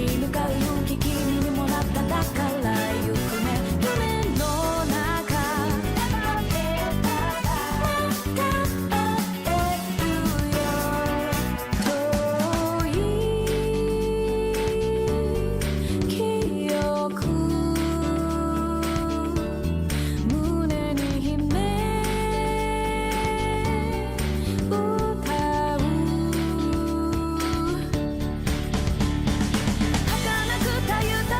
ち向かう勇気君にもらっただから行くね夢の中また会えるよ遠い記憶胸に秘め歌う儚くたゆた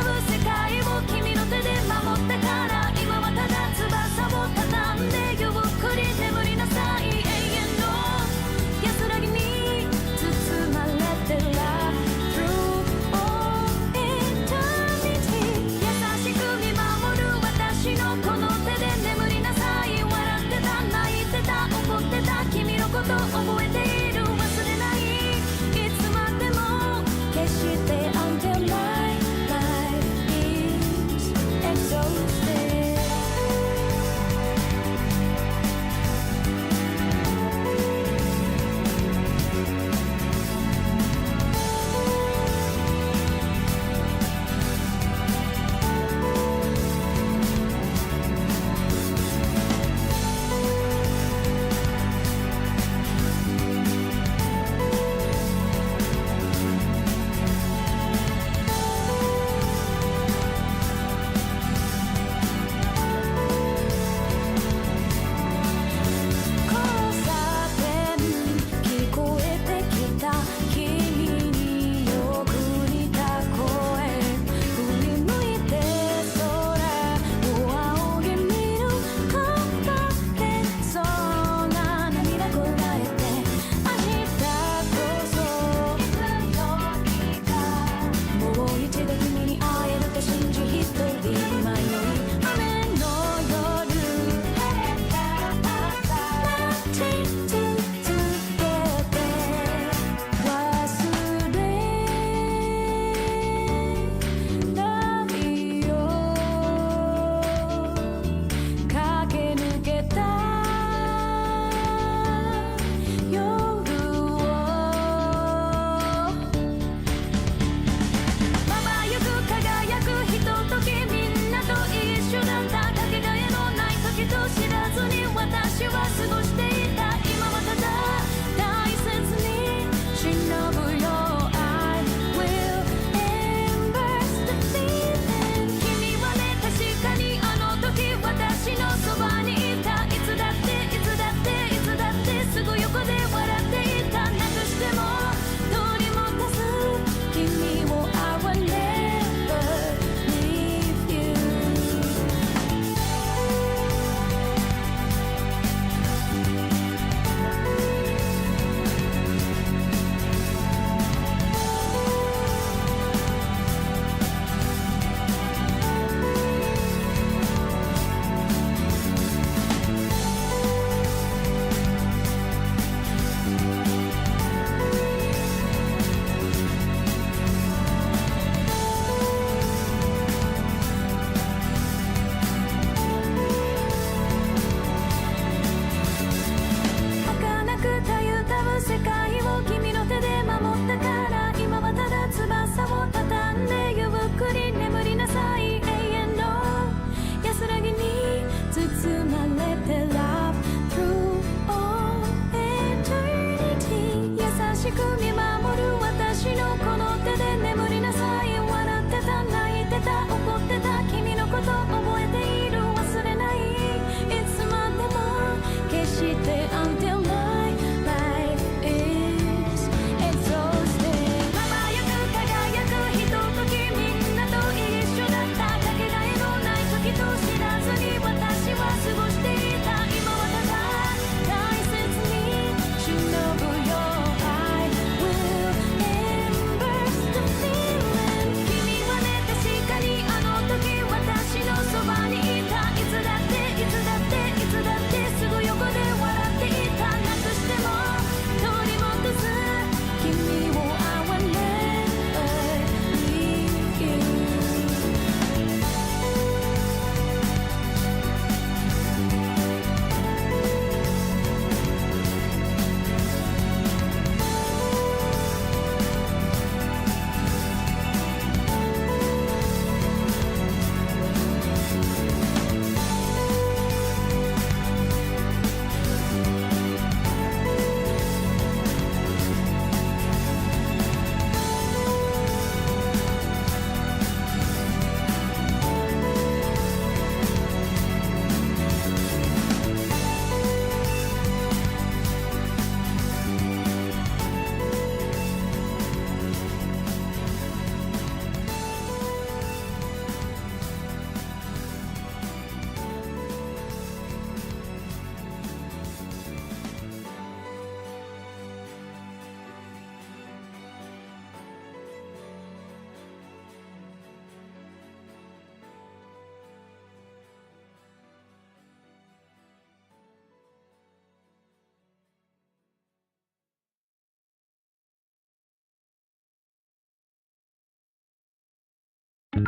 Time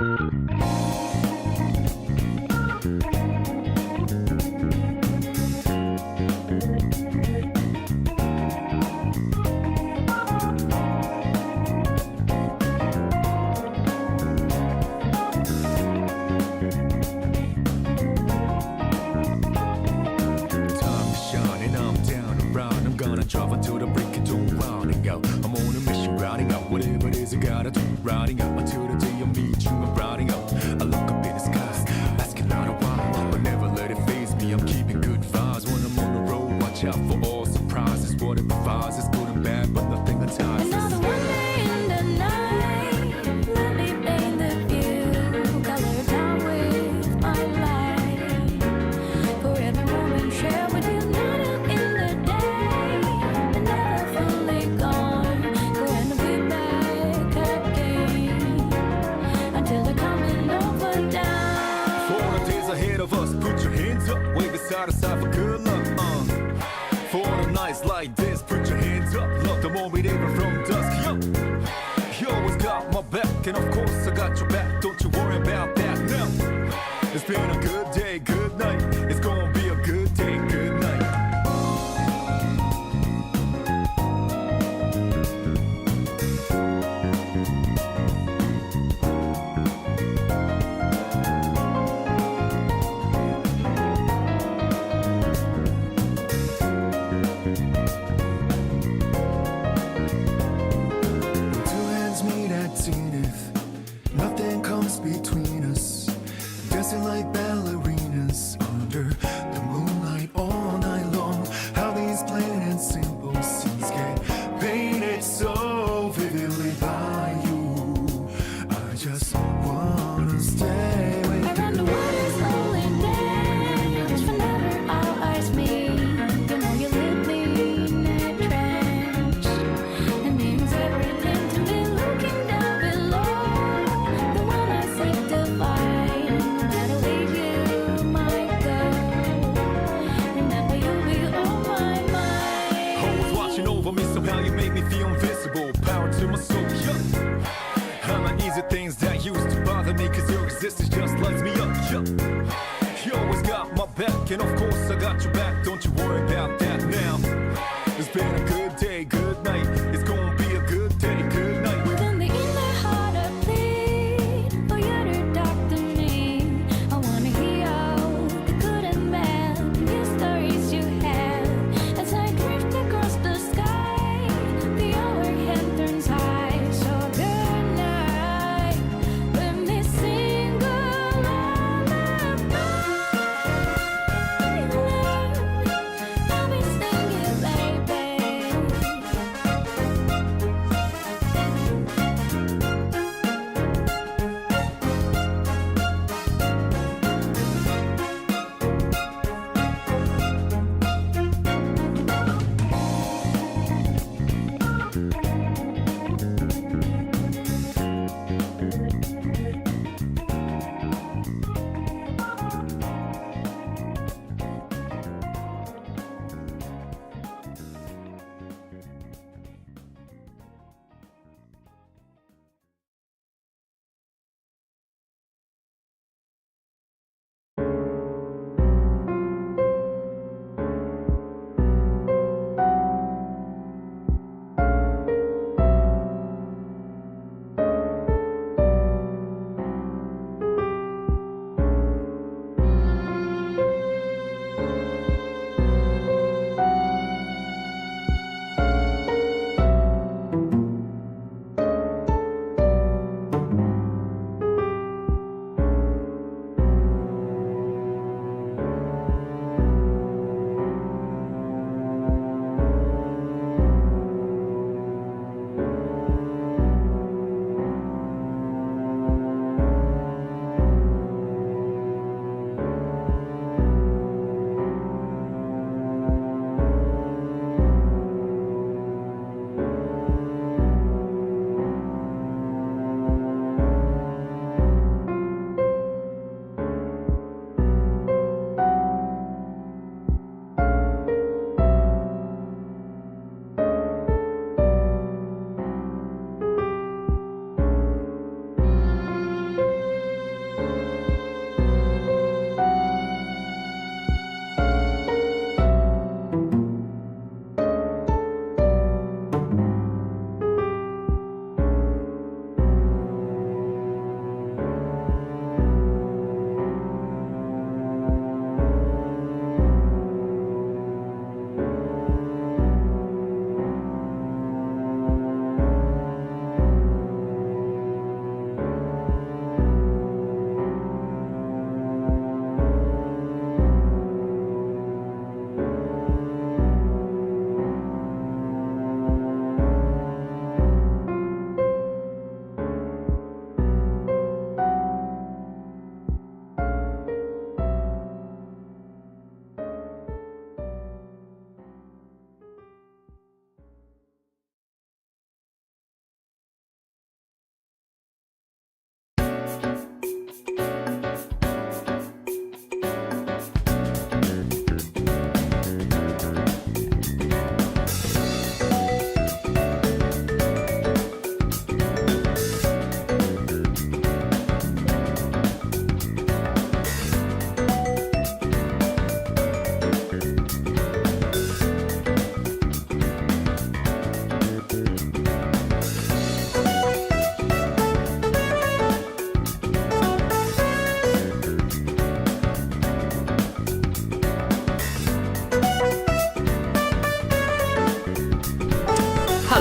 is shining, I'm down and round. I'm gonna drive until the break of dawn, rounding out. I'm on a mission, routing out whatever it is I gotta do. Routing out until the day I meet you, I'm routing out. I look up in the skies, asking out a while, but never let it faze me. I'm keeping good vibes when I'm on the road. Watch out for all surprises. What it provides is good and bad, but nothing entices. Another one day in the night, let me paint the view, color down with my light. For every moment shared with you, not in the day, but never fully gone. Gonna be back again until the coming over down. For the days ahead of us, put your hands up, wave it side to side for good luck. For the nights like this, put your hands up. Love the moment even from dusk. Yo, you always got my back, and of course I got your back. Don't you worry about that now. It's been a good day, good night. It's gonna be a good day, good night. Two hands meet at zenith. Nothing comes between us. Dancing like ballerinas under the moonlight all night long. How these plain and simple scenes get painted so vividly by you. I just wanna stay with I run the waters slowly dance whenever our eyes meet. You know you leave me in a trance. It means everything to me looking down below. The one I seek to find, no matter where you might go. Remember you'll be on my mind. Always watching over me, somehow you make me feel invisible. Power to my soul, yeah. How my easy things that used to bother me, cause your existence just lights me up, yeah. You always got my back, and of course I got your back. Don't you worry about that now. It's been a good day, good night. It's gonna be a good day, good night. Within the inner heart I plead for you to talk to me. I wanna hear all the good and bad news stories you have. As I drift across the sky, the overhead turns high. So good night, let me sing a lullaby.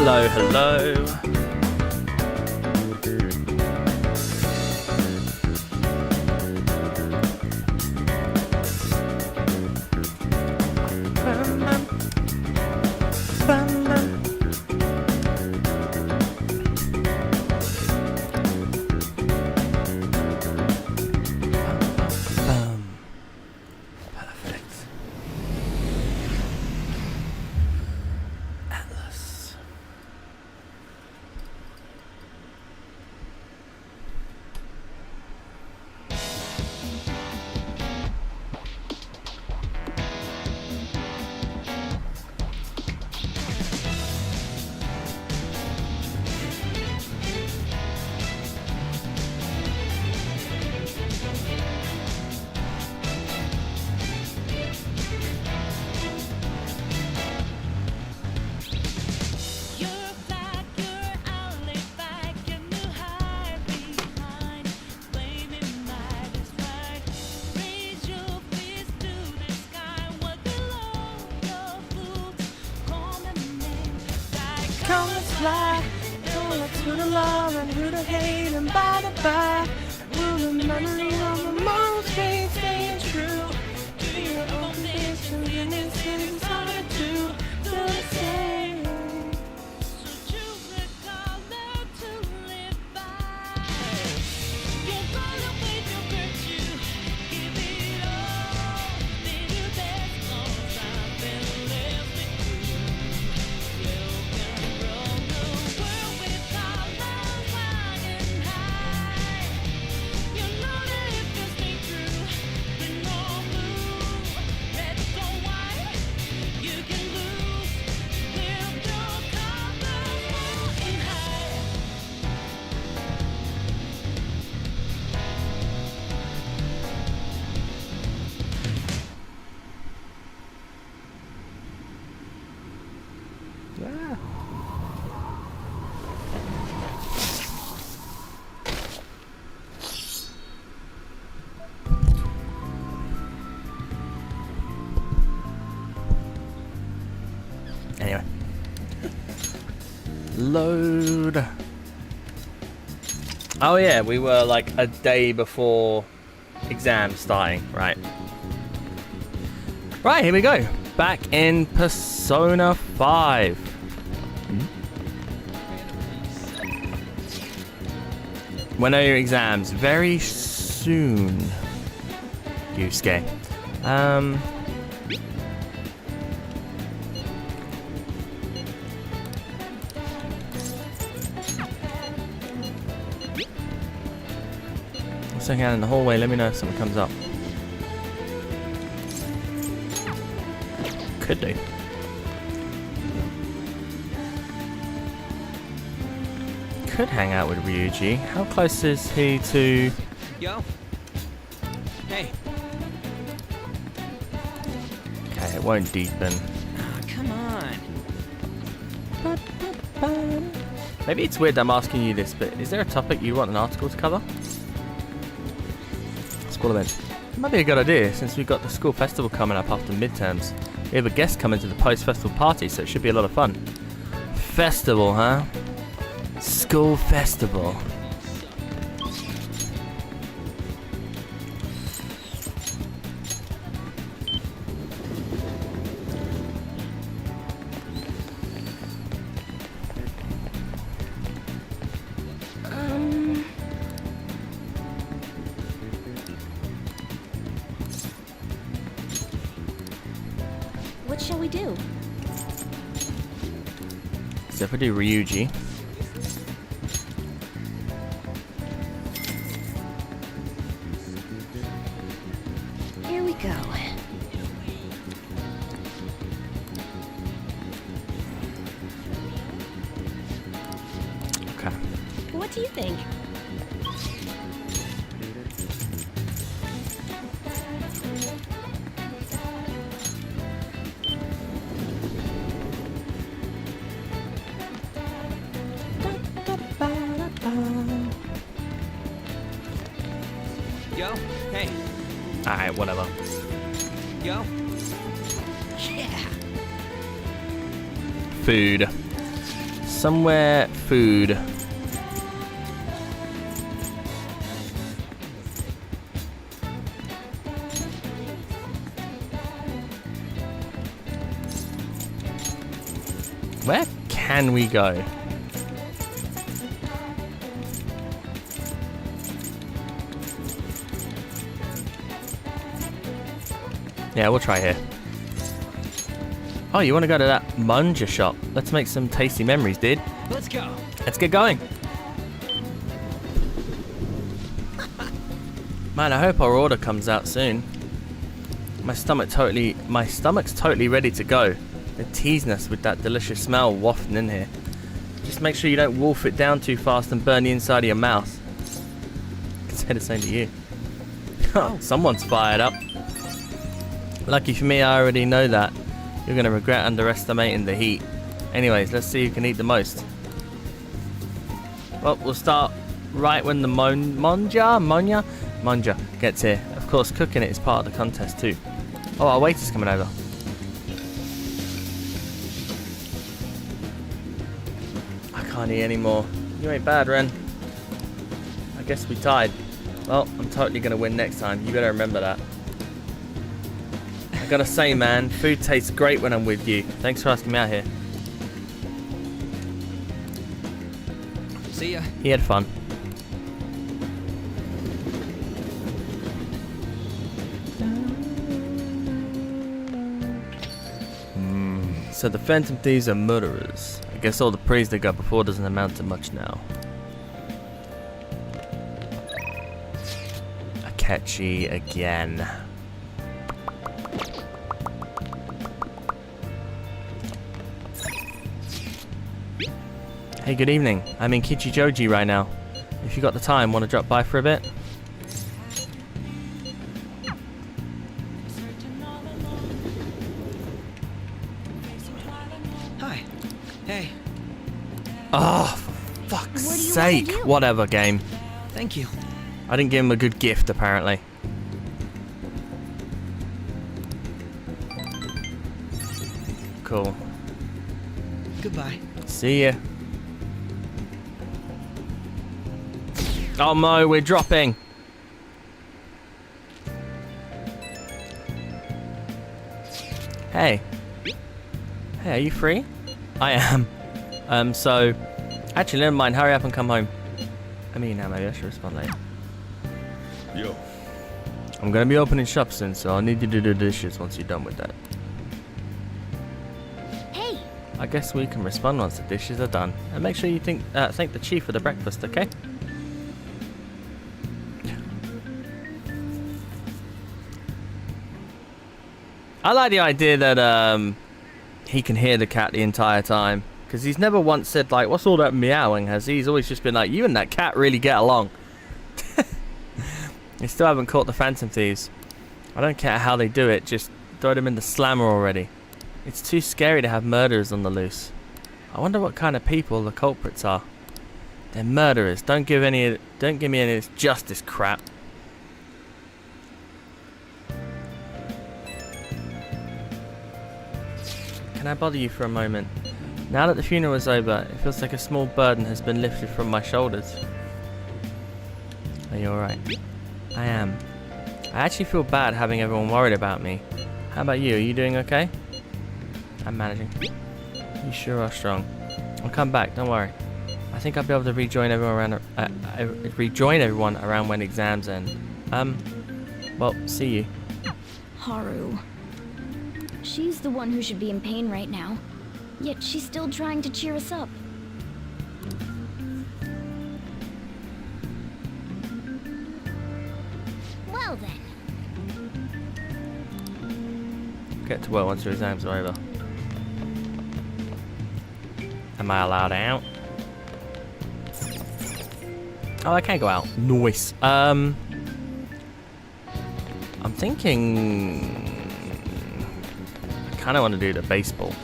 Hello, hello. Perfect. Atlas. You're back, you're out, lay back, your new high behind. Blaming my dislike. Raise your fist to the sky. What below your boots? Call me name. Come let's fly, to the love and who the hate and by the by. Will the memory of the most staying true? Do your own thing, and it's harder to do the same. So choose the color to live by. You're gonna wait your virtue, give it all. Then you best cause I've been left with you. You can roll the world with colors wide and high. You know that if you stay true, then no blue, red or white, you can lose. Live your colors flying high. Yeah. Anyway. Load. Oh yeah, we were like a day before exam starting, right? Right, here we go. Back in Persona 5. When are your exams? Very soon. Yusuke. Let's hang out in the hallway. Let me know if something comes up. Could do. Could hang out with Ryuji. How close is he to... Yo. Hey. Okay, it won't deepen. Ah, come on. Maybe it's weird I'm asking you this, but is there a topic you want an article to cover? School event. It might be a good idea, since we've got the school festival coming up after midterms. We have a guest coming to the post-festival party, so it should be a lot of fun. Festival, huh? School festival. What shall we do? So if I do Ryuji. Here we go. Okay. What do you think? Yo. Hey. Alright, whatever. Yo. Yeah. Food. somewhere food. Where can we go? Yeah, we'll try here. Oh, you want to go to that Munja shop? Let's make some tasty memories, dude. Let's go. Let's get going. Man, I hope our order comes out soon. My stomach's totally ready to go. They're teasing us with that delicious smell wafting in here. Just make sure you don't wolf it down too fast and burn the inside of your mouth. I can say the same to you. Someone's fired up. Lucky for me, I already know that. You're going to regret underestimating the heat. Anyways, let's see who can eat the most. Well, we'll start right when the Monja gets here. Of course, cooking it is part of the contest too. Oh, our waiter's coming over. I can't eat anymore. You ain't bad, Ren. I guess we tied. Well, I'm totally going to win next time. You better remember that. I gotta say, man, food tastes great when I'm with you. Thanks for asking me out here. See ya. He had fun. So the Phantom Thieves are murderers. I guess all the praise they got before doesn't amount to much now. Akechi again. Hey, good evening. I'm in Kichijoji right now. If you got the time, want to drop by for a bit? Hi. Hey. Oh, for fuck's What do you wanna sake. do? Whatever, game. Thank you. I didn't give him a good gift, apparently. Cool. Goodbye. See ya. Oh no, we're dropping. Hey. Hey, are you free? I am. So, actually, never mind. Hurry up and come home. I mean, maybe I should respond later. Yo. I'm gonna be opening shop soon, so I'll need you to do the dishes once you're done with that. Hey, I guess we can respond once the dishes are done. And make sure you thank the chief for the breakfast, okay? I like the idea that he can hear the cat the entire time. Because he's never once said, like, what's all that meowing, has he? He's always just been like, you and that cat really get along. You still haven't caught the Phantom Thieves. I don't care how they do it, just throw them in the slammer already. It's too scary to have murderers on the loose. I wonder what kind of people the culprits are. They're murderers. Don't give me any of this justice crap. Can I bother you for a moment? Now that the funeral is over, it feels like a small burden has been lifted from my shoulders. Are you alright? I am. I actually feel bad having everyone worried about me. How about you? Are you doing okay? I'm managing. You sure are strong. I'll come back, don't worry. I think I'll be able to rejoin everyone around when exams end. Well, see you. Haru. She's the one who should be in pain right now. Yet she's still trying to cheer us up. Well then. Get to work once your exams are over. Am I allowed out? Oh, I can go out. Nice. I'm thinking I kind of want to do the baseball.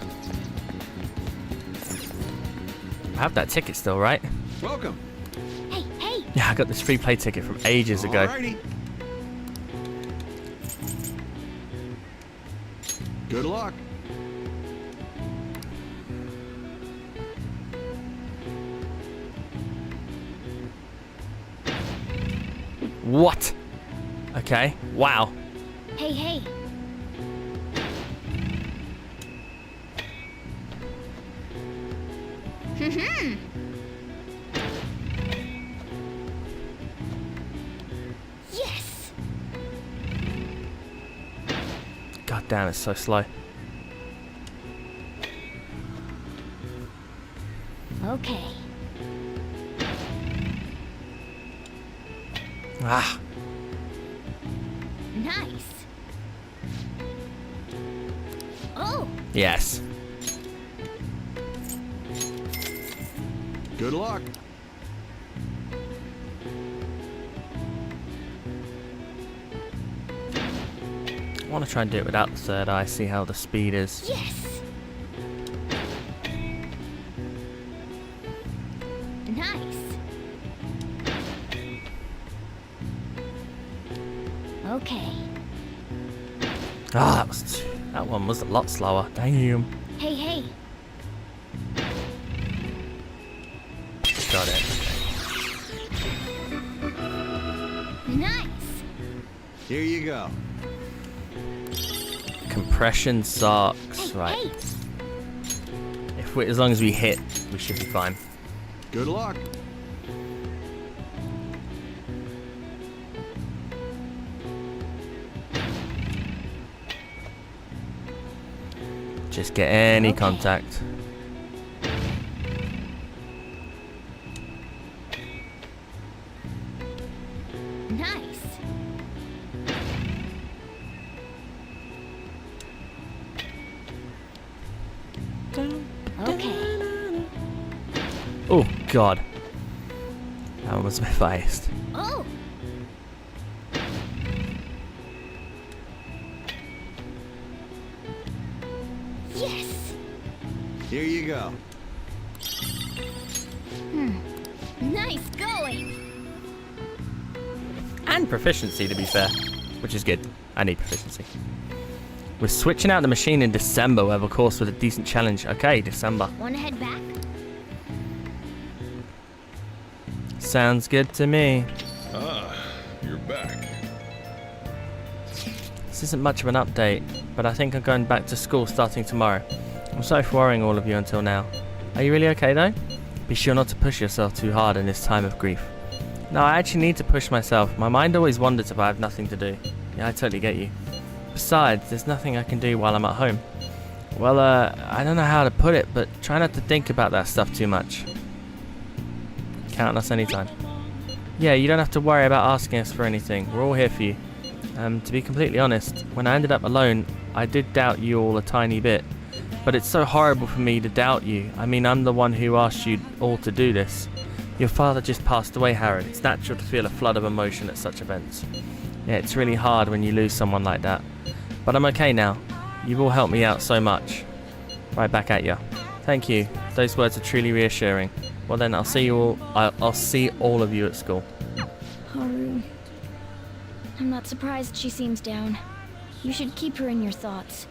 I have that ticket still, right? Welcome. Hey, hey! Yeah, I got this free play ticket from ages ago. Alrighty. Good luck. What? Okay. Wow. Hey, hey. Yes. God damn, it's so slow. Okay. Ah. Nice. Oh, Yes. Good luck. I want to try and do it without the third eye, see how the speed is. yes. Nice. Okay. Ah, that one was a lot slower. Damn. Hey, hey. Got it. Nice. Here you go. Compression sucks. Hey, Right. hey. If we, as long as we hit, we should be fine. Good luck. Just get any Okay. contact. Nice. Okay. Oh God. That one was a bit biased. Oh. Yes. Here you go. Nice going. And proficiency, to be fair, which is good. I need proficiency. We're switching out the machine in December. We have a course with a decent challenge. Okay, December. Want to head back? Sounds good to me. You're back. This isn't much of an update, but I think I'm going back to school starting tomorrow. I'm sorry for worrying all of you until now. Are you really okay though? Be sure not to push yourself too hard in this time of grief. No, I actually need to push myself. My mind always wanders if I have nothing to do. Yeah, I totally get you. Besides, there's nothing I can do while I'm at home. Well, I don't know how to put it, but try not to think about that stuff too much. Count on us anytime. Yeah, you don't have to worry about asking us for anything. We're all here for you. To be completely honest, when I ended up alone, I did doubt you all a tiny bit. But it's so horrible for me to doubt you. I mean, I'm the one who asked you all to do this. Your father just passed away, Harrod. It's natural to feel a flood of emotion at such events. Yeah, it's really hard when you lose someone like that. But I'm okay now. You've all helped me out so much. Right back at you. Thank you. Those words are truly reassuring. Well then, I'll see you all. I'll see all of you at school. Haru. I'm not surprised she seems down. You should keep her in your thoughts.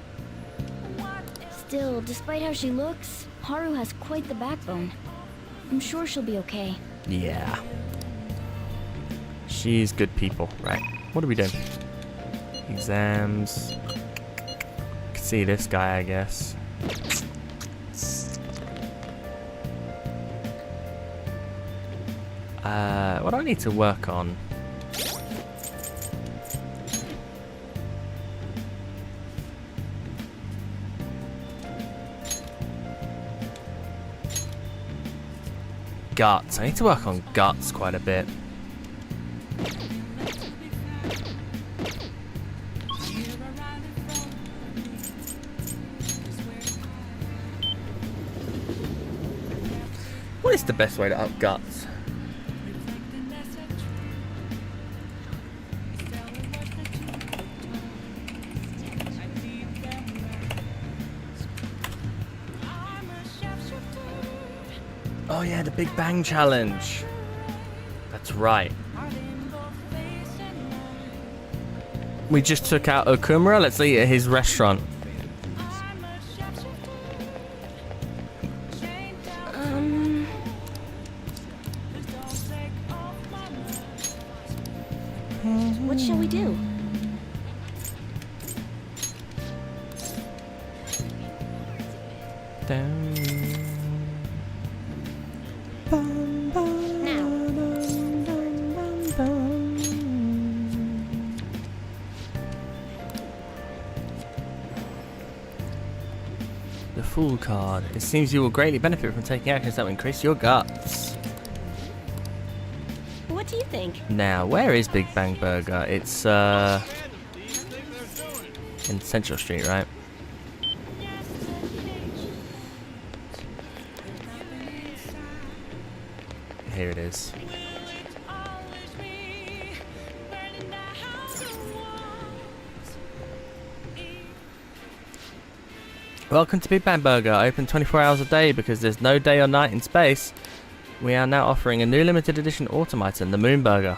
Still, despite how she looks, Haru has quite the backbone. I'm sure she'll be okay. Yeah. She's good people. Right. What are we doing? Exams. Can see this guy, I guess. What do I need to work on? Guts. I need to work on guts quite a bit. What is the best way to up guts? Oh yeah, the Big Bang Challenge. That's right. We just took out Okumura. Let's eat at his restaurant. What shall we do? The Fool card. It seems you will greatly benefit from taking actions that will increase your guts. What do you think? Now, where is Big Bang Burger? It's in Central Street, right? Here it is. Welcome to Big Bang Burger, open 24 hours a day because there's no day or night in space. We are now offering a new limited edition automaton, the Moon Burger.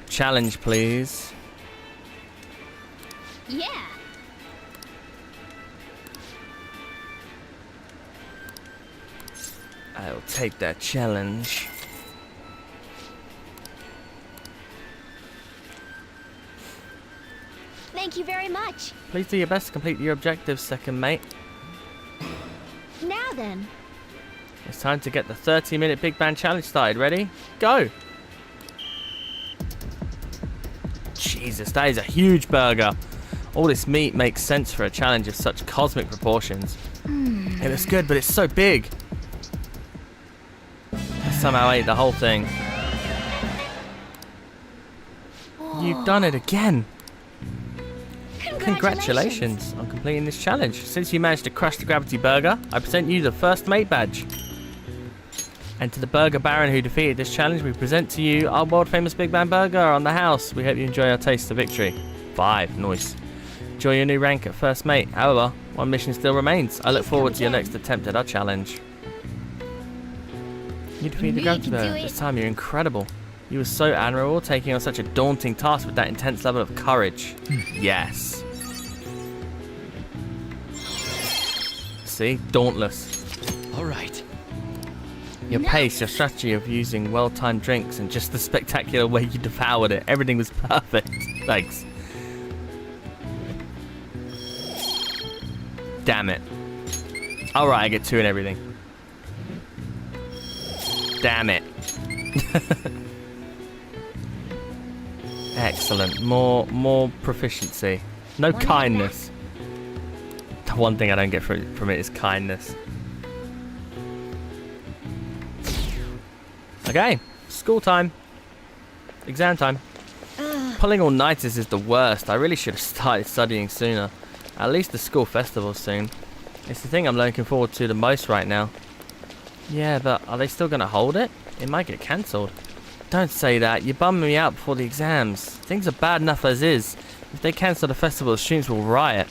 Challenge, please. Yeah. I'll take that challenge. Thank you very much. Please do your best to complete your objectives, second mate. Now then. It's time to get the 30-minute Big Bang Challenge started. Ready? Go! Jesus, that is a huge burger. All this meat makes sense for a challenge of such cosmic proportions. It looks good, but it's so big. I somehow ate the whole thing. You've done it again. Congratulations on completing this challenge. Since you managed to crush the Gravity Burger, I present you the First Mate badge. And to the Burger Baron who defeated this challenge, we present to you our world famous Big Bang Burger on the house. We hope you enjoy our taste of victory. 5, nice. Enjoy your new rank at First Mate. However, one mission still remains. I look forward to your next attempt at our challenge. You defeated the Gravity Burger. This time you're incredible. You were so admirable, taking on such a daunting task with that intense level of courage. Yes. See? Dauntless. All right. Your pace, your strategy of using well-timed drinks, and just the spectacular way you devoured it. Everything was perfect. Thanks. Damn it. Alright, I get 2 in everything. Damn it. Excellent. More proficiency. No kindness. The one thing I don't get from it is kindness. Okay, school time. Exam time. Pulling all-nighters is the worst. I really should have started studying sooner. At least the school festival's soon. It's the thing I'm looking forward to the most right now. Yeah, but are they still going to hold it? It might get cancelled. Don't say that. You're bumming me out before the exams. Things are bad enough as is. If they cancel the festival, the students will riot.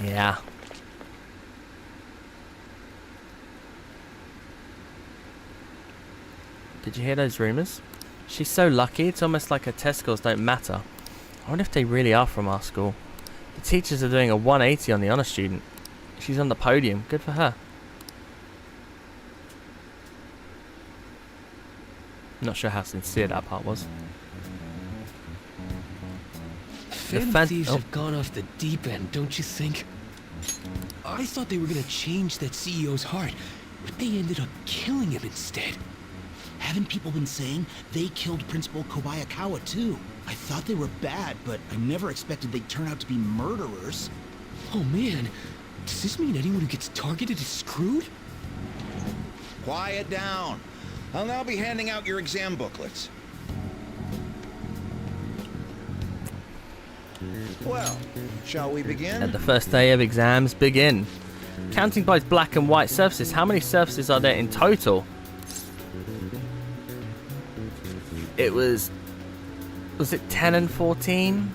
Yeah. Did you hear those rumours? She's so lucky, it's almost like her test scores don't matter. I wonder if they really are from our school. The teachers are doing a 180 on the honour student. She's on the podium. Good for her. Not sure how sincere that part was. Phantom Thieves have gone off the deep end, don't you think? I thought they were gonna change that CEO's heart, but they ended up killing him instead. Haven't people been saying they killed Principal Kobayakawa too? I thought they were bad, but I never expected they'd turn out to be murderers. Oh man, does this mean anyone who gets targeted is screwed? Quiet down. I'll now be handing out your exam booklets. Well, shall we begin? At the first day of exams begin. Counting by black and white surfaces, how many surfaces are there in total? It was it 10 and 14?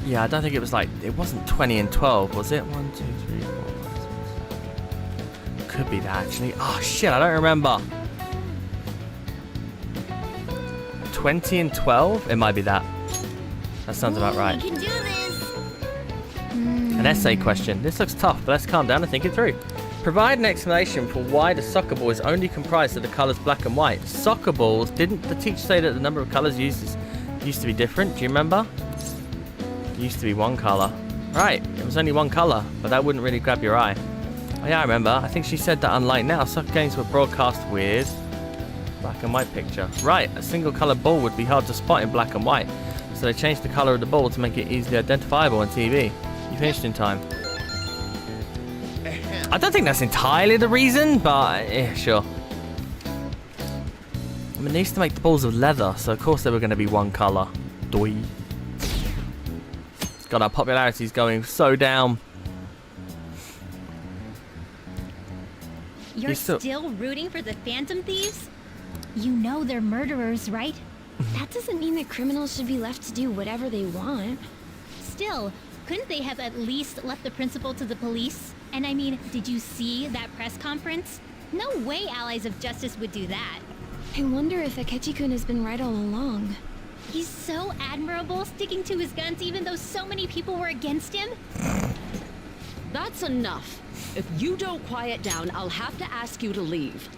Yeah, I don't think it was it wasn't 20 and 12, was it? 1, 2, 3, 4, 5, 6. Could be that actually. Oh shit, I don't remember. 20 and 12? It might be that. That sounds about right. We can do this. An essay question. This looks tough, but let's calm down and think it through. Provide an explanation for why the soccer ball is only comprised of the colours black and white. Soccer balls, didn't the teacher say that the number of colours used to be different? Do you remember? It used to be one colour. Right, it was only one colour, but that wouldn't really grab your eye. Oh yeah, I remember. I think she said that unlike now, soccer games were broadcast with black and white picture. Right, a single colour ball would be hard to spot in black and white, so they changed the colour of the ball to make it easily identifiable on TV. You finished in time. I don't think that's entirely the reason, but sure. I mean, they used to make the balls of leather, so of course they were going to be one colour. Doi. God, our popularity's going so down. You're still rooting for the Phantom Thieves? You know they're murderers, right? That doesn't mean that criminals should be left to do whatever they want. Still, couldn't they have at least left the principal to the police? And I mean, did you see that press conference? No way Allies of Justice would do that. I wonder if Akechi-kun has been right all along. He's so admirable, sticking to his guns even though so many people were against him. That's enough. If you don't quiet down, I'll have to ask you to leave.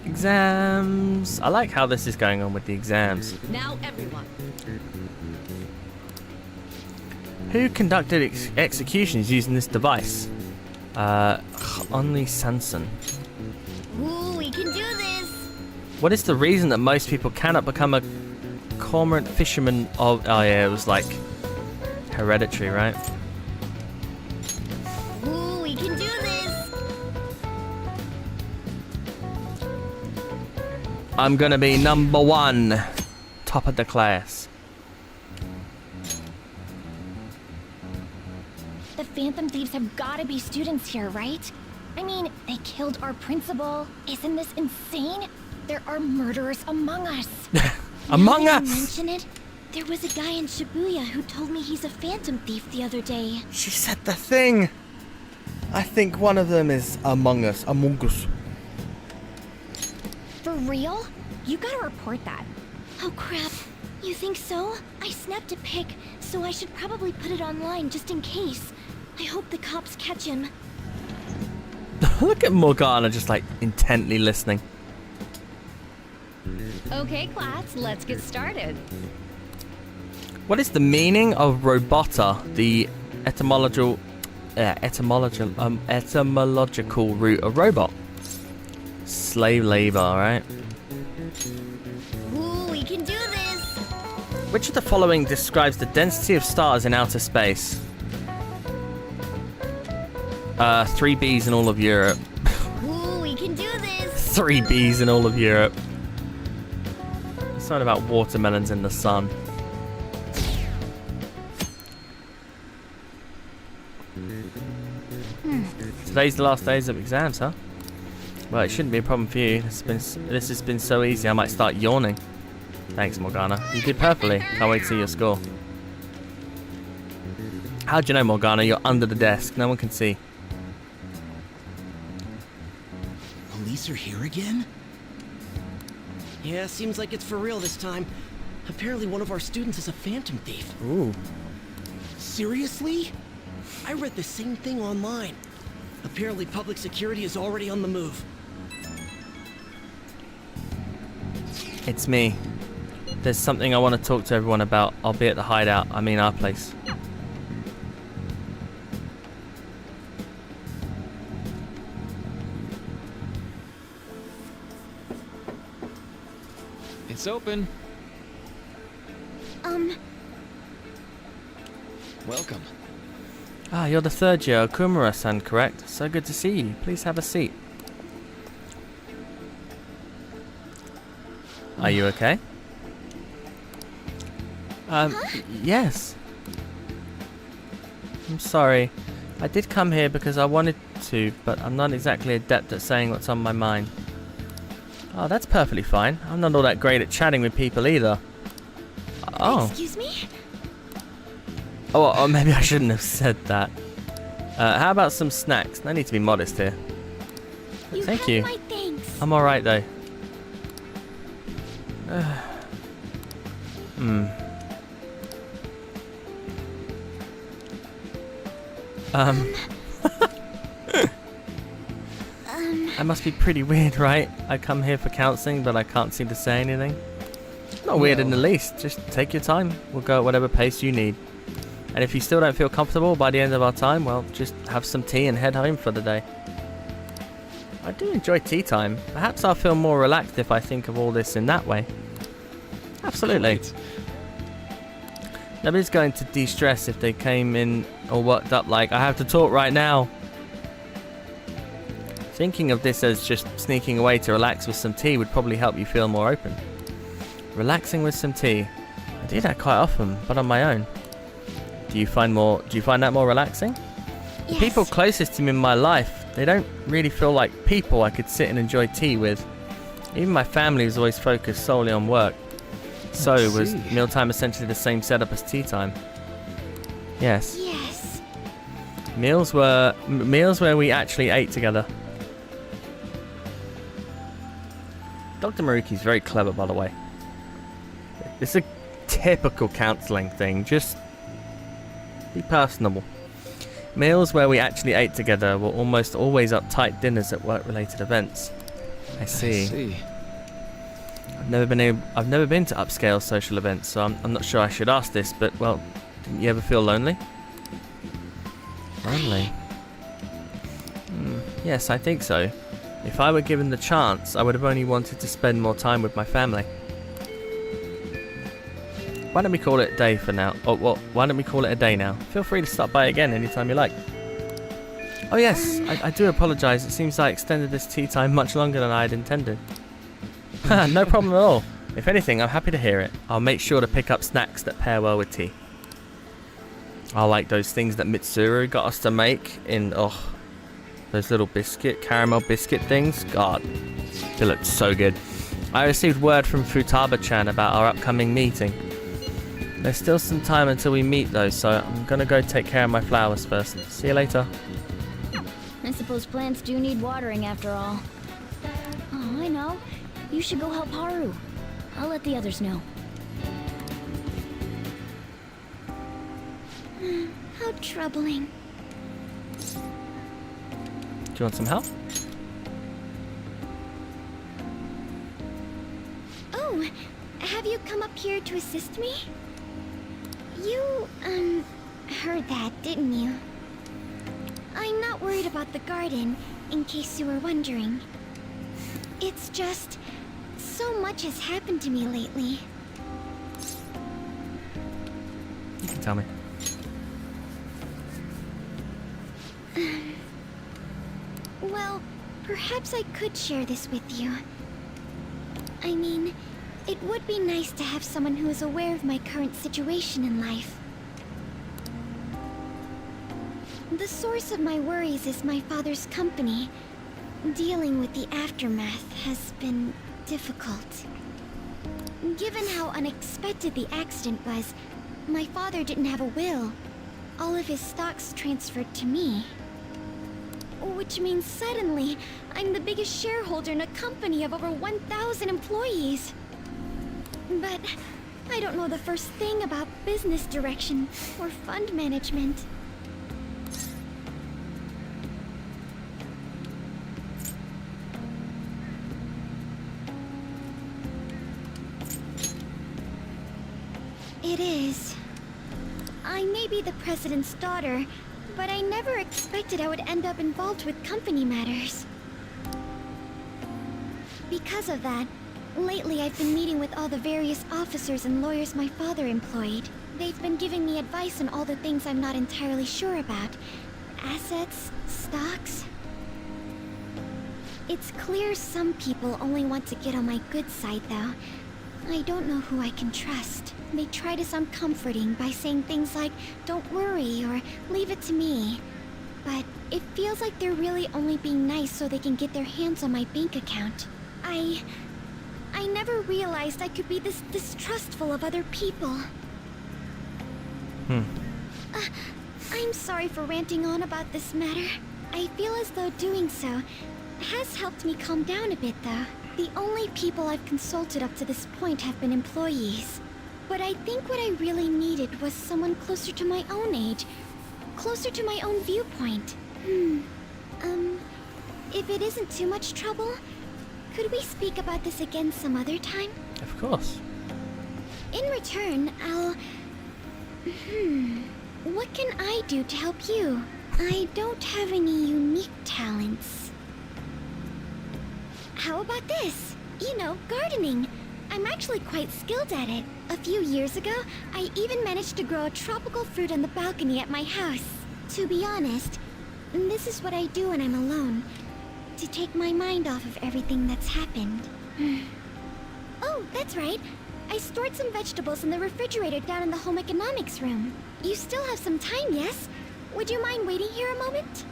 Exams. I like how this is going on with the exams. Now, everyone. Who conducted executions using this device? Only Sanson. Ooh, we can do this. What is the reason that most people cannot become a cormorant fisherman of... Oh yeah, it was like hereditary, right? Ooh, we can do this. I'm gonna be number 1. Top of the class. The Phantom Thieves have gotta be students here, right? I mean, they killed our principal. Isn't this insane? There are murderers among us. Among Now that us! you mention it, there was a guy in Shibuya who told me he's a Phantom Thief the other day. She said the thing. I think one of them is among us. Among us. For real? You gotta report that. Oh crap. You think so? I snapped a pic, so I should probably put it online just in case. I hope the cops catch him. Look at Morgana just like intently listening. Okay, class, let's get started. What is the meaning of robota, the etymological root of robot? Slave labor, right? Ooh, we can do this. Which of the following describes the density of stars in outer space? 3 Bs in all of Europe. Ooh, we can do this. 3 Bs in all of Europe. It's not about watermelons in the sun. Today's the last days of exams, huh? Well, it shouldn't be a problem for you. This has been so easy, I might start yawning. Thanks, Morgana. You did perfectly. Can't wait to see your score. How'd you know, Morgana? You're under the desk. No one can see. Police are here again? Yeah, seems like it's for real this time. Apparently one of our students is a Phantom Thief. Ooh. Seriously? I read the same thing online. Apparently public security is already on the move. It's me. There's something I want to talk to everyone about. I'll be at the hideout. I mean our place. It's open. Welcome. Ah, you're the third year Okumura-san, correct? So good to see you. Please have a seat. Are you okay? Yes. I'm sorry. I did come here because I wanted to, but I'm not exactly adept at saying what's on my mind. Oh, that's perfectly fine. I'm not all that great at chatting with people either. Oh. Excuse me? Oh, maybe I shouldn't have said that. How about some snacks? No need to be modest here. Thank you. My thanks. I'm alright though. That must be pretty weird, right? I come here for counseling, but I can't seem to say anything. Not weird in the least. Just take your time. We'll go at whatever pace you need. And if you still don't feel comfortable by the end of our time, well, just have some tea and head home for the day. I do enjoy tea time. Perhaps I'll feel more relaxed if I think of all this in that way. Absolutely. Great. Nobody's going to de-stress if they came in all worked up like, I have to talk right now. Thinking of this as just sneaking away to relax with some tea would probably help you feel more open. Relaxing with some tea. I do that quite often, but on my own. Do you find that more relaxing? The Yes. people closest to me in my life, they don't really feel like people I could sit and enjoy tea with. Even my family is always focused solely on work. So was see. mealtime essentially the same setup as tea time? Yes. Yes. Meals where we actually ate together. Dr. Maruki's very clever, by the way. It's a typical counselling thing. Just be personable. Meals where we actually ate together were almost always uptight dinners at work-related events. I see. I've never been to upscale social events, so I'm not sure I should ask this, but well, didn't you ever feel lonely? Lonely? Yes, I think so. If I were given the chance, I would have only wanted to spend more time with my family. Why don't we call it a day for now? Oh, well, why don't we call it a day now? Feel free to stop by again anytime you like. Oh yes, I do apologise. It seems I extended this tea time much longer than I had intended. No problem at all. If anything, I'm happy to hear it. I'll make sure to pick up snacks that pair well with tea. I like those things that Mitsuru got us to make in, those little caramel biscuit things. God, they look so good. I received word from Futaba-chan about our upcoming meeting. There's still some time until we meet though, so I'm gonna go take care of my flowers first. See you later. I suppose plants do need watering after all. Oh, I know. You should go help Haru. I'll let the others know. How troubling. Do you want some help? Oh, have you come up here to assist me? You, heard that, didn't you? I'm not worried about the garden, in case you were wondering. It's just, so much has happened to me lately. You can tell me. Well, perhaps I could share this with you. I mean, it would be nice to have someone who is aware of my current situation in life. The source of my worries is my father's company. Dealing with the aftermath has been difficult. Given how unexpected the accident was, my father didn't have a will. All of his stocks transferred to me. Which means suddenly, I'm the biggest shareholder in a company of over 1,000 employees. But I don't know the first thing about business direction or fund management. It is. I may be the president's daughter, but I never expected I would end up involved with company matters. Because of that, lately I've been meeting with all the various officers and lawyers my father employed. They've been giving me advice on all the things I'm not entirely sure about. Assets, stocks. It's clear some people only want to get on my good side, though. I don't know who I can trust. They try to sound comforting by saying things like, "Don't worry," or "Leave it to me." But it feels like they're really only being nice so they can get their hands on my bank account. I never realized I could be this distrustful of other people. I'm sorry for ranting on about this matter. I feel as though doing so has helped me calm down a bit, though. The only people I've consulted up to this point have been employees. But I think what I really needed was someone closer to my own age, closer to my own viewpoint. If it isn't too much trouble, could we speak about this again some other time? Of course. In return, I'll... What can I do to help you? I don't have any unique talents. How about this? You know, gardening. I'm actually quite skilled at it. A few years ago, I even managed to grow a tropical fruit on the balcony at my house. To be honest, this is what I do when I'm alone. To take my mind off of everything that's happened. Oh, that's right. I stored some vegetables in the refrigerator down in the home economics room. You still have some time, yes? Would you mind waiting here a moment?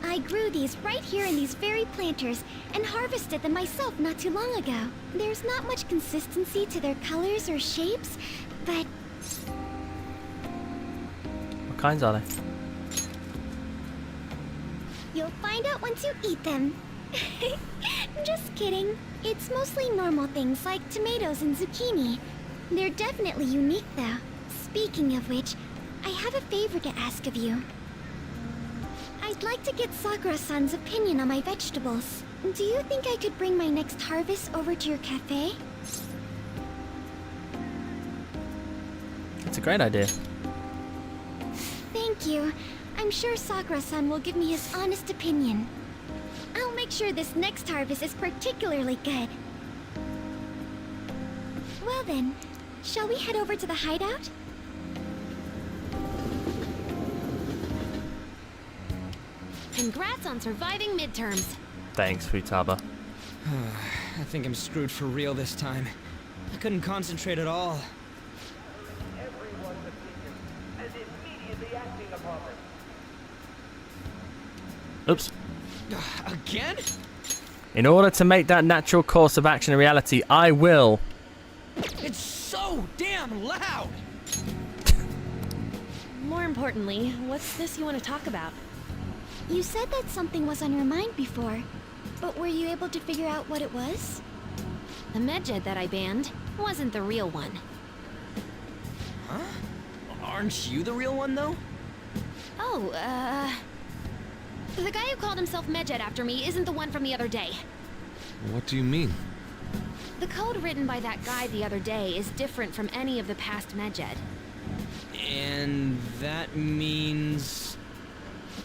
I grew these right here in these very planters and harvested them myself not too long ago. There's not much consistency to their colors or shapes, but... What kinds are they? You'll find out once you eat them. Just kidding. It's mostly normal things like tomatoes and zucchini. They're definitely unique though. Speaking of which, I have a favor to ask of you. I'd like to get Sakura-san's opinion on my vegetables. Do you think I could bring my next harvest over to your cafe? It's a great idea. Thank you. I'm sure Sakura-san will give me his honest opinion. I'll make sure this next harvest is particularly good. Well then, shall we head over to the hideout? Congrats on surviving midterms. Thanks, Futaba. I think I'm screwed for real this time. I couldn't concentrate at all. Oops. Again? In order to make that natural course of action a reality, I will. It's so damn loud! More importantly, what's this you want to talk about? You said that something was on your mind before, but were you able to figure out what it was? The medjed that I banned wasn't the real one. Huh? Aren't you the real one, though? Oh, the guy who called himself Medjed after me isn't the one from the other day. What do you mean? The code written by that guy the other day is different from any of the past Medjed. And that means...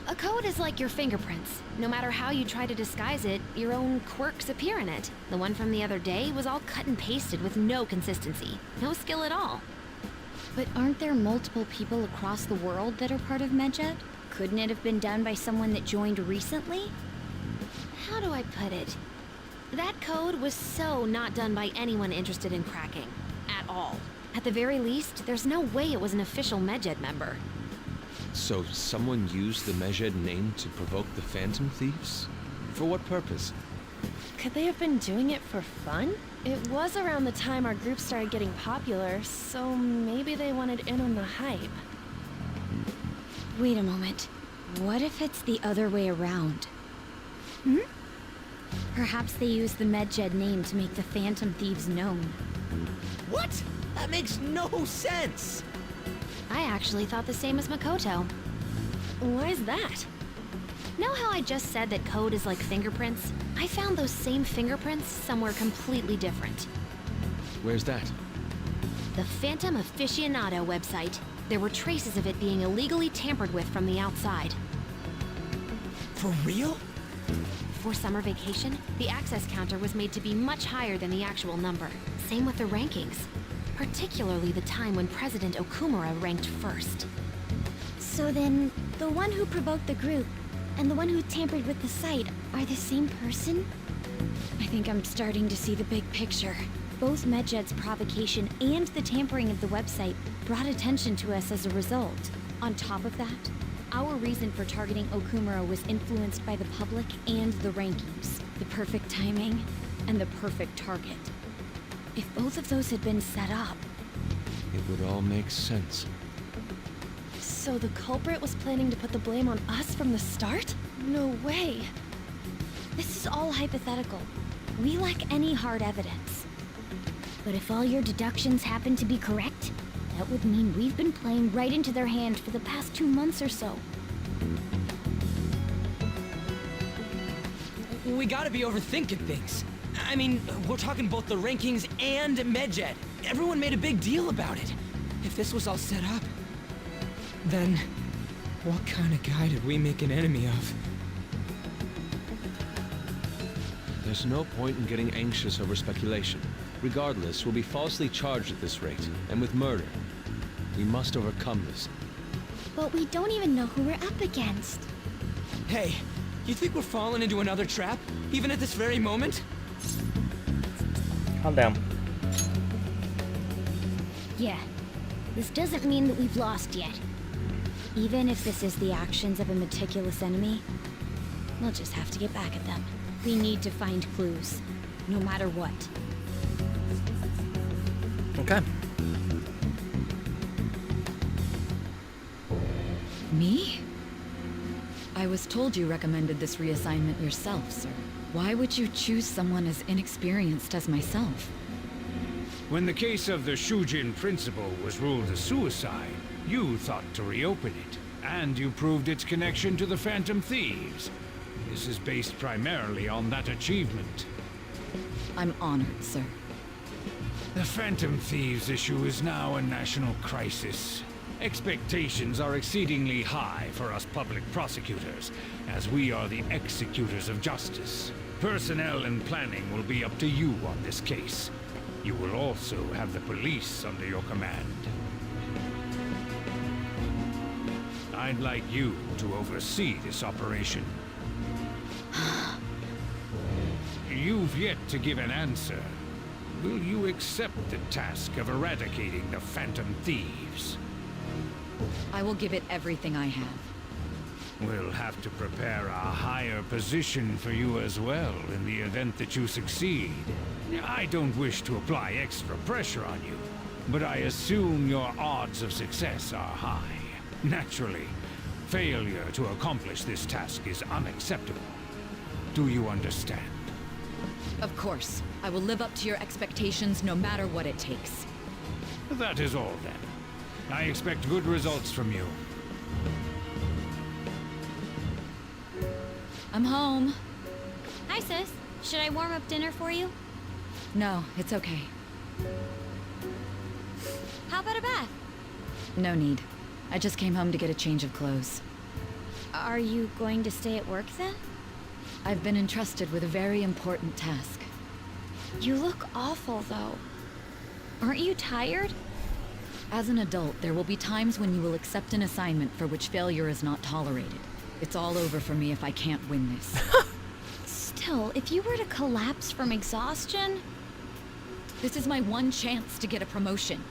A code is like your fingerprints. No matter how you try to disguise it, your own quirks appear in it. The one from the other day was all cut and pasted with no consistency. No skill at all. But aren't there multiple people across the world that are part of Medjed? Couldn't it have been done by someone that joined recently? How do I put it? That code was so not done by anyone interested in cracking. At all. At the very least, there's no way it was an official Medjed member. So someone used the Medjed name to provoke the Phantom Thieves? For what purpose? Could they have been doing it for fun? It was around the time our group started getting popular, so maybe they wanted in on the hype. Wait a moment. What if it's the other way around? Perhaps they used the Medjed name to make the Phantom Thieves known. What? That makes no sense! I actually thought the same as Makoto. Why is that? Know how I just said that code is like fingerprints? I found those same fingerprints somewhere completely different. Where's that? The Phantom Aficionado website. There were traces of it being illegally tampered with from the outside. For real? For summer vacation, the access counter was made to be much higher than the actual number. Same with the rankings. Particularly the time when President Okumura ranked first. So then, the one who provoked the group and the one who tampered with the site are the same person? I think I'm starting to see the big picture. Both Medjed's provocation and the tampering of the website brought attention to us as a result. On top of that, our reason for targeting Okumura was influenced by the public and the rankings. The perfect timing and the perfect target. If both of those had been set up... It would all make sense. So the culprit was planning to put the blame on us from the start? No way. This is all hypothetical. We lack any hard evidence. But if all your deductions happen to be correct, that would mean we've been playing right into their hand for the past 2 months or so. We gotta be overthinking things. I mean, we're talking both the rankings and Medjed. Everyone made a big deal about it. If this was all set up, then what kind of guy did we make an enemy of? There's no point in getting anxious over speculation. Regardless, we'll be falsely charged at this rate, and with murder. We must overcome this. But we don't even know who we're up against. Hey, you think we're falling into another trap, even at this very moment? Calm down. Yeah, this doesn't mean that we've lost yet. Even if this is the actions of a meticulous enemy, we'll just have to get back at them. We need to find clues, no matter what. Okay. Me? I was told you recommended this reassignment yourself, sir. Why would you choose someone as inexperienced as myself? When the case of the Shujin principal was ruled a suicide, you thought to reopen it, and you proved its connection to the Phantom Thieves. This is based primarily on that achievement. I'm honored, sir. The Phantom Thieves issue is now a national crisis. Expectations are exceedingly high for us public prosecutors, as we are the executors of justice. Personnel and planning will be up to you on this case. You will also have the police under your command. I'd like you to oversee this operation. You've yet to give an answer. Will you accept the task of eradicating the Phantom Thieves? I will give it everything I have. We'll have to prepare a higher position for you as well in the event that you succeed. I don't wish to apply extra pressure on you, but I assume your odds of success are high. Naturally, failure to accomplish this task is unacceptable. Do you understand? Of course. I will live up to your expectations no matter what it takes. That is all then. I expect good results from you. I'm home. Hi, sis. Should I warm up dinner for you? No, it's okay. How about a bath? No need. I just came home to get a change of clothes. Are you going to stay at work then? I've been entrusted with a very important task. You look awful, though. Aren't you tired? As an adult, there will be times when you will accept an assignment for which failure is not tolerated. It's all over for me if I can't win this. Still, if you were to collapse from exhaustion... This is my one chance to get a promotion.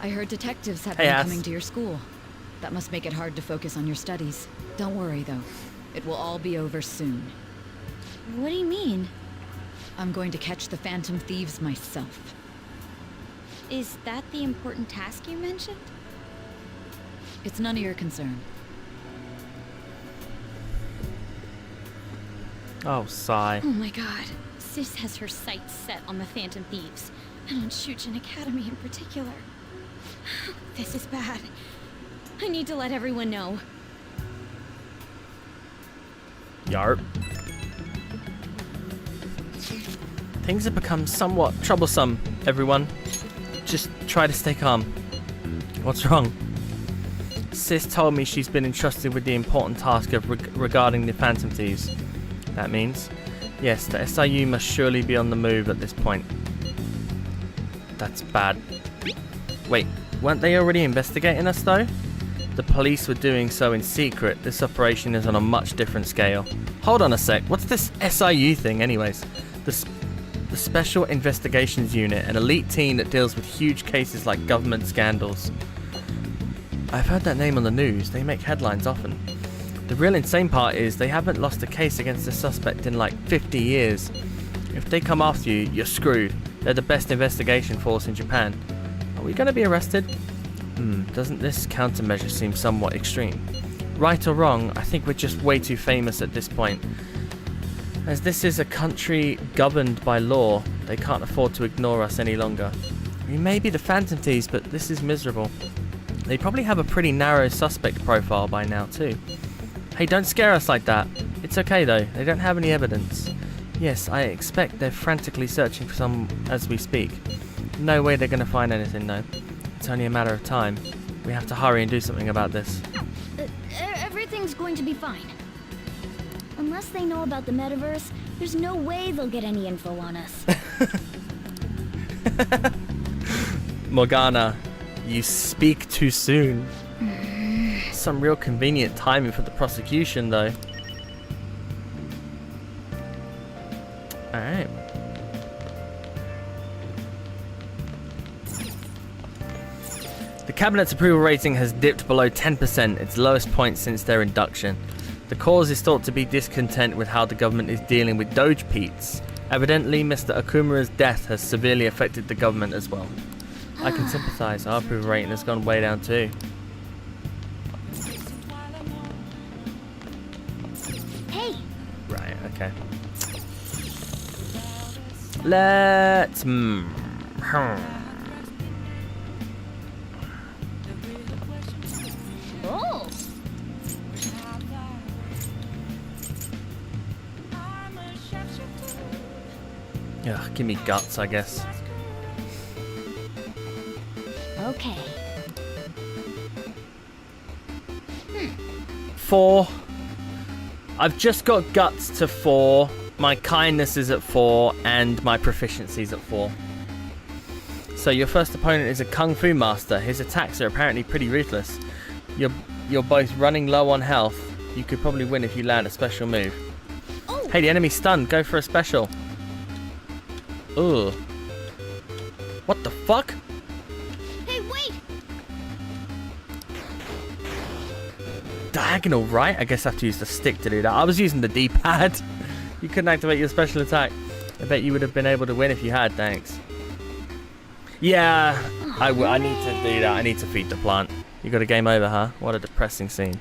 I heard detectives have been coming to your school. That must make it hard to focus on your studies. Don't worry, though. It will all be over soon. What do you mean? I'm going to catch the Phantom Thieves myself. Is that the important task you mentioned? It's none of your concern. Oh, sigh. Oh my god. Sis has her sights set on the Phantom Thieves, and on Shujin Academy in particular. This is bad. I need to let everyone know. Yarp. Things have become somewhat troublesome, everyone. Just try to stay calm. What's wrong? Sis told me she's been entrusted with the important task of regarding the Phantom Thieves. That means, yes, the SIU must surely be on the move at this point. That's bad. Wait, weren't they already investigating us though? The police were doing so in secret. This operation is on a much different scale. Hold on a sec, what's this SIU thing anyways? The Special Investigations Unit, an elite team that deals with huge cases like government scandals. I've heard that name on the news, they make headlines often. The real insane part is they haven't lost a case against a suspect in like 50 years. If they come after you, you're screwed. They're the best investigation force in Japan. Are we going to be arrested? Doesn't this countermeasure seem somewhat extreme? Right or wrong, I think we're just way too famous at this point. As this is a country governed by law, they can't afford to ignore us any longer. We may be the Phantom Thieves, but this is miserable. They probably have a pretty narrow suspect profile by now too. Hey, don't scare us like that. It's okay though, they don't have any evidence. Yes, I expect they're frantically searching for some as we speak. No way they're gonna find anything though. It's only a matter of time. We have to hurry and do something about this. Everything's going to be fine. Unless they know about the metaverse, there's no way they'll get any info on us. Morgana, you speak too soon. Some real convenient timing for the prosecution though. Alright. The Cabinet's approval rating has dipped below 10%, its lowest point since their induction. The cause is thought to be discontent with how the government is dealing with Doge Pete's. Evidently, Mr. Okumura's death has severely affected the government as well. I can sympathize, our approval rating has gone way down too. Hey! Right, okay. Let's... Oh! Yeah, give me guts, I guess. Okay. 4. I've just got guts to 4. My kindness is at 4, and my proficiency is at 4. So your first opponent is a Kung Fu master. His attacks are apparently pretty ruthless. You're both running low on health. You could probably win if you land a special move. Oh. Hey, the enemy's stunned. Go for a special. Ugh. What the fuck? Hey, wait! Diagonal right? I guess I have to use the stick to do that. I was using the D-pad. You couldn't activate your special attack. I bet you would have been able to win if you had, thanks. Yeah, I need to do that. I need to feed the plant. You got a game over, huh? What a depressing scene.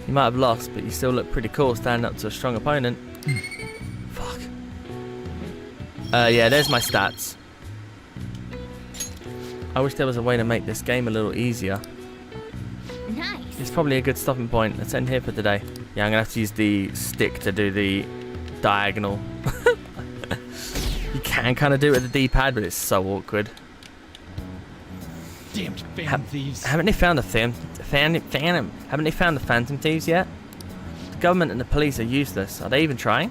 You might have lost, but you still look pretty cool standing up to a strong opponent. Fuck. Yeah, there's my stats. I wish there was a way to make this game a little easier. Nice. It's probably a good stopping point. Let's end here for today. Yeah, I'm gonna have to use the stick to do the diagonal. You can kind of do it with the D-pad, but it's so awkward. Damned Phantom Thieves. Haven't they found the Haven't they found the Phantom Thieves yet? The government and the police are useless. Are they even trying?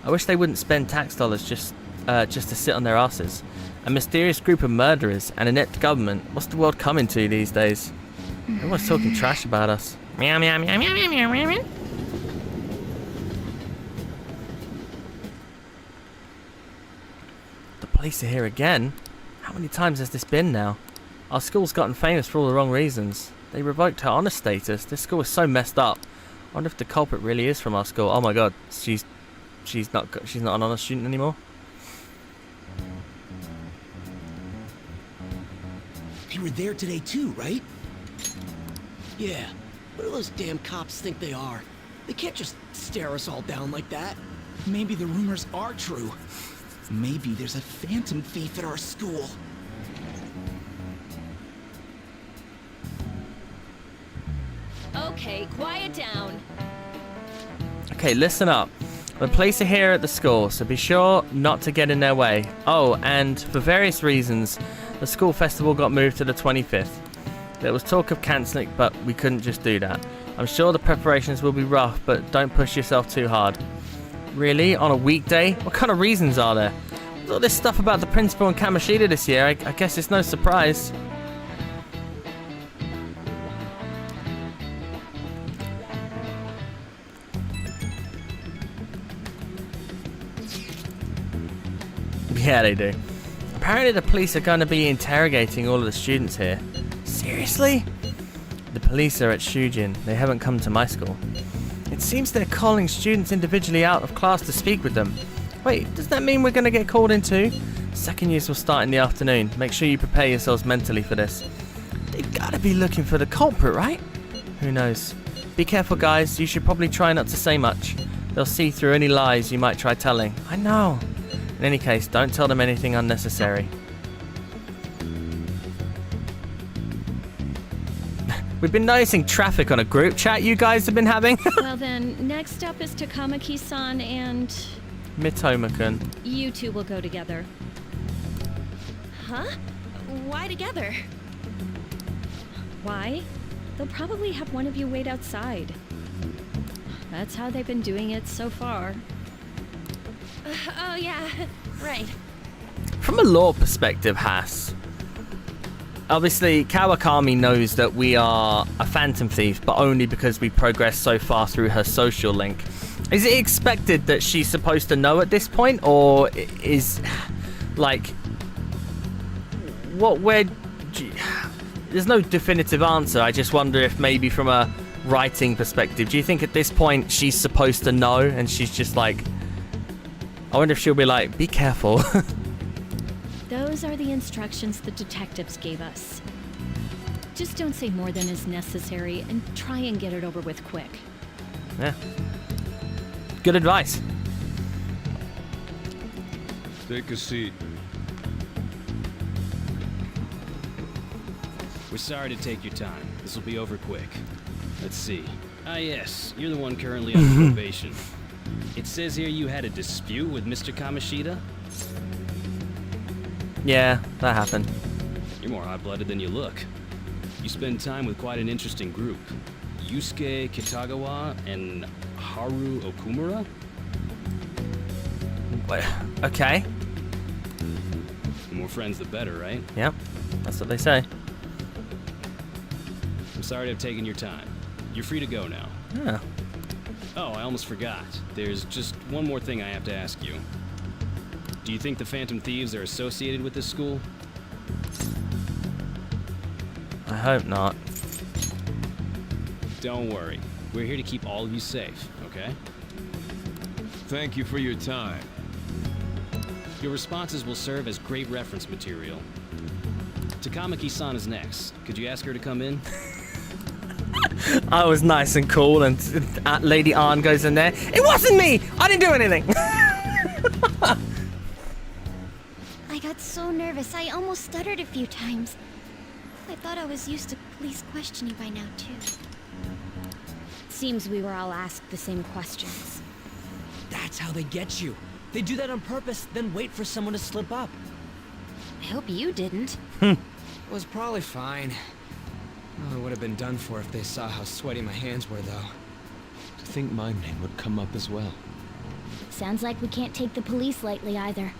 I wish they wouldn't spend tax dollars just to sit on their asses. A mysterious group of murderers and an inept government. What's the world coming to these days? Everyone's talking trash about us. Meow meow meow meow meow meow meow meow. The police are here again. How many times has this been now? Our school's gotten famous for all the wrong reasons. They revoked her honor status. This school is so messed up. I wonder if the culprit really is from our school. Oh my god, she's not an honor student anymore. They were there today too, right? Yeah. What do those damn cops think they are? They can't just stare us all down like that. Maybe the rumors are true. Maybe there's a phantom thief at our school. Okay, quiet down. Okay, listen up. The police are here at the school, so be sure not to get in their way. Oh, and for various reasons, the school festival got moved to the 25th. There was talk of cancelling, but we couldn't just do that. I'm sure the preparations will be rough, but don't push yourself too hard. Really? On a weekday? What kind of reasons are there? There's all this stuff about the principal and Kamoshida this year. I guess it's no surprise. Yeah, they do. Apparently the police are going to be interrogating all of the students here. Seriously? The police are at Shujin. They haven't come to my school. It seems they're calling students individually out of class to speak with them. Wait, does that mean we're going to get called in too? Second years will start in the afternoon. Make sure you prepare yourselves mentally for this. They've got to be looking for the culprit, right? Who knows? Be careful, guys. You should probably try not to say much. They'll see through any lies you might try telling. I know. In any case, don't tell them anything unnecessary. We've been noticing traffic on a group chat you guys have been having. Well then, next up is Takamaki-san and... Mitoma-kun. You two will go together. Huh? Why together? Why? They'll probably have one of you wait outside. That's how they've been doing it so far. Oh yeah, right. From a lore perspective, Haas, obviously Kawakami knows that we are a phantom thief, but only because we progressed so far through her social link. Is it expected that she's supposed to know at this point, or is, like, there's no definitive answer. I just wonder if maybe from a writing perspective, do you think at this point she's supposed to know and she's just like, I wonder if she'll be like, be careful. Those are the instructions the detectives gave us. Just don't say more than is necessary and try and get it over with quick. Yeah. Good advice. Take a seat. We're sorry to take your time. This will be over quick. Let's see. Ah yes, you're the one currently on probation. It says here you had a dispute with Mr. Kamoshida? Yeah, that happened. You're more hot-blooded than you look. You spend time with quite an interesting group. Yusuke Kitagawa and Haru Okumura? Okay. The more friends, the better, right? Yep, that's what they say. I'm sorry to have taken your time. You're free to go now. Yeah. Oh, I almost forgot. There's just one more thing I have to ask you. Do you think the Phantom Thieves are associated with this school? I hope not. Don't worry. We're here to keep all of you safe, okay? Thank you for your time. Your responses will serve as great reference material. Takamaki-san is next. Could you ask her to come in? I was nice and cool, and Lady Ann goes in there. It wasn't me! I didn't do anything! I got so nervous, I almost stuttered a few times. I thought I was used to police questioning by now, too. Seems we were all asked the same questions. That's how they get you. They do that on purpose, then wait for someone to slip up. I hope you didn't. It was probably fine. Oh, it would have been done for if they saw how sweaty my hands were, though. To think my name would come up as well. Sounds like we can't take the police lightly either.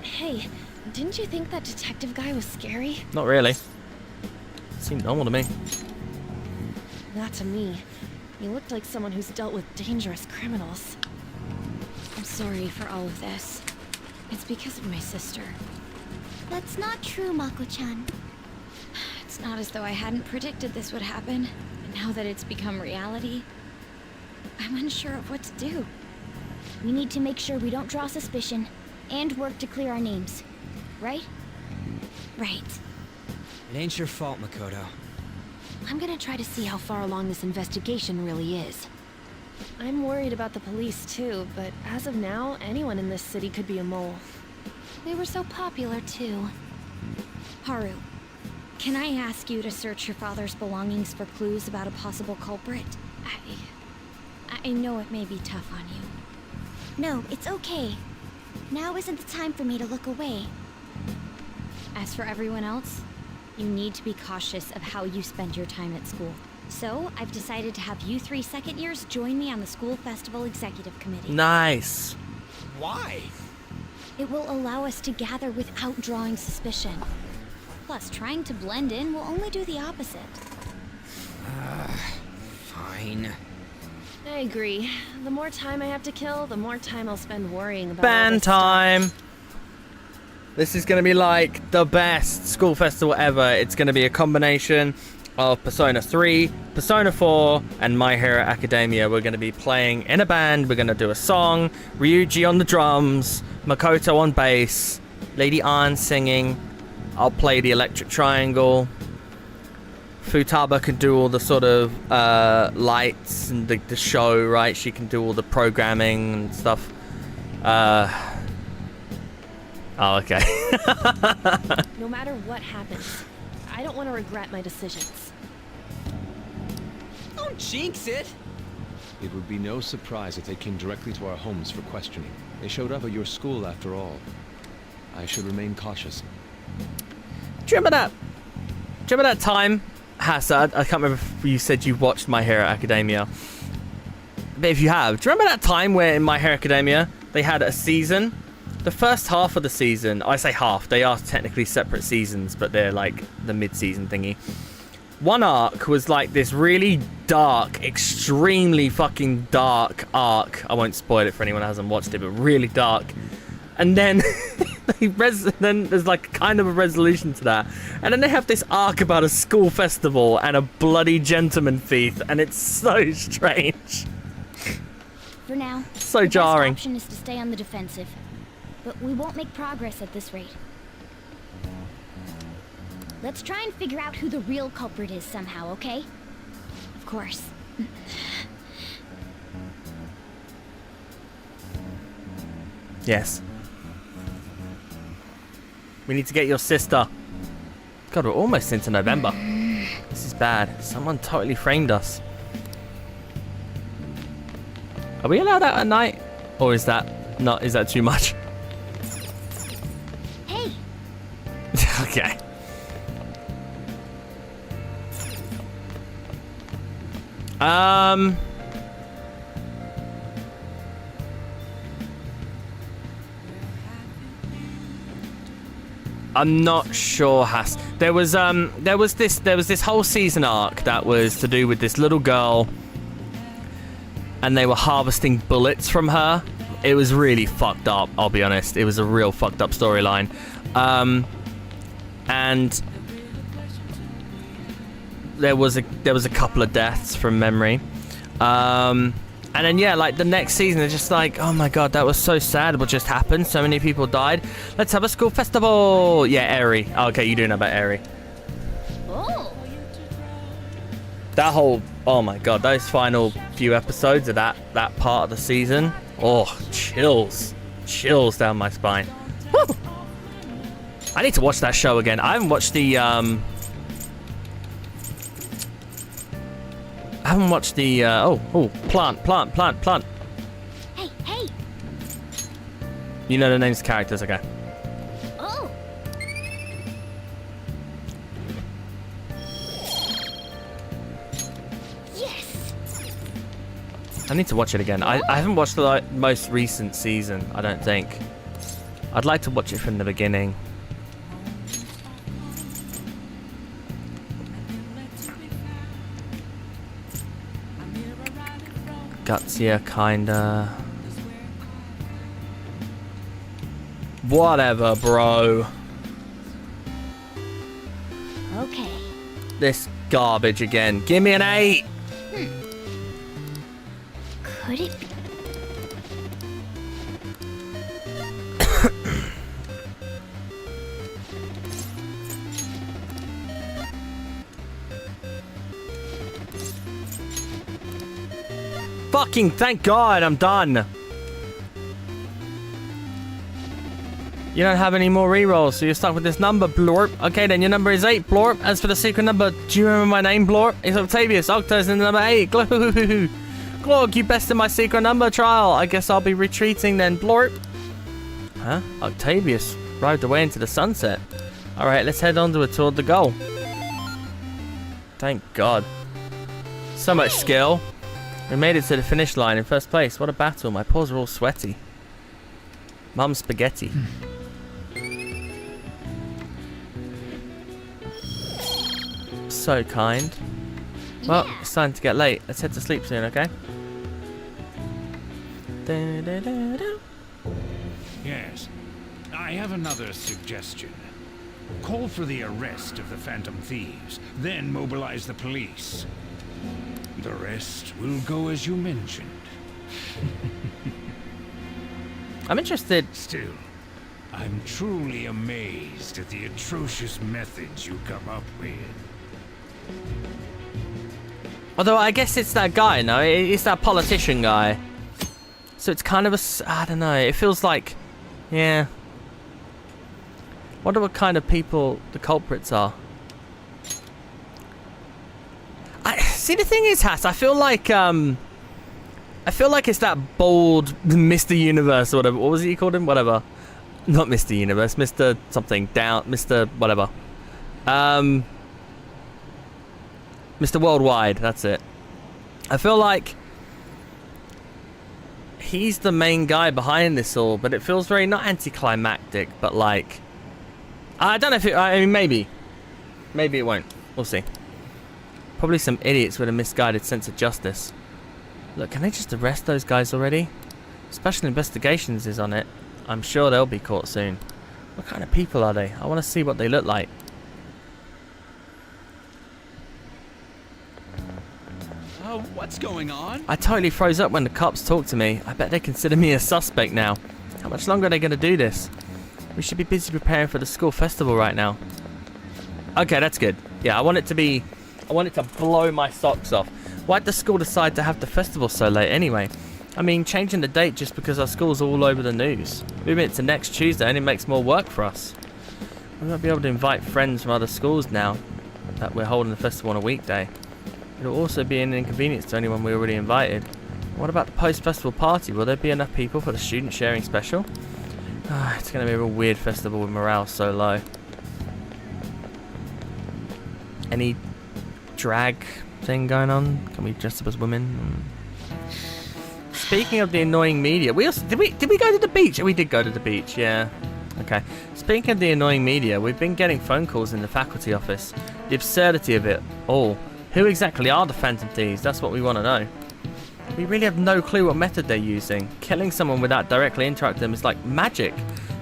Hey, didn't you think that detective guy was scary? Not really. Seemed normal to me. Not to me. He looked like someone who's dealt with dangerous criminals. I'm sorry for all of this. It's because of my sister. That's not true, Mako-chan. It's not as though I hadn't predicted this would happen. And now that it's become reality, I'm unsure of what to do. We need to make sure we don't draw suspicion, and work to clear our names. Right? Right. It ain't your fault, Makoto. I'm gonna try to see how far along this investigation really is. I'm worried about the police too, but as of now, anyone in this city could be a mole. They were so popular, too. Haru, can I ask you to search your father's belongings for clues about a possible culprit? I know it may be tough on you. No, it's okay. Now isn't the time for me to look away. As for everyone else, you need to be cautious of how you spend your time at school. So, I've decided to have you 3 second years join me on the school festival executive committee. Nice. Why? It will allow us to gather without drawing suspicion. Plus, trying to blend in will only do the opposite. Fine. I agree. The more time I have to kill, the more time I'll spend worrying about all Band this stuff. time. This is going to be like the best school festival ever. It's going to be a combination of Persona 3, Persona 4, and My Hero Academia. We're going to be playing in a band. We're going to do a song. Ryuji on the drums, Makoto on bass, Lady Ann singing. I'll play the electric triangle. Futaba can do all the sort of lights and the show, right? She can do all the programming and stuff. Oh, okay. No matter what happens, I don't want to regret my decisions. Don't jinx it. It would be no surprise if they came directly to our homes for questioning. They showed up at your school after all. I should remain cautious. Do you remember that time, Hassa? I can't remember if you said you watched My Hero Academia. But if you have, do you remember that time where in My Hero Academia they had a season? The first half of the season, I say half, they are technically separate seasons, but they're like the mid-season thingy. One arc was like this really dark, extremely fucking dark arc. I won't spoil it for anyone who hasn't watched it, but really dark. And then then there's like kind of a resolution to that. And then they have this arc about a school festival and a bloody gentleman thief, and it's so strange. For now, So the jarring. best option is to stay on the defensive. But we won't make progress at this rate. Let's try and figure out who the real culprit is somehow, okay? Of course. Yes. We need to get your sister. God, we're almost into November. This is bad. Someone totally framed us. Are we allowed out at night? Or is that too much? Hey! Okay. I'm not sure, Hass. There was this whole season arc that was to do with this little girl, and they were harvesting bullets from her. It was really fucked up, I'll be honest. It was a real fucked up storyline. And there was a couple of deaths from memory. And then, yeah, like, the next season, they're just like, oh my god, that was so sad what just happened. So many people died. Let's have a school festival. Yeah, Eri. Oh, okay, you do know about Eri. Oh! That whole, oh my god, those final few episodes of that part of the season. Oh, chills. Chills down my spine. Woo! I need to watch that show again. I haven't watched the, plant. Hey, hey! You know the names of characters, okay. Oh! Yes! I need to watch it again. I haven't watched the most recent season, I don't think. I'd like to watch it from the beginning. Gutsier, kinda. Whatever, bro. Okay. This garbage again. Give me an 8! Could it be? Fucking thank God, I'm done. You don't have any more rerolls, so you're stuck with this number, Blorp. Okay, then your number is 8, Blorp. As for the secret number, do you remember my name, Blorp? It's Octavius. Octa's in the number 8. Glorg, you bested my secret number trial. I guess I'll be retreating then, Blorp. Huh? Octavius rode away into the sunset. Alright, let's head on to a tour of the goal. Thank God. So much skill. We made it to the finish line in first place. What a battle. My paws are all sweaty. Mum spaghetti. So kind. Well, it's time to get late. Let's head to sleep soon, okay? Yes. I have another suggestion. Call for the arrest of the Phantom Thieves, then mobilize the police. The rest will go as you mentioned. I'm interested. Still, I'm truly amazed at the atrocious methods you come up with. Although I guess it's that guy, no? It's that politician guy. So it's kind of I don't know. It feels like, yeah. Wonder what kind of people the culprits are. See, the thing is, Hass, I feel like it's that bald Mr. Universe or whatever. What was it you called him? Whatever. Not Mr. Universe. Mr. something. Mr. whatever. Mr. Worldwide. That's it. I feel like he's the main guy behind this all, but it feels very not anticlimactic, but like, I don't know if it, I mean, maybe it won't. We'll see. Probably some idiots with a misguided sense of justice. Look, can they just arrest those guys already? Special Investigations is on it. I'm sure they'll be caught soon. What kind of people are they? I want to see what they look like. Oh, what's going on? I totally froze up when the cops talked to me. I bet they consider me a suspect now. How much longer are they going to do this? We should be busy preparing for the school festival right now. Okay, that's good. Yeah, I want it to blow my socks off. Why'd the school decide to have the festival so late anyway? I mean, changing the date just because our school's all over the news. Moving it to next Tuesday only makes more work for us. We won't be able to invite friends from other schools now that we're holding the festival on a weekday. It'll also be an inconvenience to anyone we already invited. What about the post-festival party? Will there be enough people for the student sharing special? It's going to be a real weird festival with morale so low. Any drag thing going on? Can we dress up as women? Speaking of the annoying media, did we go to the beach? We did go to the beach, yeah. Okay. Speaking of the annoying media, we've been getting phone calls in the faculty office. The absurdity of it all. Who exactly are the Phantom Thieves? That's what we want to know. We really have no clue what method they're using. Killing someone without directly interacting them is like magic.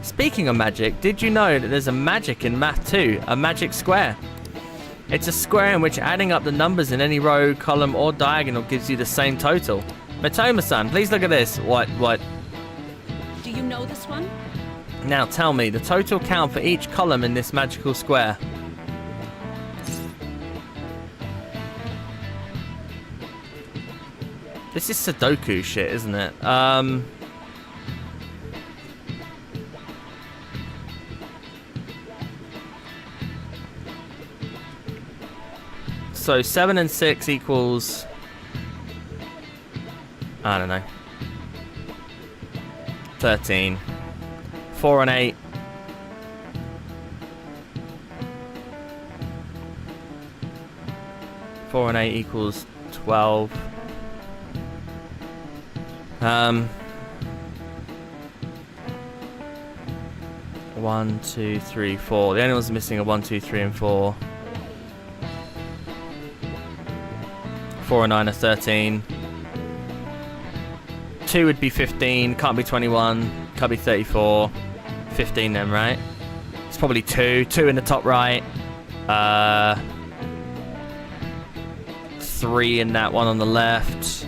Speaking of magic, did you know that there's a magic in Math 2? A magic square. It's a square in which adding up the numbers in any row, column, or diagonal gives you the same total. Matoma-san, please look at this. What? Do you know this one? Now tell me, the total count for each column in this magical square. This is Sudoku shit, isn't it? So 7 and 6 equals, I don't know, 13. 4 and 8. Four and 8 equals 12. 1, 2, 3, 4. The only ones missing are 1, 2, 3, and 4. 4 and 9 are 13. 2 would be 15. Can't be 21. Can't be 34. 15 then, right? It's probably 2. 2 in the top right. 3 in that one on the left.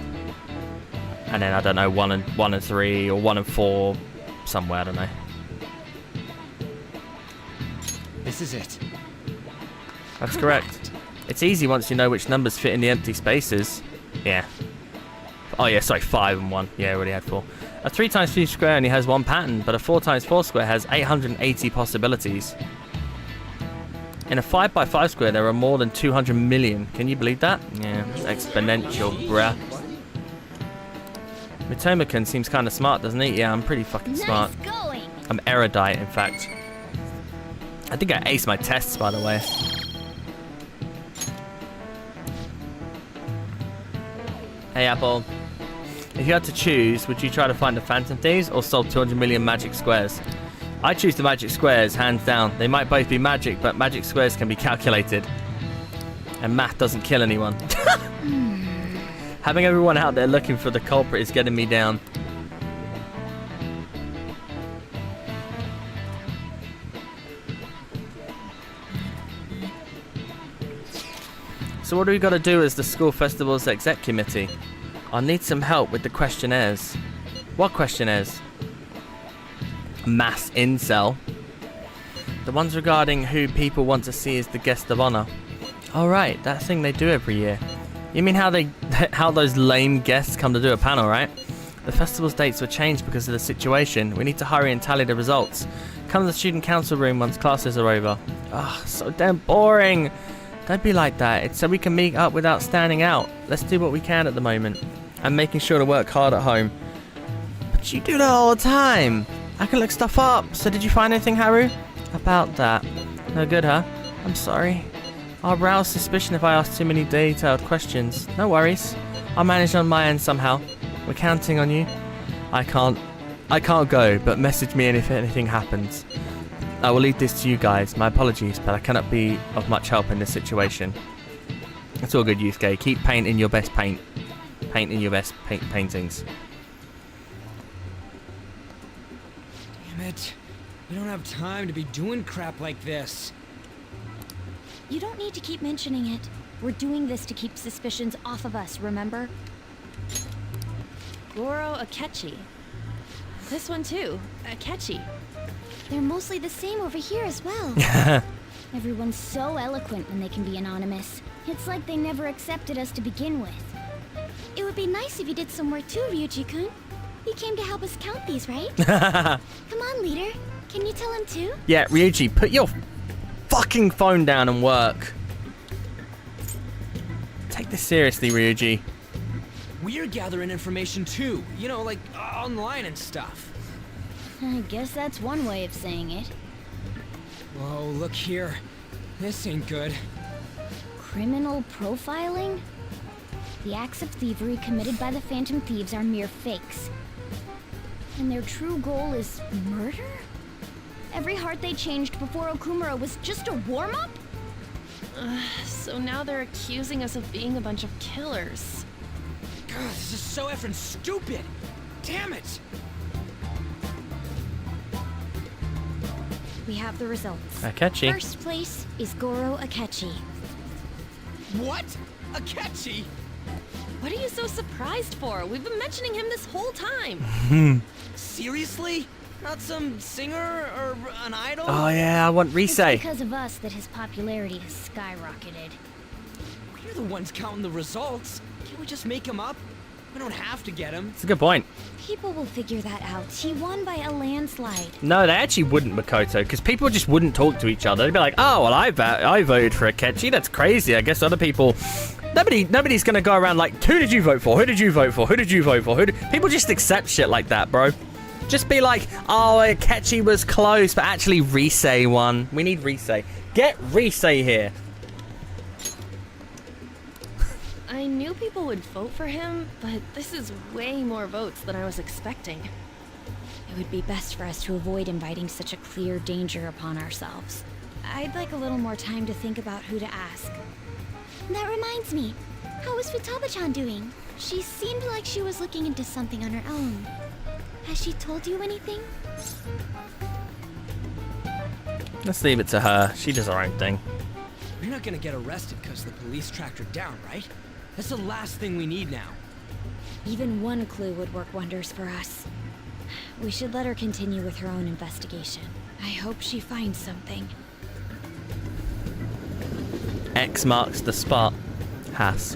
And then, I don't know, 1 and 3, or 1 and 4, somewhere, I don't know. This is it. That's correct. It's easy once you know which numbers fit in the empty spaces. Yeah. Oh yeah, sorry, 5 and 1. Yeah, I already had 4. A 3 times 3 square only has 1 pattern, but a 4 times 4 square has 880 possibilities. In a 5 by 5 square, there are more than 200 million. Can you believe that? Yeah, exponential, bruh. Mitoma-kun seems kind of smart, doesn't he? Yeah, I'm pretty fucking smart. I'm erudite, in fact. I think I aced my tests, by the way. Hey, Apple. If you had to choose, would you try to find the Phantom Thieves or solve 200 million magic squares? I choose the magic squares, hands down. They might both be magic, but magic squares can be calculated. And math doesn't kill anyone. Having everyone out there looking for the culprit is getting me down. So what do we got to do as the school festival's exec committee? I'll need some help with the questionnaires. What questionnaires? Mass incel. The ones regarding who people want to see as the guest of honor. Oh right, that thing they do every year. You mean how those lame guests come to do a panel, right? The festival's dates were changed because of the situation. We need to hurry and tally the results. Come to the student council room once classes are over. Ah, so damn boring. Don't be like that. It's so we can meet up without standing out. Let's do what we can at the moment. I'm making sure to work hard at home. But you do that all the time. I can look stuff up. So did you find anything, Haru? About that. No good, huh? I'm sorry. I'll arouse suspicion if I ask too many detailed questions. No worries. I'll manage on my end somehow. We're counting on you. I can't go, but message me if anything happens. I will leave this to you guys. My apologies, but I cannot be of much help in this situation. It's all good, Yusuke. Keep painting your best paint. Painting your best paintings. Damn it. We don't have time to be doing crap like this. You don't need to keep mentioning it. We're doing this to keep suspicions off of us, remember? Goro Akechi. This one too, Akechi. They're mostly the same over here as well. Everyone's so eloquent when they can be anonymous. It's like they never accepted us to begin with. It would be nice if you did some work too, Ryuji-kun. You came to help us count these, right? Come on, leader. Can you tell him too? Yeah, Ryuji, put your fucking phone down and work. Take this seriously, Ryuji. We're gathering information too. You know, like online and stuff. I guess that's one way of saying it. Whoa, look here. This ain't good. Criminal profiling? The acts of thievery committed by the Phantom Thieves are mere fakes. And their true goal is murder? Every heart they changed before Okumura was just a warm-up? So now they're accusing us of being a bunch of killers. God, this is so effing stupid! Damn it! We have the results. Akechi. First place is Goro Akechi. What? Akechi? What are you so surprised for? We've been mentioning him this whole time. Seriously? Not some singer or an idol? Oh yeah, I want Rise. It's because of us that his popularity has skyrocketed. We're the ones counting the results. Can't we just make him up? We don't have to get him. It's a good point. People will figure that out. He won by a landslide. No, they actually wouldn't, Makoto, because people just wouldn't talk to each other. They'd be like, oh, well, I voted for Akechi. That's crazy. I guess other people... Nobody's going to go around like, who did you vote for? Who did you vote for? Who did you vote for? People just accept shit like that, bro. Just be like, oh, Akechi was close, but actually Rise won. We need Rise. Get Rise here. I knew people would vote for him, but this is way more votes than I was expecting. It would be best for us to avoid inviting such a clear danger upon ourselves. I'd like a little more time to think about who to ask. That reminds me. How was Futaba-chan doing? She seemed like she was looking into something on her own. Has she told you anything? Let's leave it to her. She does her own thing. We're not gonna get arrested because the police tracked her down, right? That's the last thing we need now. Even one clue would work wonders for us. We should let her continue with her own investigation. I hope she finds something. X marks the spot. Hass.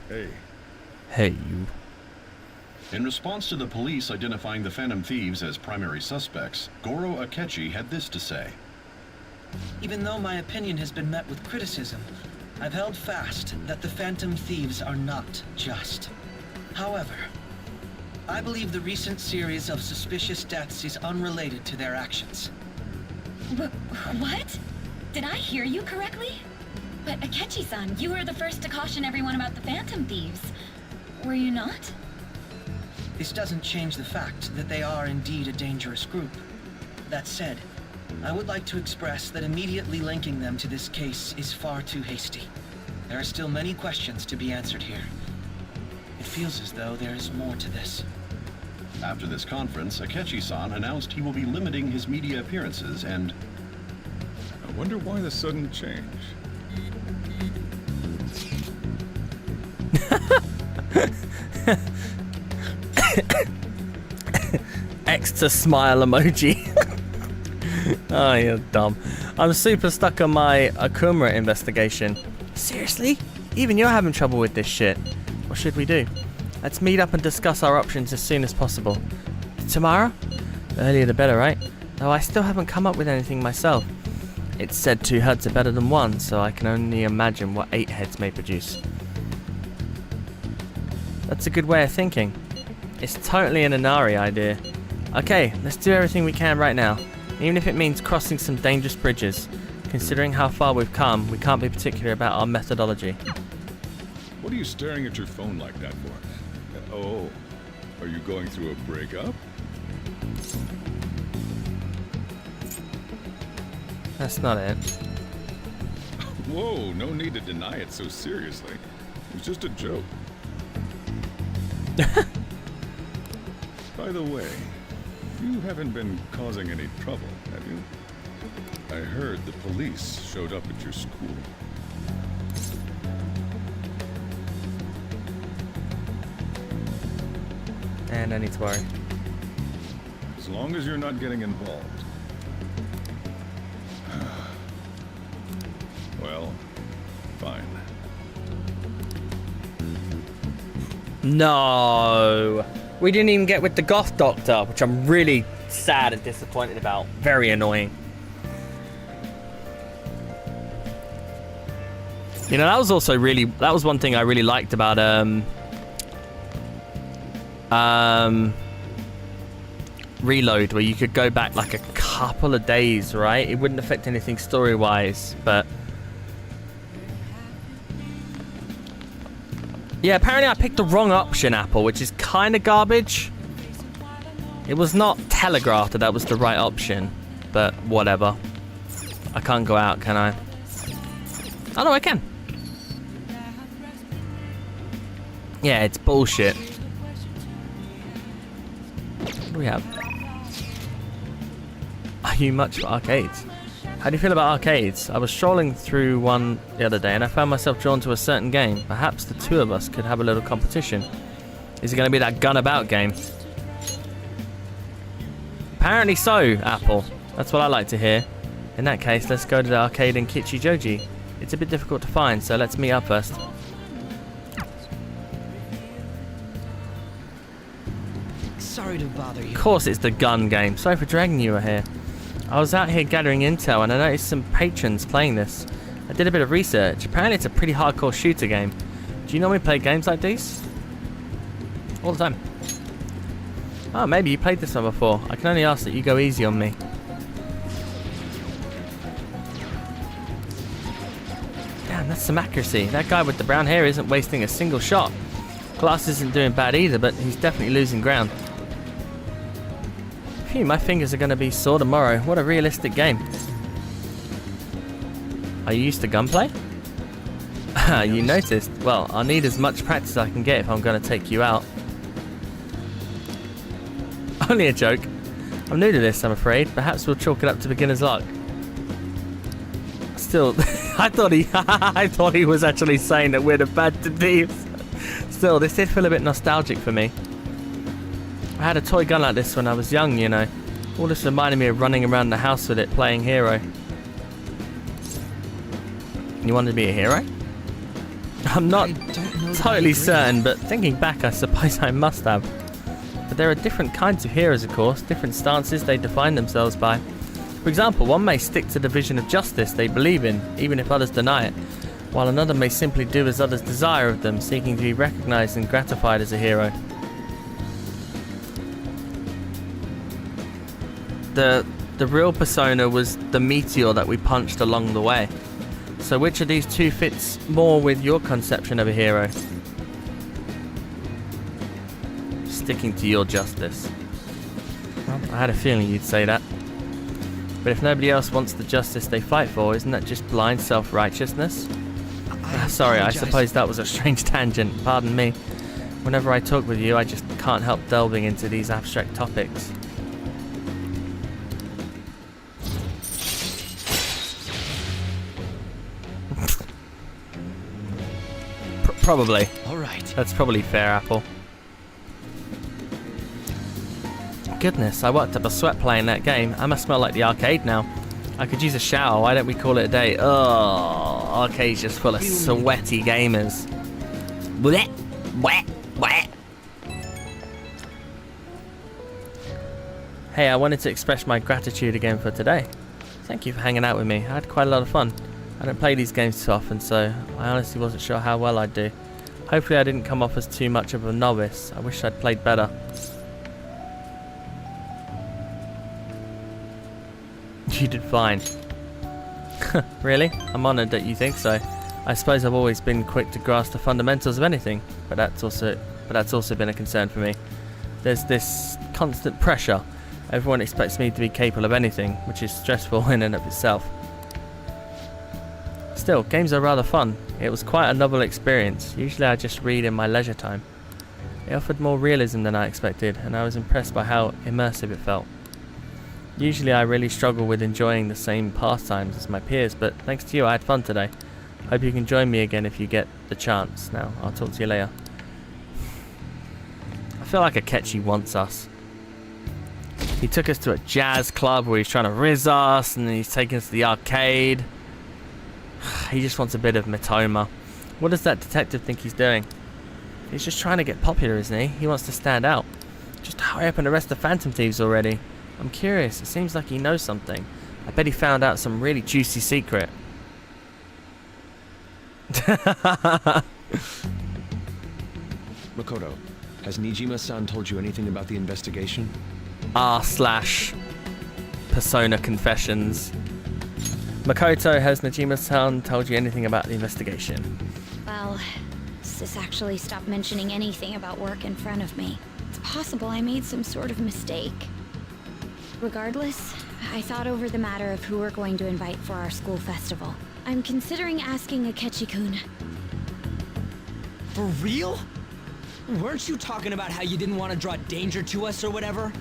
Hey. Hey, you. In response to the police identifying the Phantom Thieves as primary suspects, Goro Akechi had this to say. Even though my opinion has been met with criticism, I've held fast that the Phantom Thieves are not just. However, I believe the recent series of suspicious deaths is unrelated to their actions. What? Did I hear you correctly? But Akechi-san, you were the first to caution everyone about the Phantom Thieves. Were you not? This doesn't change the fact that they are indeed a dangerous group. That said, I would like to express that immediately linking them to this case is far too hasty. There are still many questions to be answered here. It feels as though there is more to this. After this conference, Akechi-san announced he will be limiting his media appearances and... I wonder why the sudden change. X to smile emoji. Oh, you're dumb. I'm super stuck on my Akumura investigation. Seriously? Even you're having trouble with this shit. What should we do? Let's meet up and discuss our options as soon as possible. Tomorrow? The earlier the better, right? Though I still haven't come up with anything myself. It's said 2 heads are better than 1, so I can only imagine what 8 heads may produce. That's a good way of thinking. It's totally an Inari idea. Okay, let's do everything we can right now, even if it means crossing some dangerous bridges. Considering how far we've come, we can't be particular about our methodology. What are you staring at your phone like that for? Oh, are you going through a breakup? That's not it. Whoa, no need to deny it so seriously. It was just a joke. By the way, you haven't been causing any trouble, have you? I heard the police showed up at your school. And I need to worry. As long as you're not getting involved. Well, fine. No! We didn't even get with the Goth Doctor, which I'm really sad and disappointed about. Very annoying. You know, that was also really... That was one thing I really liked about... Reload, where you could go back like a couple of days, right? It wouldn't affect anything story-wise, but... Yeah, apparently I picked the wrong option, Apple, which is kind of garbage. It was not telegraphed that that was the right option, but whatever. I can't go out, can I? Oh, no, I can. Yeah, it's bullshit. What do we have? Are you much for arcades? How do you feel about arcades? I was strolling through one the other day and I found myself drawn to a certain game. Perhaps the 2 of us could have a little competition. Is it going to be that gun about game? Apparently so, Apple. That's what I like to hear. In that case, let's go to the arcade in Kichijoji. It's a bit difficult to find, so let's meet up first. Sorry to bother you. Of course it's the gun game. Sorry for dragging you here. I was out here gathering intel and I noticed some patrons playing this. I did a bit of research. Apparently it's a pretty hardcore shooter game. Do you normally play games like these? All the time. Oh, maybe you played this one before. I can only ask that you go easy on me. Damn, that's some accuracy. That guy with the brown hair isn't wasting a single shot. Glass isn't doing bad either, but he's definitely losing ground. Phew, my fingers are going to be sore tomorrow. What a realistic game. Are you used to gunplay? You noticed? Well, I'll need as much practice as I can get if I'm going to take you out. Only a joke. I'm new to this, I'm afraid. Perhaps we'll chalk it up to beginner's luck. Still, I thought he was actually saying that we're the bad thieves. Still, this did feel a bit nostalgic for me. I had a toy gun like this when I was young, you know. All this reminded me of running around the house with it, playing hero. You wanted to be a hero? I'm not totally certain, but thinking back, I suppose I must have. But there are different kinds of heroes, of course, different stances they define themselves by. For example, one may stick to the vision of justice they believe in, even if others deny it, while another may simply do as others desire of them, seeking to be recognized and gratified as a hero. The real persona was the meteor that we punched along the way. So which of these two fits more with your conception of a hero? Sticking to your justice. Well, I had a feeling you'd say that. But if nobody else wants the justice they fight for, isn't that just blind self-righteousness? Sorry, I suppose that was a strange tangent. Pardon me. Whenever I talk with you, I just can't help delving into these abstract topics. Probably. All right. That's probably fair, Apple. goodness, I worked up a sweat playing that game. I must smell like the arcade now. I could use a shower. Why don't we call it a day? Oh, arcade's just full of sweaty gamers. Blech, blech, blech. Hey, I wanted to express my gratitude again for today. Thank you for hanging out with me. I had quite a lot of fun. I don't play these games too often, so I honestly wasn't sure how well I'd do. Hopefully I didn't come off as too much of a novice. I wish I'd played better. You did fine. Really? I'm honoured that you think so. I suppose I've always been quick to grasp the fundamentals of anything, but that's also been a concern for me. There's this constant pressure. Everyone expects me to be capable of anything, which is stressful in and of itself. Still, games are rather fun. It was quite a novel experience. Usually I just read in my leisure time. It offered more realism than I expected, and I was impressed by how immersive it felt. Usually I really struggle with enjoying the same pastimes as my peers, but thanks to you I had fun today. Hope you can join me again if you get the chance. Now, I'll talk to you later. I feel like Akechi wants us. He took us to a jazz club where he's trying to rizz us, and then he's taking us to the arcade. He just wants a bit of Mitoma. What does that detective think he's doing? He's just trying to get popular, isn't he? He wants to stand out. Just hurry up and arrest the Phantom Thieves already. I'm curious. It seems like he knows something. I bet he found out some really juicy secret. Makoto, has Nijima-san told you anything about the investigation? r/Persona Confessions. Makoto, has Najima-san told you anything about the investigation? Well, Sis actually stopped mentioning anything about work in front of me. It's possible I made some sort of mistake. Regardless, I thought over the matter of who we're going to invite for our school festival. I'm considering asking Akechi-kun. For real? Weren't you talking about how you didn't want to draw danger to us or whatever?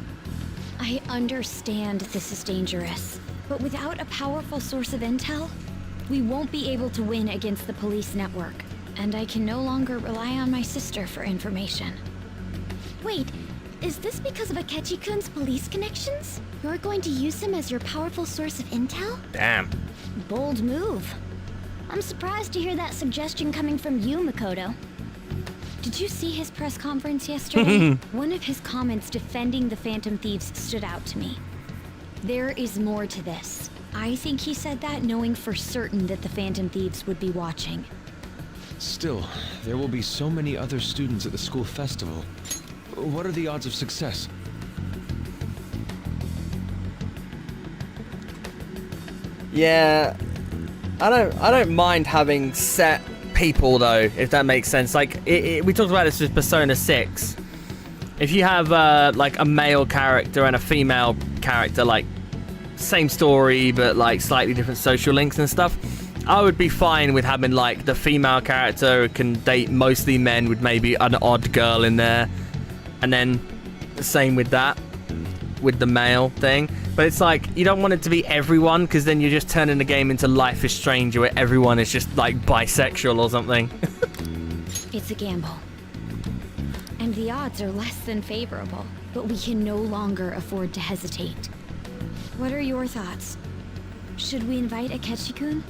I understand this is dangerous, but without a powerful source of intel, we won't be able to win against the police network, and I can no longer rely on my sister for information. Wait, is this because of Akechi-kun's police connections? You're going to use him as your powerful source of intel? Damn. Bold move. I'm surprised to hear that suggestion coming from you, Makoto. Did you see his press conference yesterday? One of his comments defending the Phantom Thieves stood out to me. There is more to this. I think he said that knowing for certain that the Phantom Thieves would be watching. Still, there will be so many other students at the school festival. What are the odds of success? Yeah, I don't mind having set people though, if that makes sense. Like we talked about this with Persona 6. If you have like a male character and a female character, like same story but like slightly different social links and stuff, I would be fine with having like the female character who can date mostly men with maybe an odd girl in there, and then the same with that, with the male thing. But it's like, you don't want it to be everyone, because then you're just turning the game into Life is Strange, where everyone is just like bisexual or something. It's a gamble. And the odds are less than favorable, but we can no longer afford to hesitate. What are your thoughts? Should we invite Akechi-kun?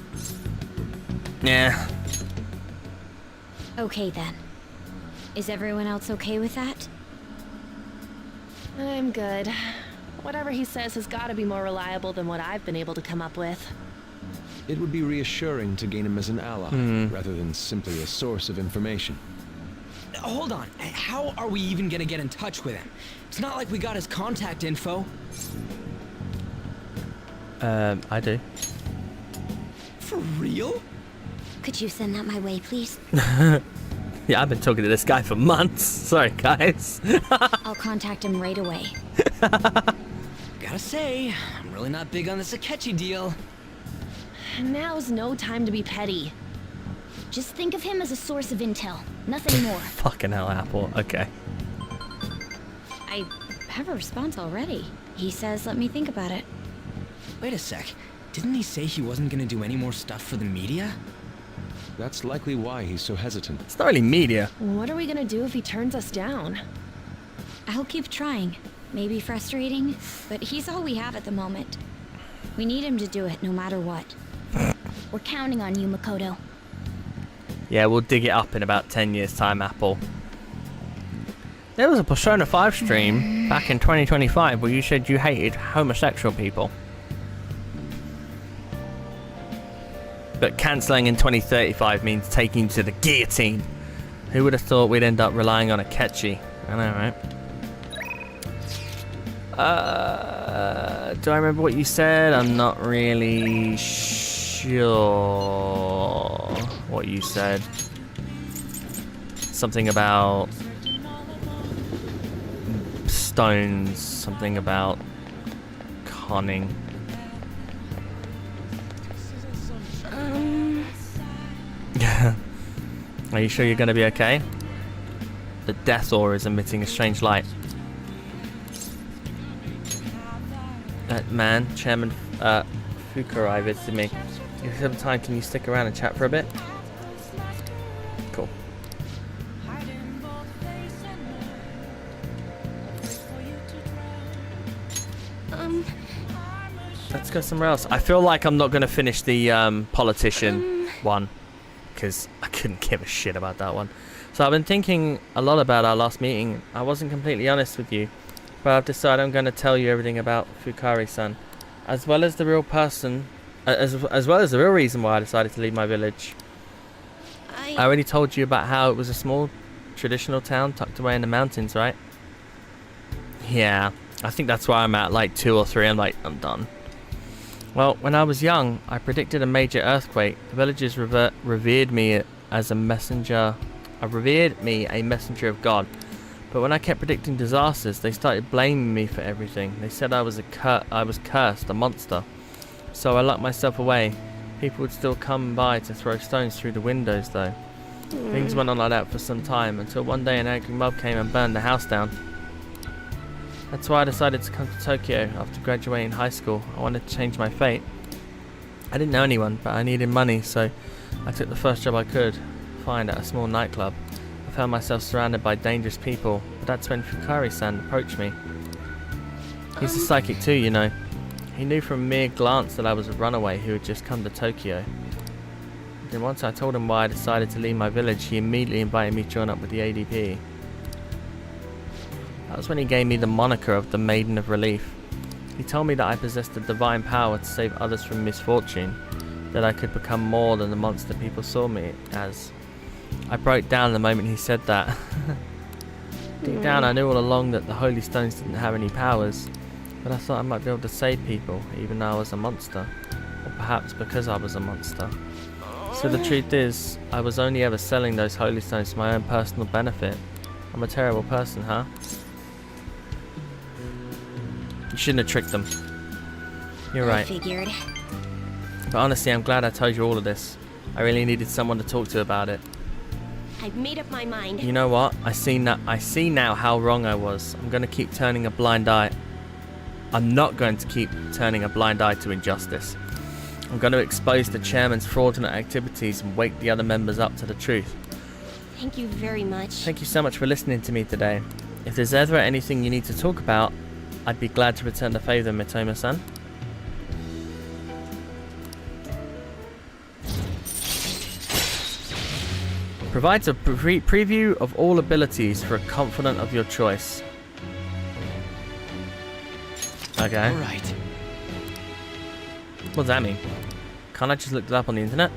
Yeah. Okay then. Is everyone else okay with that? I'm good. Whatever he says has got to be more reliable than what I've been able to come up with. It would be reassuring to gain him as an ally, rather than simply a source of information. Hold on. How are we even gonna get in touch with him? It's not like we got his contact info. I do. For real? Could you send that my way, please? Yeah, I've been talking to this guy for months. Sorry, guys. I'll contact him right away. Gotta say, I'm really not big on this Akechi deal. Now's no time to be petty. Just think of him as a source of intel, nothing more. Fucking hell, Apple. Okay. I have a response already. He says, let me think about it. Wait a sec. Didn't he say he wasn't gonna do any more stuff for the media? That's likely why he's so hesitant. It's not really media. What are we gonna do if he turns us down? I'll keep trying. Maybe frustrating, but he's all we have at the moment. We need him to do it no matter what. We're counting on you, Makoto. Yeah, we'll dig it up in about 10 years' time, Apple. There was a Persona 5 stream back in 2025 where you said you hated homosexual people. But cancelling in 2035 means taking to the guillotine. Who would have thought we'd end up relying on Akechi? I know, right? Do I remember what you said? I'm not really sure what you said. Something about stones, something about conning. Are you sure you're going to be okay? The death aura is emitting a strange light. Man, Chairman Fukurai visited me. If you have time, can you stick around and chat for a bit? Cool. Let's go somewhere else. I feel like I'm not going to finish the politician one, because I couldn't give a shit about that one. So I've been thinking a lot about our last meeting. I wasn't completely honest with you, but I've decided I'm going to tell you everything about Fukari-san, as well as the real person, as well as the real reason why I decided to leave my village. I already told you about how it was a small, traditional town tucked away in the mountains, right? Yeah, I think that's why I'm at like 2 or 3. I'm like, I'm done. Well, when I was young, I predicted a major earthquake. The villagers revered me as a messenger. Revered me a messenger of God. But when I kept predicting disasters, they started blaming me for everything. They said I was cursed, a monster. So I locked myself away. People would still come by to throw stones through the windows, though. Things went on like that for some time, until one day an angry mob came and burned the house down. That's why I decided to come to Tokyo after graduating high school. I wanted to change my fate. I didn't know anyone, but I needed money, so I took the first job I could find at a small nightclub. I found myself surrounded by dangerous people, but that's when Fukari-san approached me. He's a psychic too, you know. He knew from a mere glance that I was a runaway who had just come to Tokyo. Then once I told him why I decided to leave my village, he immediately invited me to join up with the ADP. That was when he gave me the moniker of the Maiden of Relief. He told me that I possessed the divine power to save others from misfortune, that I could become more than the monster people saw me as. I broke down the moment he said that. Deep down I knew all along that the Holy Stones didn't have any powers, but I thought I might be able to save people, even though I was a monster. Or perhaps because I was a monster. So the truth is, I was only ever selling those Holy Stones for my own personal benefit. I'm a terrible person, huh? You shouldn't have tricked them. You're right. I figured. But honestly, I'm glad I told you all of this. I really needed someone to talk to about it. I've made up my mind. You know what? I see now how wrong I was. I'm going to keep turning a blind eye. I'm not going to keep turning a blind eye to injustice. I'm going to expose the chairman's fraudulent activities and wake the other members up to the truth. Thank you very much. Thank you so much for listening to me today. If there's ever anything you need to talk about, I'd be glad to return the favor, Mitoma-san. Provides a preview of all abilities for a confidant of your choice. Okay. Alright. What does that mean? Can't I just look it up on the internet?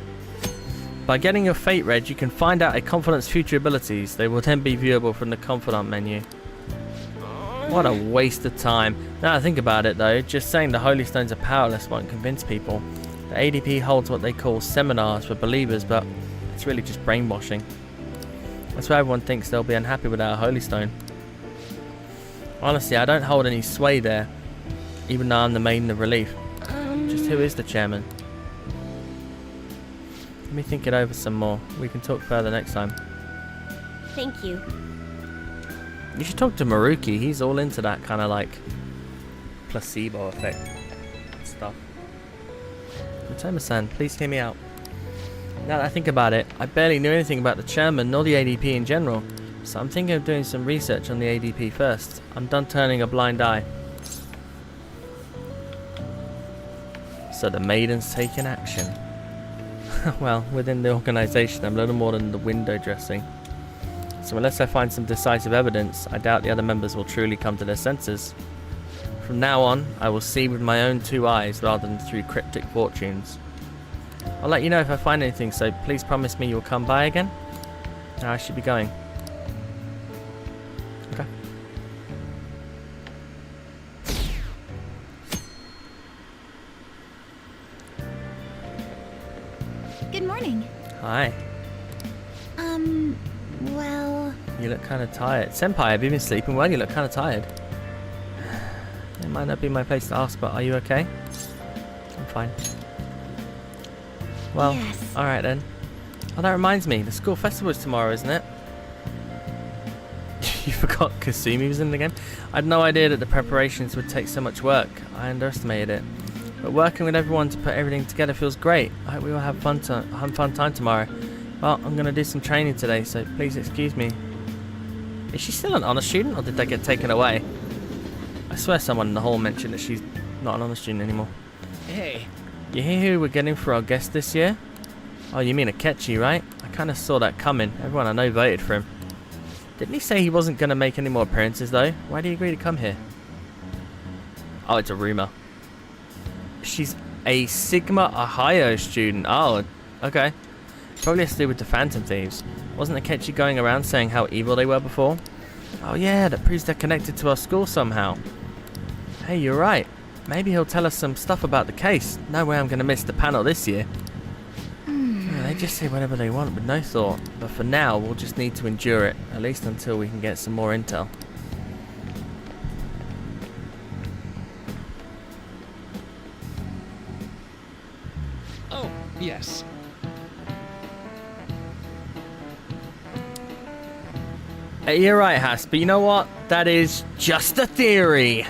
By getting your fate read, you can find out a confidant's future abilities. They will then be viewable from the confidant menu. What a waste of time. Now I think about it though, just saying the Holy Stones are powerless won't convince people. The ADP holds what they call seminars for believers, but it's really just brainwashing. That's why everyone thinks they'll be unhappy without a Holy Stone. Honestly, I don't hold any sway there, even though I'm the Maiden of Relief. Just who is the chairman? Let me think it over some more. We can talk further next time. Thank you. You should talk to Maruki. He's all into that kind of like placebo effect stuff. Mitoma-san, please hear me out. Now that I think about it, I barely knew anything about the chairman nor the ADP in general. So I'm thinking of doing some research on the ADP first. I'm done turning a blind eye. So the Maiden's taking action. Well, within the organisation, I'm little more than the window dressing. So unless I find some decisive evidence, I doubt the other members will truly come to their senses. From now on, I will see with my own two eyes rather than through cryptic fortunes. I'll let you know if I find anything, so please promise me you'll come by again. Now I should be going. Okay. Good morning. Hi. Well... You look kind of tired. Senpai, have you been sleeping well? You look kind of tired. It might not be my place to ask, but are you okay? I'm fine. Well, yes. Alright then. Oh, that reminds me. The school festival is tomorrow, isn't it? You forgot Kasumi was in the game? I had no idea that the preparations would take so much work. I underestimated it. But working with everyone to put everything together feels great. I hope we will have fun time tomorrow. Well, I'm going to do some training today, so please excuse me. Is she still an honour student, or did they get taken away? I swear someone in the hall mentioned that she's not an honour student anymore. Hey. You hear who we're getting for our guest this year? Oh, you mean Akechi, right? I kind of saw that coming. Everyone I know voted for him. Didn't he say he wasn't going to make any more appearances, though? Why did he agree to come here? Oh, it's a rumour. She's a Sigma Ohio student. Oh, okay. Probably has to do with the Phantom Thieves. Wasn't Akechi going around saying how evil they were before? Oh yeah, that proves they're connected to our school somehow. Hey, you're right. Maybe he'll tell us some stuff about the case. No way I'm going to miss the panel this year. Yeah, they just say whatever they want with no thought. But for now, we'll just need to endure it. At least until we can get some more intel. Oh, yes. You're right, Haas, but you know what? That is just a theory.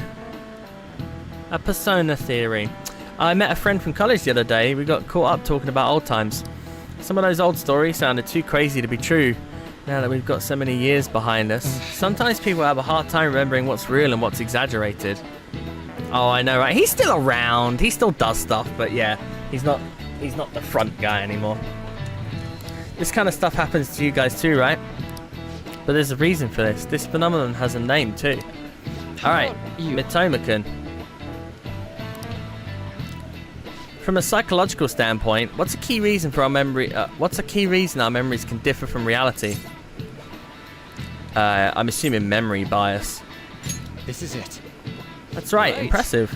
A persona theory. I met a friend from college the other day. We got caught up talking about old times. Some of those old stories sounded too crazy to be true now that we've got so many years behind us. Sometimes people have a hard time remembering what's real and what's exaggerated. Oh, I know, right? He's still around. He still does stuff, but yeah, he's not the front guy anymore. This kind of stuff happens to you guys too, right? But there's a reason for this. This phenomenon has a name too. Alright, Mitoma-kun. From a psychological standpoint, what's a key reason for our memory? What's a key reason our memories can differ from reality? I'm assuming memory bias. This is it. That's right, impressive.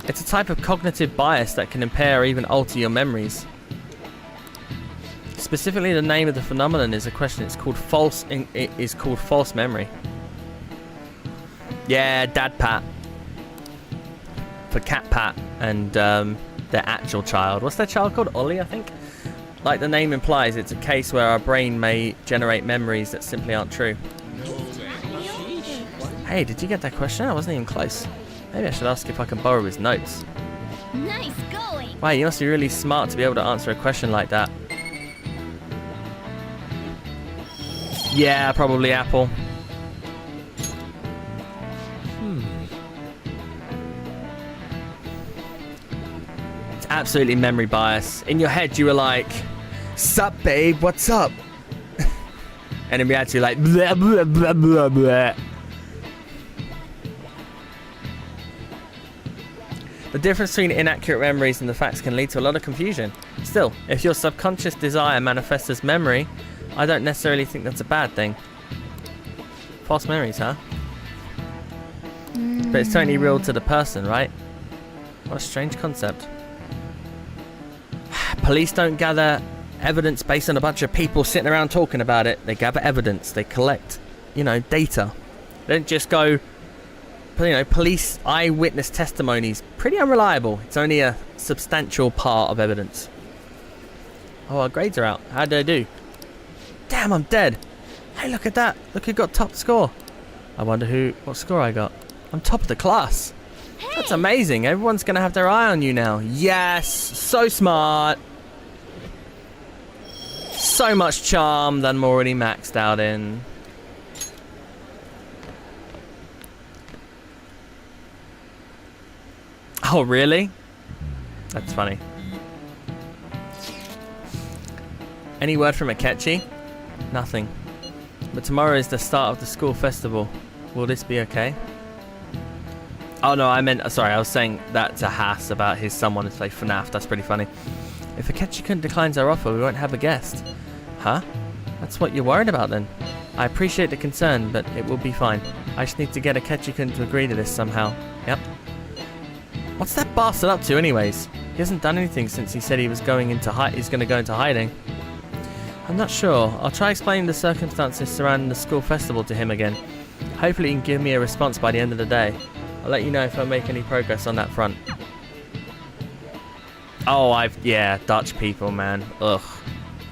It's a type of cognitive bias that can impair or even alter your memories. Specifically, the name of the phenomenon is a question. It's called false memory. Yeah, Dad Pat. For Cat Pat and their actual child. What's their child called? Ollie, I think? Like the name implies, it's a case where our brain may generate memories that simply aren't true. Hey, did you get that question? I wasn't even close. Maybe I should ask if I can borrow his notes. Nice going! Wow, you must be really smart to be able to answer a question like that. Yeah, probably Apple. It's absolutely memory bias. In your head, you were like, "Sup, babe? What's up?" And in reality, you're like, "Blah blah blah blah blah." The difference between inaccurate memories and the facts can lead to a lot of confusion. Still, if your subconscious desire manifests as memory, I don't necessarily think that's a bad thing. False memories, huh? But it's totally real to the person, right? What a strange concept. Police don't gather evidence based on a bunch of people sitting around talking about it. They gather evidence. They collect, data. They don't just go, police eyewitness testimonies. Pretty unreliable. It's only a substantial part of evidence. Oh, our grades are out. How did I do? Damn, I'm dead. Hey, look at that. Look who got top score. I wonder what score I got. I'm top of the class. Hey. That's amazing. Everyone's going to have their eye on you now. Yes. So smart. So much charm that I'm already maxed out in. Oh, really? That's funny. Any word from Akechi? Nothing. But tomorrow is the start of the school festival. Will this be okay? Oh no, I meant, sorry, I was saying that to Haas about his son wanting to play FNAF. That's pretty funny. If Akechi-kun declines our offer, we won't have a guest. Huh? That's what you're worried about then? I appreciate the concern, but it will be fine. I just need to get Akechi-kun to agree to this somehow. Yep. What's that bastard up to anyways? He hasn't done anything since he said he was going into he's going to go into hiding. I'm not sure. I'll try explaining the circumstances surrounding the school festival to him again. Hopefully he can give me a response by the end of the day. I'll let you know if I make any progress on that front. Oh, yeah, Dutch people, man. Ugh.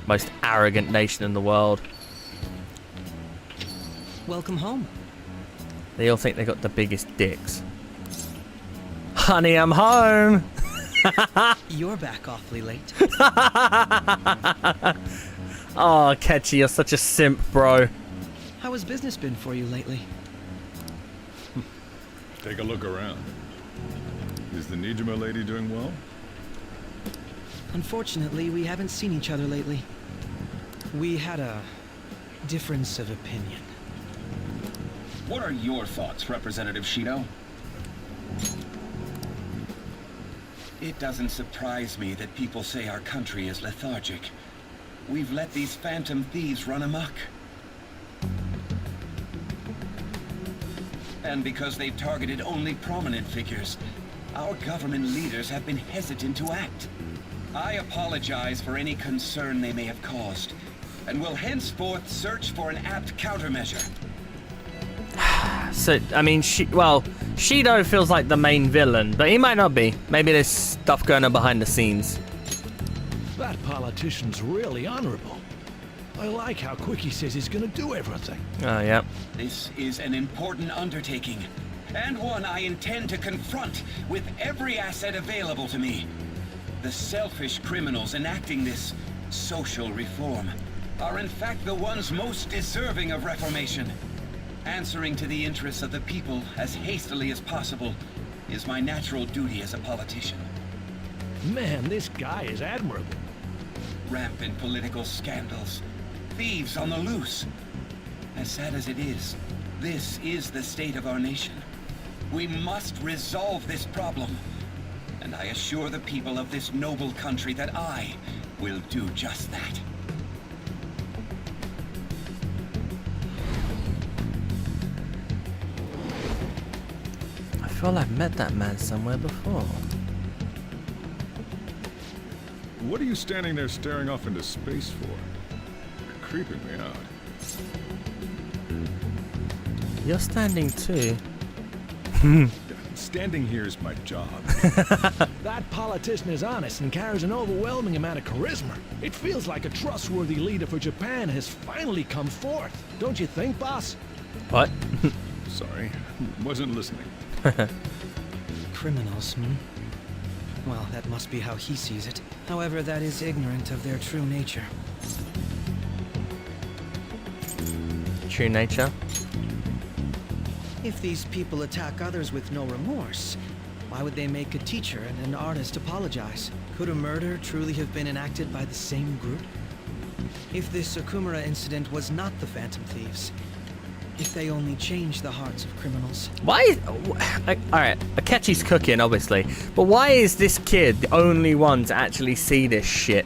Most arrogant nation in the world. Welcome home. They all think they got the biggest dicks. Honey, I'm home! You're back awfully late. Oh, Akechi, you're such a simp, bro. How has business been for you lately? Take a look around. Is the Nijima lady doing well? Unfortunately, we haven't seen each other lately. We had a difference of opinion. What are your thoughts, Representative Shido? It doesn't surprise me that people say our country is lethargic. We've let these phantom thieves run amok. And because they've targeted only prominent figures, our government leaders have been hesitant to act. I apologize for any concern they may have caused, and will henceforth search for an apt countermeasure. So, I mean, Shido feels like the main villain, but he might not be. Maybe there's stuff going on behind the scenes. That politician's really honorable. I like how quick he says he's gonna do everything. Oh, yeah. This is an important undertaking, and one I intend to confront with every asset available to me. The selfish criminals enacting this social reform are in fact the ones most deserving of reformation. Answering to the interests of the people as hastily as possible is my natural duty as a politician. Man, this guy is admirable. Rampant political scandals, thieves on the loose. As sad as it is, this is the state of our nation. We must resolve this problem. And I assure the people of this noble country that I will do just that. I feel I've met that man somewhere before. What are you standing there staring off into space for? You're creeping me out. You're standing too. Standing here is my job. That politician is honest and carries an overwhelming amount of charisma. It feels like a trustworthy leader for Japan has finally come forth. Don't you think, boss? What? Sorry, wasn't listening. Criminals, Well, that must be how he sees it. However, that is ignorant of their true nature. True nature? If these people attack others with no remorse, why would they make a teacher and an artist apologize? Could a murder truly have been enacted by the same group? If this Okumura incident was not the Phantom Thieves, if they only changed the hearts of criminals. Why? Alright, Akechi's cooking, obviously. But why is this kid the only one to actually see this shit?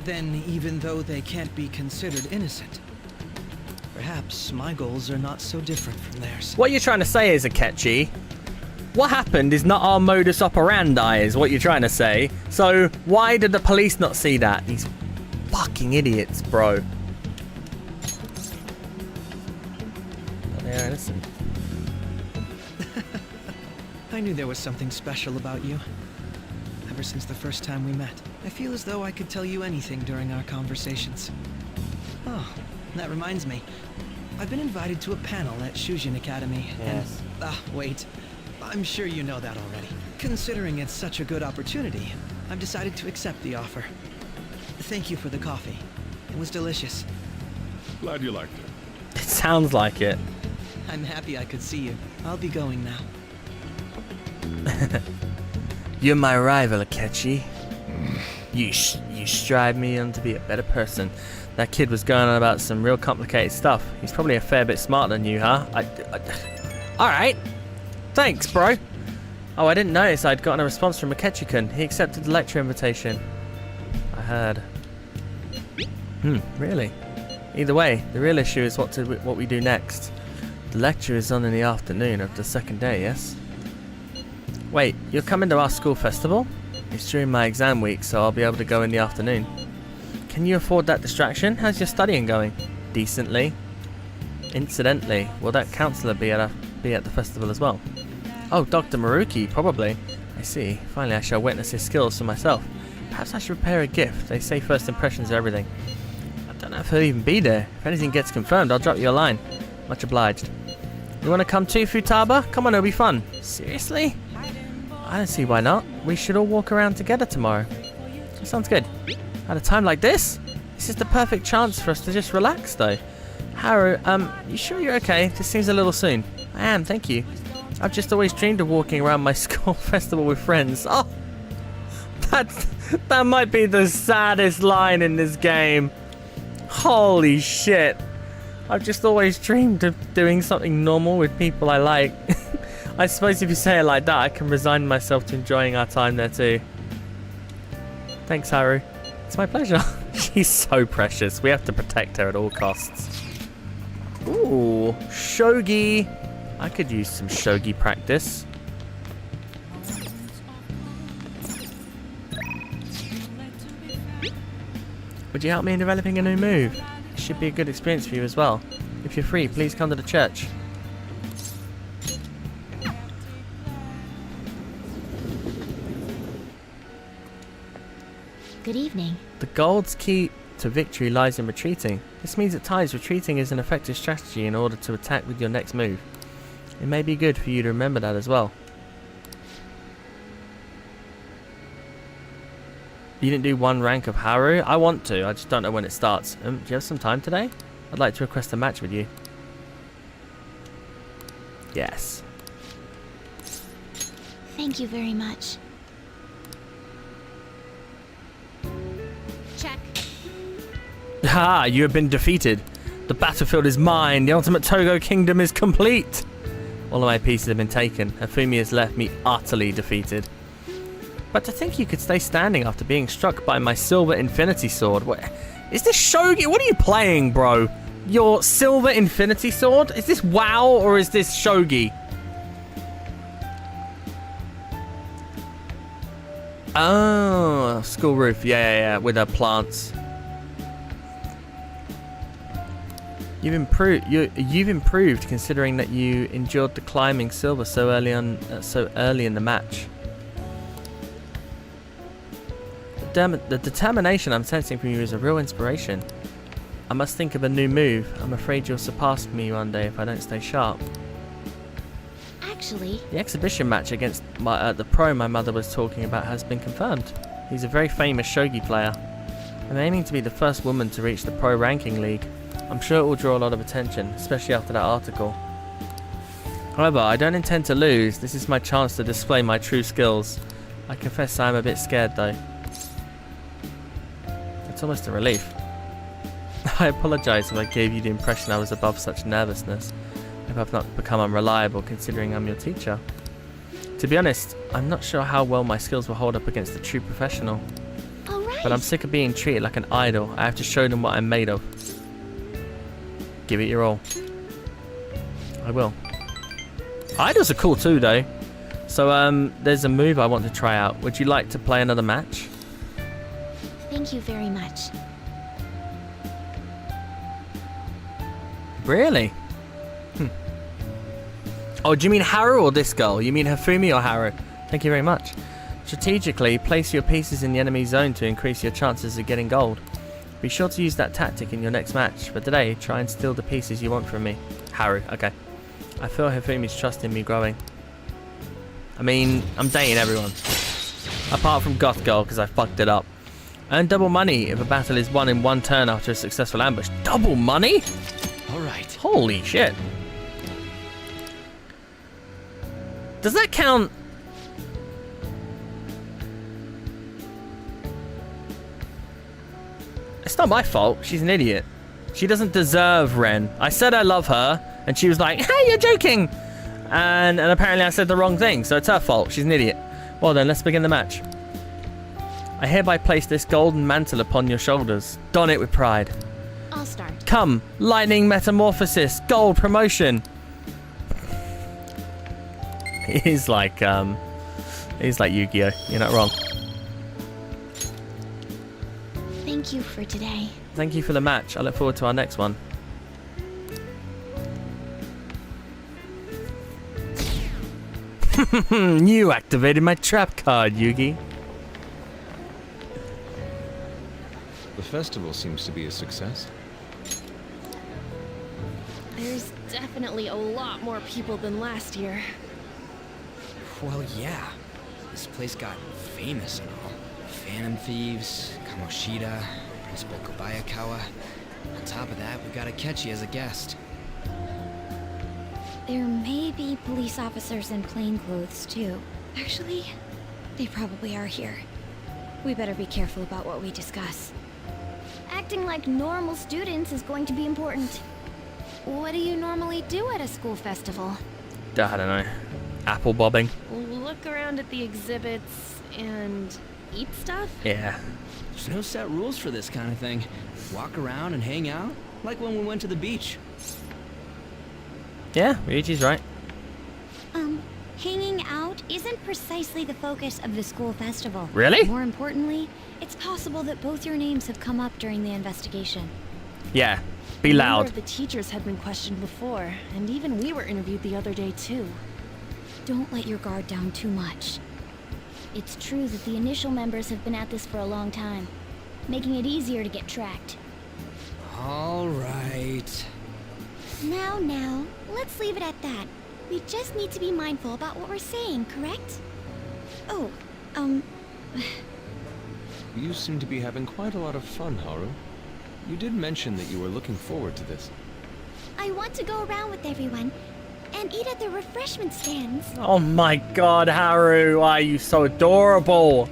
Then, even though they can't be considered innocent, perhaps my goals are not so different from theirs. What you're trying to say is, Akechi, what happened is not our modus operandi, is what you're trying to say. So, why did the police not see that? These fucking idiots, bro. Yeah, listen. I knew there was something special about you. Ever since the first time we met, I feel as though I could tell you anything during our conversations. Oh, that reminds me. I've been invited to a panel at Shujin Academy. Yes. And, wait. I'm sure you know that already. Considering it's such a good opportunity, I've decided to accept the offer. Thank you for the coffee. It was delicious. Glad you liked it. It sounds like it. I'm happy I could see you. I'll be going now. You're my rival, Akechi. You strive me on to be a better person. That kid was going on about some real complicated stuff. He's probably a fair bit smarter than you, huh? Alright. Thanks, bro. Oh, I didn't notice I'd gotten a response from Akechi-kun. He accepted the lecture invitation. I heard. Really? Either way, the real issue is what we do next. The lecture is on in the afternoon of the second day, yes? Wait, you're coming to our school festival? It's during my exam week, so I'll be able to go in the afternoon. Can you afford that distraction? How's your studying going? Decently. Incidentally, will that counselor be at the festival as well? Oh, Dr. Maruki, probably. I see. Finally, I shall witness his skills for myself. Perhaps I should prepare a gift. They say first impressions are everything. I don't know if he'll even be there. If anything gets confirmed, I'll drop you a line. Much obliged. You want to come too, Futaba? Come on, it'll be fun. Seriously? I don't see why not. We should all walk around together tomorrow. That sounds good. At a time like this? This is the perfect chance for us to just relax, though. Haru, you sure you're okay? This seems a little soon. I am, thank you. I've just always dreamed of walking around my school festival with friends. Oh! That might be the saddest line in this game. Holy shit. I've just always dreamed of doing something normal with people I like. I suppose if you say it like that, I can resign myself to enjoying our time there too. Thanks, Haru. It's my pleasure. She's so precious. We have to protect her at all costs. Ooh, shogi. I could use some shogi practice. Would you help me in developing a new move? It should be a good experience for you as well. If you're free, please come to the church. Good evening. The gold's key to victory lies in retreating. This means at times retreating is an effective strategy in order to attack with your next move. It may be good for you to remember that as well. You didn't do one rank of Haru? I want to, I just don't know when it starts. Do you have some time today? I'd like to request a match with you. Yes. Thank you very much. Check. Ha! You have been defeated. The battlefield is mine. The ultimate Togo kingdom is complete. All of my pieces have been taken. Hifumi has left me utterly defeated. But to think you could stay standing after being struck by my silver infinity sword. What is this shogi? What are you playing, bro? Your silver infinity sword? Is this WoW or is this shogi? Oh, school roof. Yeah, with the plants. You've improved considering that you endured the climbing silver so early in the match. The determination I'm sensing from you is a real inspiration. I must think of a new move. I'm afraid you'll surpass me one day if I don't stay sharp. Actually, the exhibition match against the pro my mother was talking about has been confirmed. He's a very famous shogi player. I'm aiming to be the first woman to reach the pro ranking league. I'm sure it will draw a lot of attention, especially after that article. However, I don't intend to lose. This is my chance to display my true skills. I confess I'm a bit scared though. It's almost a relief. I apologise if I gave you the impression I was above such nervousness. If I've not become unreliable considering I'm your teacher. To be honest, I'm not sure how well my skills will hold up against a true professional. Alright. But I'm sick of being treated like an idol. I have to show them what I'm made of. Give it your all. I will. Idols are cool too though. So there's a move I want to try out. Would you like to play another match? Thank you very much. Really? Oh, do you mean Haru or this girl? You mean Hifumi or Haru? Thank you very much. Strategically, place your pieces in the enemy zone to increase your chances of getting gold. Be sure to use that tactic in your next match, but today, try and steal the pieces you want from me. Haru, okay. I feel Hifumi's trust in me growing. I mean, I'm dating everyone. Apart from Goth Girl, because I fucked it up. Earn double money if a battle is won in one turn after a successful ambush. Double money? Alright. Holy shit. Does that count It's not my fault. She's an idiot. She doesn't deserve Ren. I said I love her, and she was like, hey, you're joking. And apparently I said the wrong thing, so it's her fault. She's an idiot. Well then, let's begin the match. I hereby place this golden mantle upon your shoulders. Don it with pride. I'll start. Come, lightning metamorphosis, gold promotion. He's like Yu-Gi-Oh. You're not wrong. Thank you for today. Thank you for the match. I look forward to our next one. You activated my trap card, Yugi. The festival seems to be a success. There's definitely a lot more people than last year. Well, yeah. This place got famous and all. Phantom Thieves, Kamoshida, Principal Kobayakawa. On top of that, we got Akechi as a guest. There may be police officers in plainclothes, too. Actually, they probably are here. We better be careful about what we discuss. Acting like normal students is going to be important. What do you normally do at a school festival? I don't know. Apple bobbing. Look around at the exhibits and eat stuff? Yeah. There's no set rules for this kind of thing. Walk around and hang out, like when we went to the beach. Yeah, Ryuji's right. Hanging out isn't precisely the focus of the school festival. Really? More importantly, it's possible that both your names have come up during the investigation. Yeah, be A number loud. of the teachers had been questioned before, and even we were interviewed the other day too. Don't let your guard down too much. It's true that the initial members have been at this for a long time, making it easier to get tracked. All right. Now, let's leave it at that. We just need to be mindful about what we're saying, correct? Oh, You seem to be having quite a lot of fun, Haru. You did mention that you were looking forward to this. I want to go around with everyone and eat at the refreshment stands. Oh my god, Haru, why are you so adorable?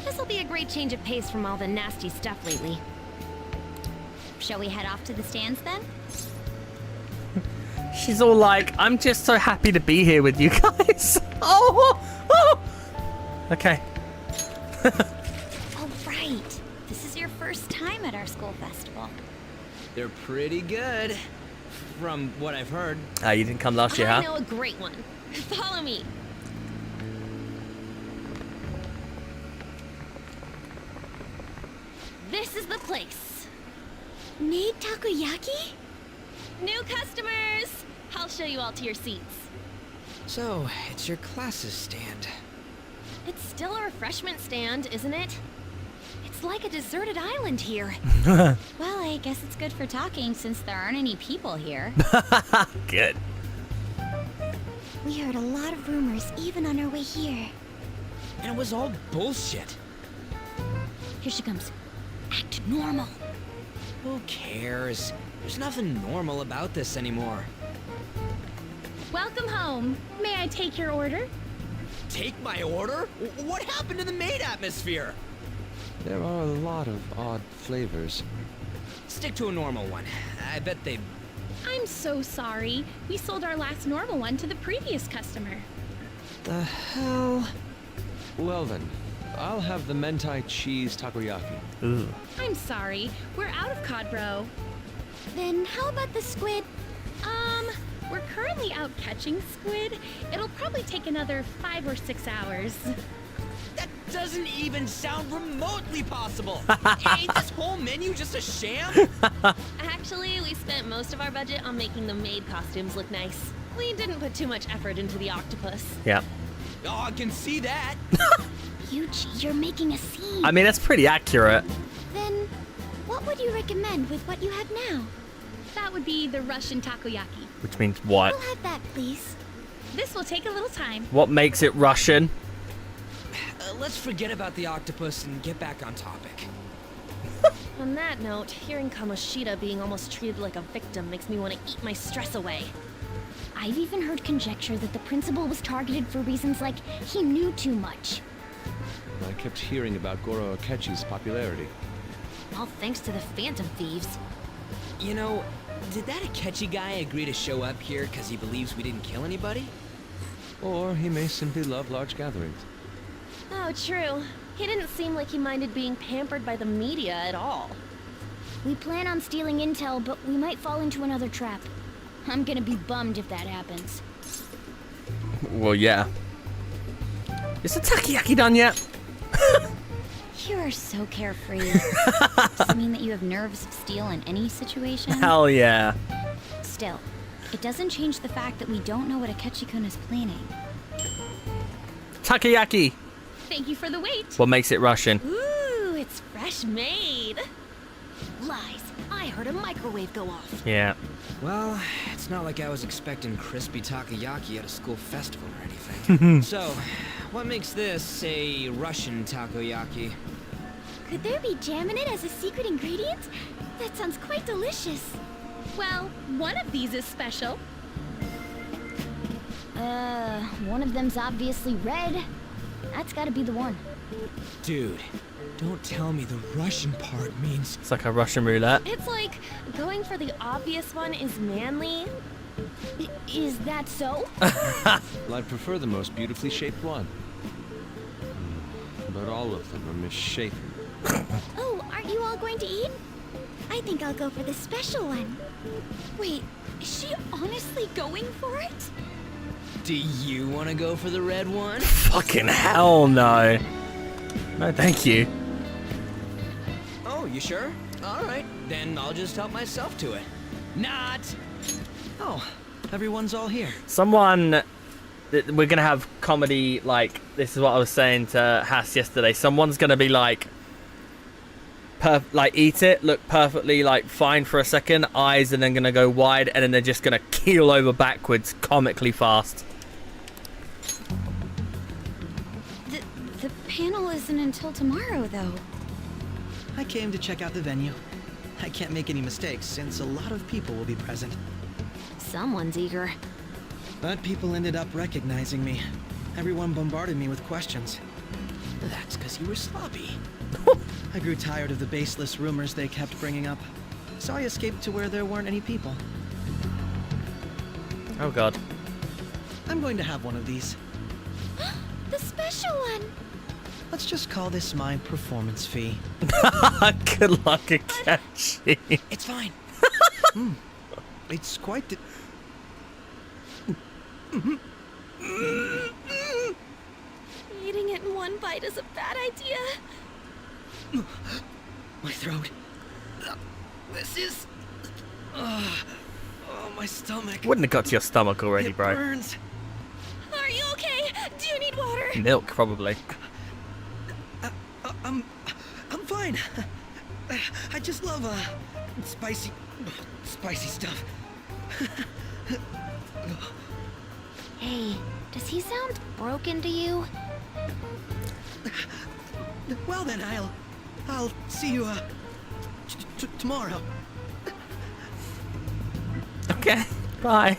This'll be a great change of pace from all the nasty stuff lately. Shall we head off to the stands then? She's all like, I'm just so happy to be here with you guys. Oh. Okay. All right. This is your first time at our school festival. They're pretty good, from what I've heard. You didn't come last year, I huh? know a great one. Follow me. This is the place. Made takoyaki? New customers! I'll show you all to your seats. So, it's your classes stand. It's still a refreshment stand, isn't it? It's like a deserted island here. Well, I guess it's good for talking since there aren't any people here. Good. We heard a lot of rumors even on our way here. And it was all bullshit. Here she comes. Act normal. Who cares? There's nothing normal about this anymore. Welcome home. May I take your order? Take my order? What happened to the maid atmosphere? There are a lot of odd flavors. Stick to a normal one. I bet they'd... I'm so sorry. We sold our last normal one to the previous customer. The hell? Well then, I'll have the mentai cheese takoyaki. Ooh. I'm sorry. We're out of cod bro. Then how about the squid? We're currently out catching squid. It'll probably take another 5 or 6 hours. That doesn't even sound remotely possible. Ain't this whole menu just a sham? Actually, we spent most of our budget on making the maid costumes look nice. We didn't put too much effort into the octopus. Yeah. Oh, I can see that. Yuji, you're making a scene. I mean, that's pretty accurate. Then, what would you recommend with what you have now? That would be the Russian takoyaki. Which means what? We'll have that, please. This will take a little time. What makes it Russian? Let's forget about the octopus and get back on topic. On that note, hearing Kamoshida being almost treated like a victim makes me want to eat my stress away. I've even heard conjecture that the principal was targeted for reasons like he knew too much. I kept hearing about Goro Akechi's popularity. All thanks to the Phantom Thieves. You know, did that Akechi guy agree to show up here because he believes we didn't kill anybody? Or he may simply love large gatherings. Oh, true. He didn't seem like he minded being pampered by the media at all. We plan on stealing intel, but we might fall into another trap. I'm gonna be bummed if that happens. Well, yeah. Is the takoyaki done yet? You are so carefree. Does it mean that you have nerves of steel in any situation? Hell yeah. Still, it doesn't change the fact that we don't know what Akechi-kun is planning. Takoyaki. Thank you for the wait. What makes it Russian? Ooh, it's fresh made. Lies. I heard a microwave go off. Yeah. Well, it's not like I was expecting crispy takoyaki at a school festival or anything. So, what makes this a Russian takoyaki? Could there be jam in it as a secret ingredient? That sounds quite delicious. Well, one of these is special. One of them's obviously red. That's gotta be the one. Dude, don't tell me the Russian part means... It's like a Russian roulette. It's like going for the obvious one is manly. Is that so? Well, I'd prefer the most beautifully shaped one. But all of them are misshapen. Oh, aren't you all going to eat? I think I'll go for the special one. Wait, is she honestly going for it? Do you want to go for the red one? Fucking hell no. No, thank you. Oh, you sure? Alright, then I'll just help myself to it. Not! Oh, everyone's all here. Someone... We're gonna have comedy, like, this is what I was saying to Hass yesterday. Someone's gonna be like... eat it, look perfectly, like, fine for a second, eyes, and then gonna go wide, and then they're just gonna keel over backwards comically fast. The panel isn't until tomorrow, though. I came to check out the venue. I can't make any mistakes since a lot of people will be present. Someone's eager. But people ended up recognizing me. Everyone bombarded me with questions. That's because you were sloppy. I grew tired of the baseless rumors they kept bringing up, so I escaped to where there weren't any people. Oh god. I'm going to have one of these. The special one! Let's just call this my performance fee. Good luck, Akechi. It's fine. It's quite the... Eating it in one bite is a bad idea. My throat. This is... Oh, my stomach. Wouldn't have got to your stomach already, It bro. burns. Are you okay? Do you need water? Milk, probably. I'm fine. I just love, spicy stuff. Hey, does he sound broken to you? Well then, I'll see you, tomorrow. Okay, bye.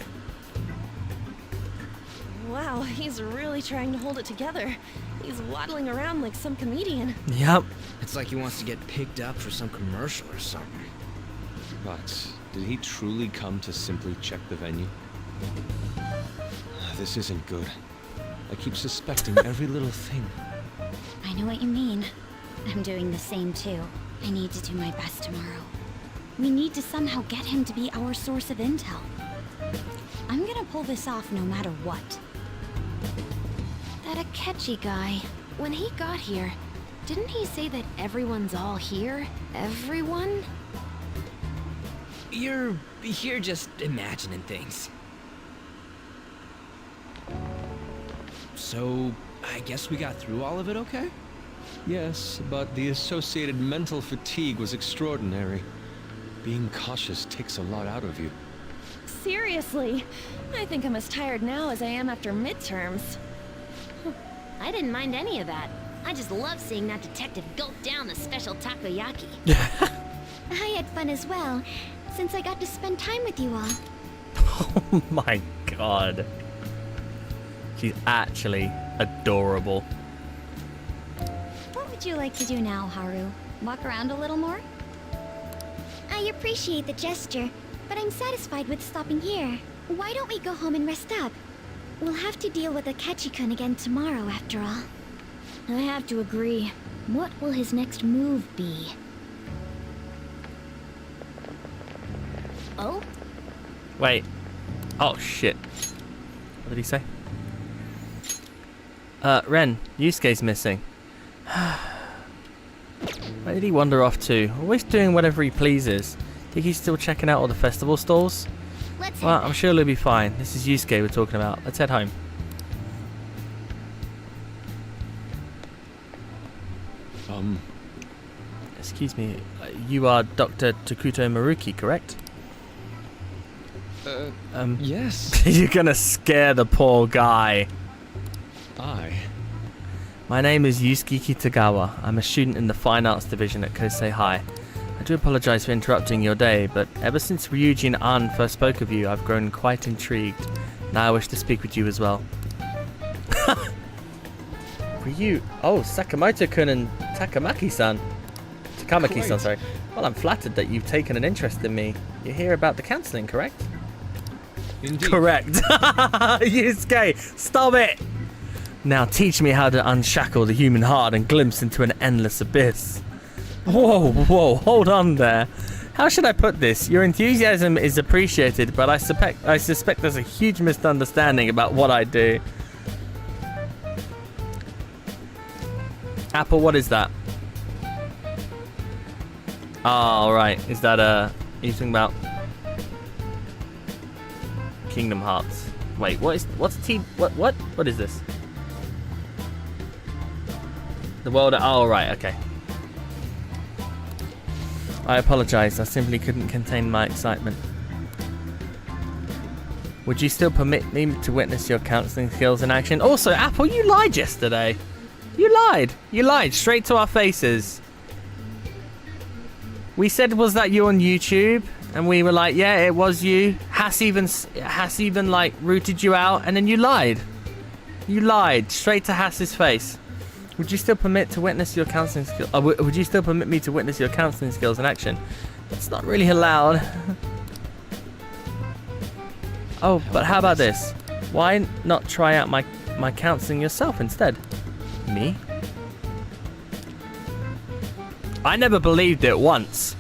Wow, he's really trying to hold it together. He's waddling around like some comedian. Yep. It's like he wants to get picked up for some commercial or something. But did he truly come to simply check the venue? This isn't good. I keep suspecting every little thing. I know what you mean. I'm doing the same too. I need to do my best tomorrow. We need to somehow get him to be our source of intel. I'm gonna pull this off no matter what. That Akechi guy, when he got here, didn't he say that everyone's all here? Everyone? You're just imagining things. So, I guess we got through all of it okay? Yes, but the associated mental fatigue was extraordinary. Being cautious takes a lot out of you. Seriously, I think I'm as tired now as I am after midterms. I didn't mind any of that. I just love seeing that detective gulp down the special takoyaki. I had fun as well, since I got to spend time with you all. Oh my god. She's actually adorable. What would you like to do now, Haru? Walk around a little more? I appreciate the gesture, but I'm satisfied with stopping here. Why don't we go home and rest up? We'll have to deal with Akechi-kun again tomorrow, after all. I have to agree. What will his next move be? Oh? Wait. Oh, shit. What did he say? Ren, Yusuke's missing. Where did he wander off to? Always doing whatever he pleases. Think he's still checking out all the festival stalls? Well, I'm sure he'll be fine. This is Yusuke we're talking about. Let's head home. Excuse me. You are Dr. Takuto Maruki, correct? Yes. You're gonna scare the poor guy. My name is Yusuke Kitagawa. I'm a student in the Fine Arts Division at Kosei High. I do apologize for interrupting your day, but ever since Ryuji and An first spoke of you, I've grown quite intrigued. Now I wish to speak with you as well. Ryu? Oh, Sakamoto-kun and Takamaki-san. Takamaki-san, sorry. Well, I'm flattered that you've taken an interest in me. You hear about the counseling, correct? Indeed. Correct. Yusuke, stop it! Now teach me how to unshackle the human heart and glimpse into an endless abyss. Whoa, hold on there. How should I put this? Your enthusiasm is appreciated, but I suspect there's a huge misunderstanding about what I do. Apple, what is that? Oh, right. Is that are you talking about Kingdom Hearts? Wait, what is this? The world. Oh, right. Okay. I apologize. I simply couldn't contain my excitement. Would you still permit me to witness your counseling skills in action? Also, Apple, you lied yesterday. You lied. You lied straight to our faces. We said, was that you on YouTube? And we were like, yeah, it was you. Hass even like rooted you out, and then you lied. You lied straight to Hass's face. Would you still permit to witness your counseling skills? Would you still permit me to witness your counseling skills in action? That's not really allowed. Oh, but how about this? Why not try out my counseling yourself instead? Me? I never believed it once.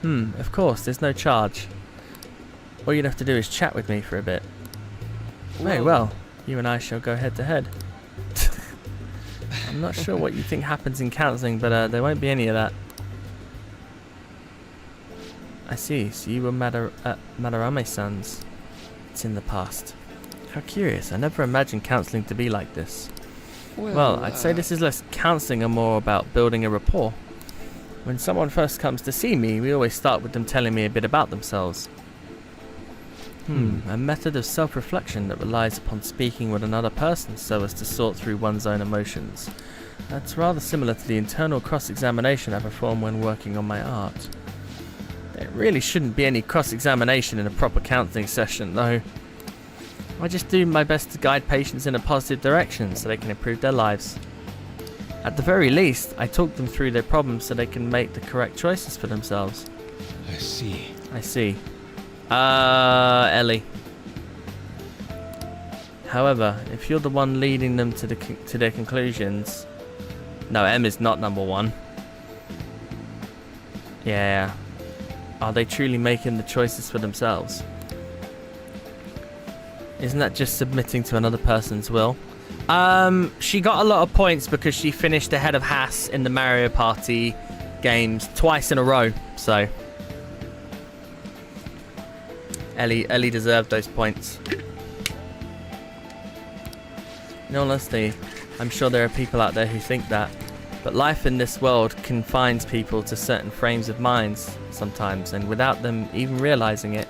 Of course, there's no charge. All you'd have to do is chat with me for a bit. Very well. You and I shall go head to head. I'm not sure what you think happens in counseling, but there won't be any of that. I see. So you were Madarame-san's. It's in the past. How curious. I never imagined counseling to be like this. Well, I'd say this is less counseling and more about building a rapport. When someone first comes to see me, we always start with them telling me a bit about themselves. A method of self-reflection that relies upon speaking with another person so as to sort through one's own emotions. That's rather similar to the internal cross-examination I perform when working on my art. There really shouldn't be any cross-examination in a proper counseling session, though. I just do my best to guide patients in a positive direction so they can improve their lives. At the very least, I talk them through their problems so they can make the correct choices for themselves. I see. I see. Ellie. However, if you're the one leading them to their conclusions... No, M is not number one. Yeah. Are they truly making the choices for themselves? Isn't that just submitting to another person's will? She got a lot of points because she finished ahead of Hass in the Mario Party games twice in a row, so... Ellie deserved those points. In all honesty, I'm sure there are people out there who think that, but life in this world confines people to certain frames of minds sometimes, and without them even realizing it.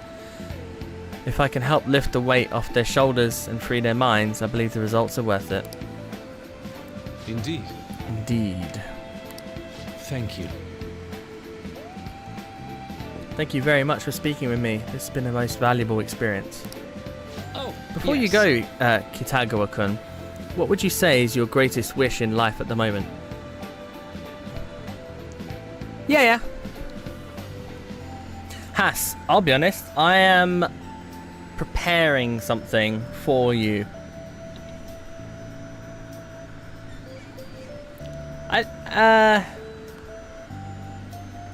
If I can help lift the weight off their shoulders and free their minds, I believe the results are worth it. Indeed. Indeed. Thank you. Thank you very much for speaking with me. This has been a most valuable experience. Oh, Before you go, Kitagawa-kun, what would you say is your greatest wish in life at the moment? Yeah. Hass, I'll be honest, I am preparing something for you.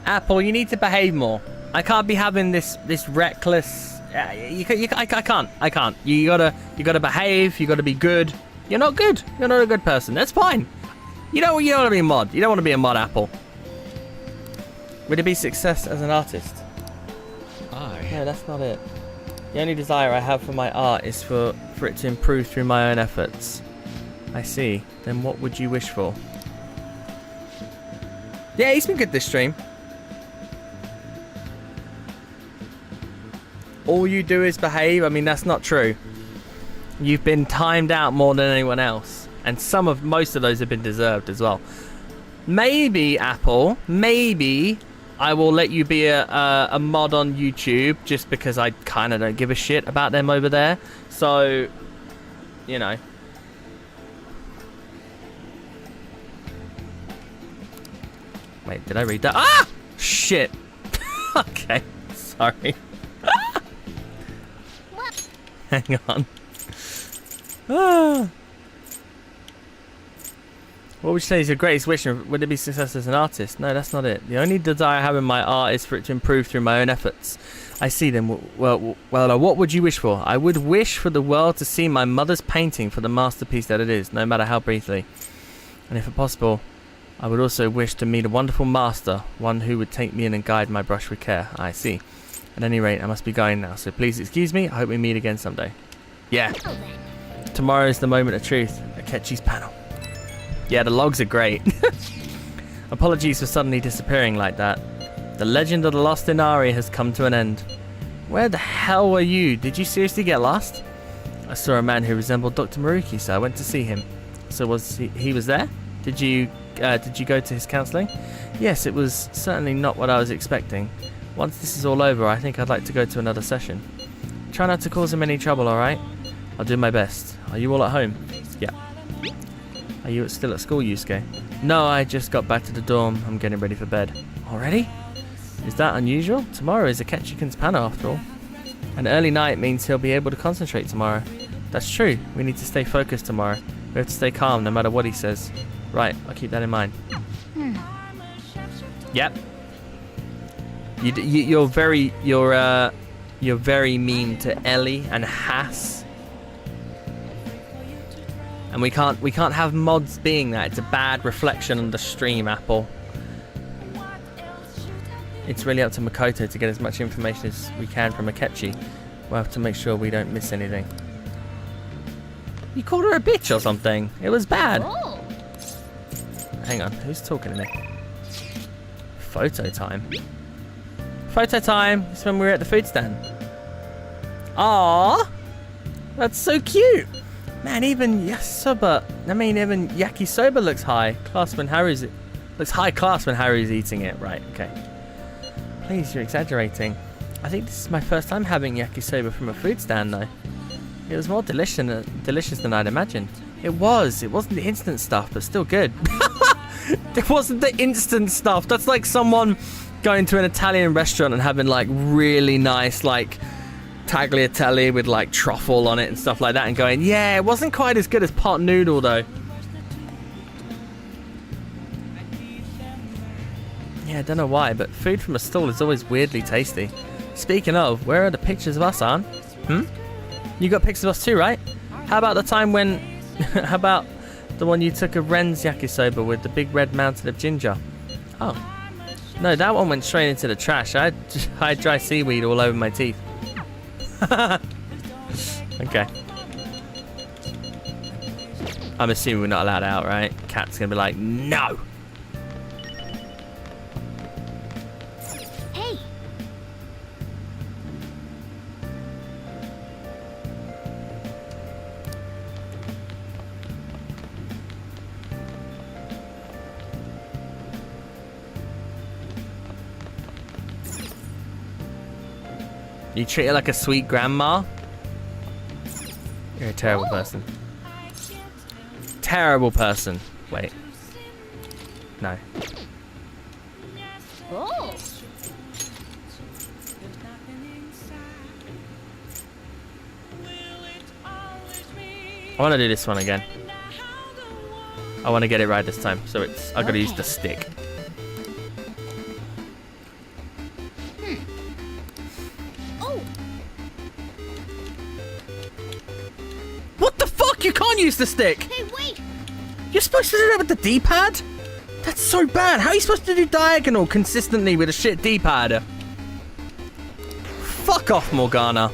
Apple, you need to behave more. I can't be having this reckless. I can't. You gotta behave. You gotta be good. You're not good. You're not a good person. That's fine. You don't want to be a mod. You don't want to be a mod, Apple. Would it be success as an artist? No, that's not it. The only desire I have for my art is for it to improve through my own efforts. I see. Then what would you wish for? Yeah, he's been good this stream. All you do is behave. I mean, that's not true. You've been timed out more than anyone else, and most of those have been deserved as well. Maybe, Apple, maybe I will let you be a mod on YouTube, just because I kind of don't give a shit about them over there. So, you know. Wait, did I read that? Ah! Shit. Okay, sorry. Hang on. Ah. What would you say is your greatest wish? Would it be success as an artist? No, that's not it. The only desire I have in my art is for it to improve through my own efforts. I see them. Well, what would you wish for? I would wish for the world to see my mother's painting for the masterpiece that it is, no matter how briefly. And if possible, I would also wish to meet a wonderful master, one who would take me in and guide my brush with care. I see. At any rate, I must be going now, so please excuse me. I hope we meet again someday. Yeah. Tomorrow is the moment of truth. Akechi's panel. Yeah, the logs are great. Apologies for suddenly disappearing like that. The legend of the lost Inari has come to an end. Where the hell were you? Did you seriously get lost? I saw a man who resembled Dr. Maruki, so I went to see him. So was he was there? Did you go to his counselling? Yes, it was certainly not what I was expecting. Once this is all over, I think I'd like to go to another session. Try not to cause him any trouble, alright? I'll do my best. Are you all at home? Yeah. Are you still at school, Yusuke? No, I just got back to the dorm. I'm getting ready for bed. Already? Is that unusual? Tomorrow is Akechi-kun's panel, after all. An early night means he'll be able to concentrate tomorrow. That's true. We need to stay focused tomorrow. We have to stay calm no matter what he says. Right, I'll keep that in mind. Yep. You're very mean to Ellie and Hass. And we can't have mods being that. It's a bad reflection on the stream, Apple. It's really up to Makoto to get as much information as we can from Akechi. We'll have to make sure we don't miss anything. You called her a bitch or something. It was bad. Oh. Hang on, who's talking to me? Photo time. Photo time. It's when we were at the food stand. Aww, that's so cute. Man, even yakisoba looks high class when Haru's high class when Haru's eating it. Right? Okay. Please, you're exaggerating. I think this is my first time having yakisoba from a food stand, though. It was more delicious than I'd imagined. It wasn't the instant stuff, but still good. It wasn't the instant stuff. That's like someone going to an Italian restaurant and having like really nice like tagliatelle with like truffle on it and stuff like that, and going, yeah, it wasn't quite as good as pot noodle though. Yeah, I don't know why, but food from a stall is always weirdly tasty. Speaking of, where are the pictures of us, Ann? You got pictures of us too, right? How about the time when... how about the one you took of Ren's yakisoba with the big red mountain of ginger? Oh. No, that one went straight into the trash. I had dry seaweed all over my teeth. Okay. I'm assuming we're not allowed out, right? Cat's gonna be like, no! Hey! You treat her like a sweet grandma? You're a terrible person. Terrible person. Wait. No. I want to do this one again. I want to get it right this time, so it's I gotta use the stick. Oh, What the fuck? You can't use the stick! hey, wait! You're supposed to do that with the D-pad? That's so bad. How are you supposed to do diagonal consistently with a shit D-pad? Fuck off, Morgana.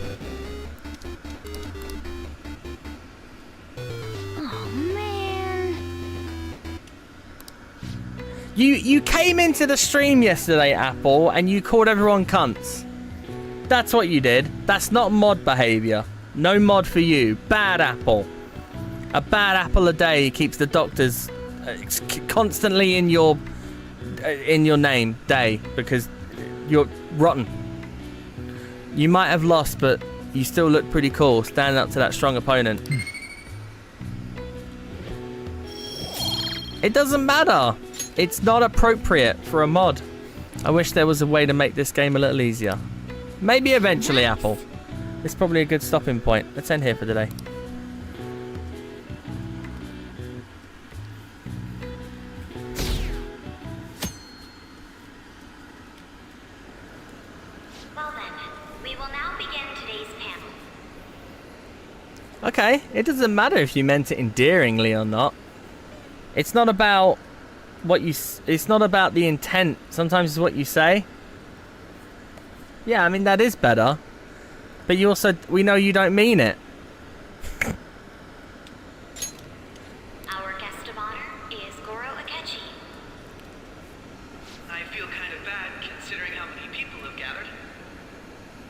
Oh, man. You came into the stream yesterday, Apple, and you called everyone cunts. That's what you did. That's not mod behavior. No mod for you. Bad Apple. A bad apple a day keeps the doctors constantly in your name, day, because you're rotten. You might have lost, but you still look pretty cool, standing up to that strong opponent. It doesn't matter. It's not appropriate for a mod. I wish there was a way to make this game a little easier. Maybe eventually, Apple. It's probably a good stopping point. Let's end here for today. Well then, we will now begin today's panel. Okay, it doesn't matter if you meant it endearingly or not. It's not about what you. It's not about the intent. Sometimes it's what you say. Yeah, I mean that is better. But you also, we know you don't mean it. Our guest of honor is Goro Akechi. I feel kind of bad considering how many people have gathered.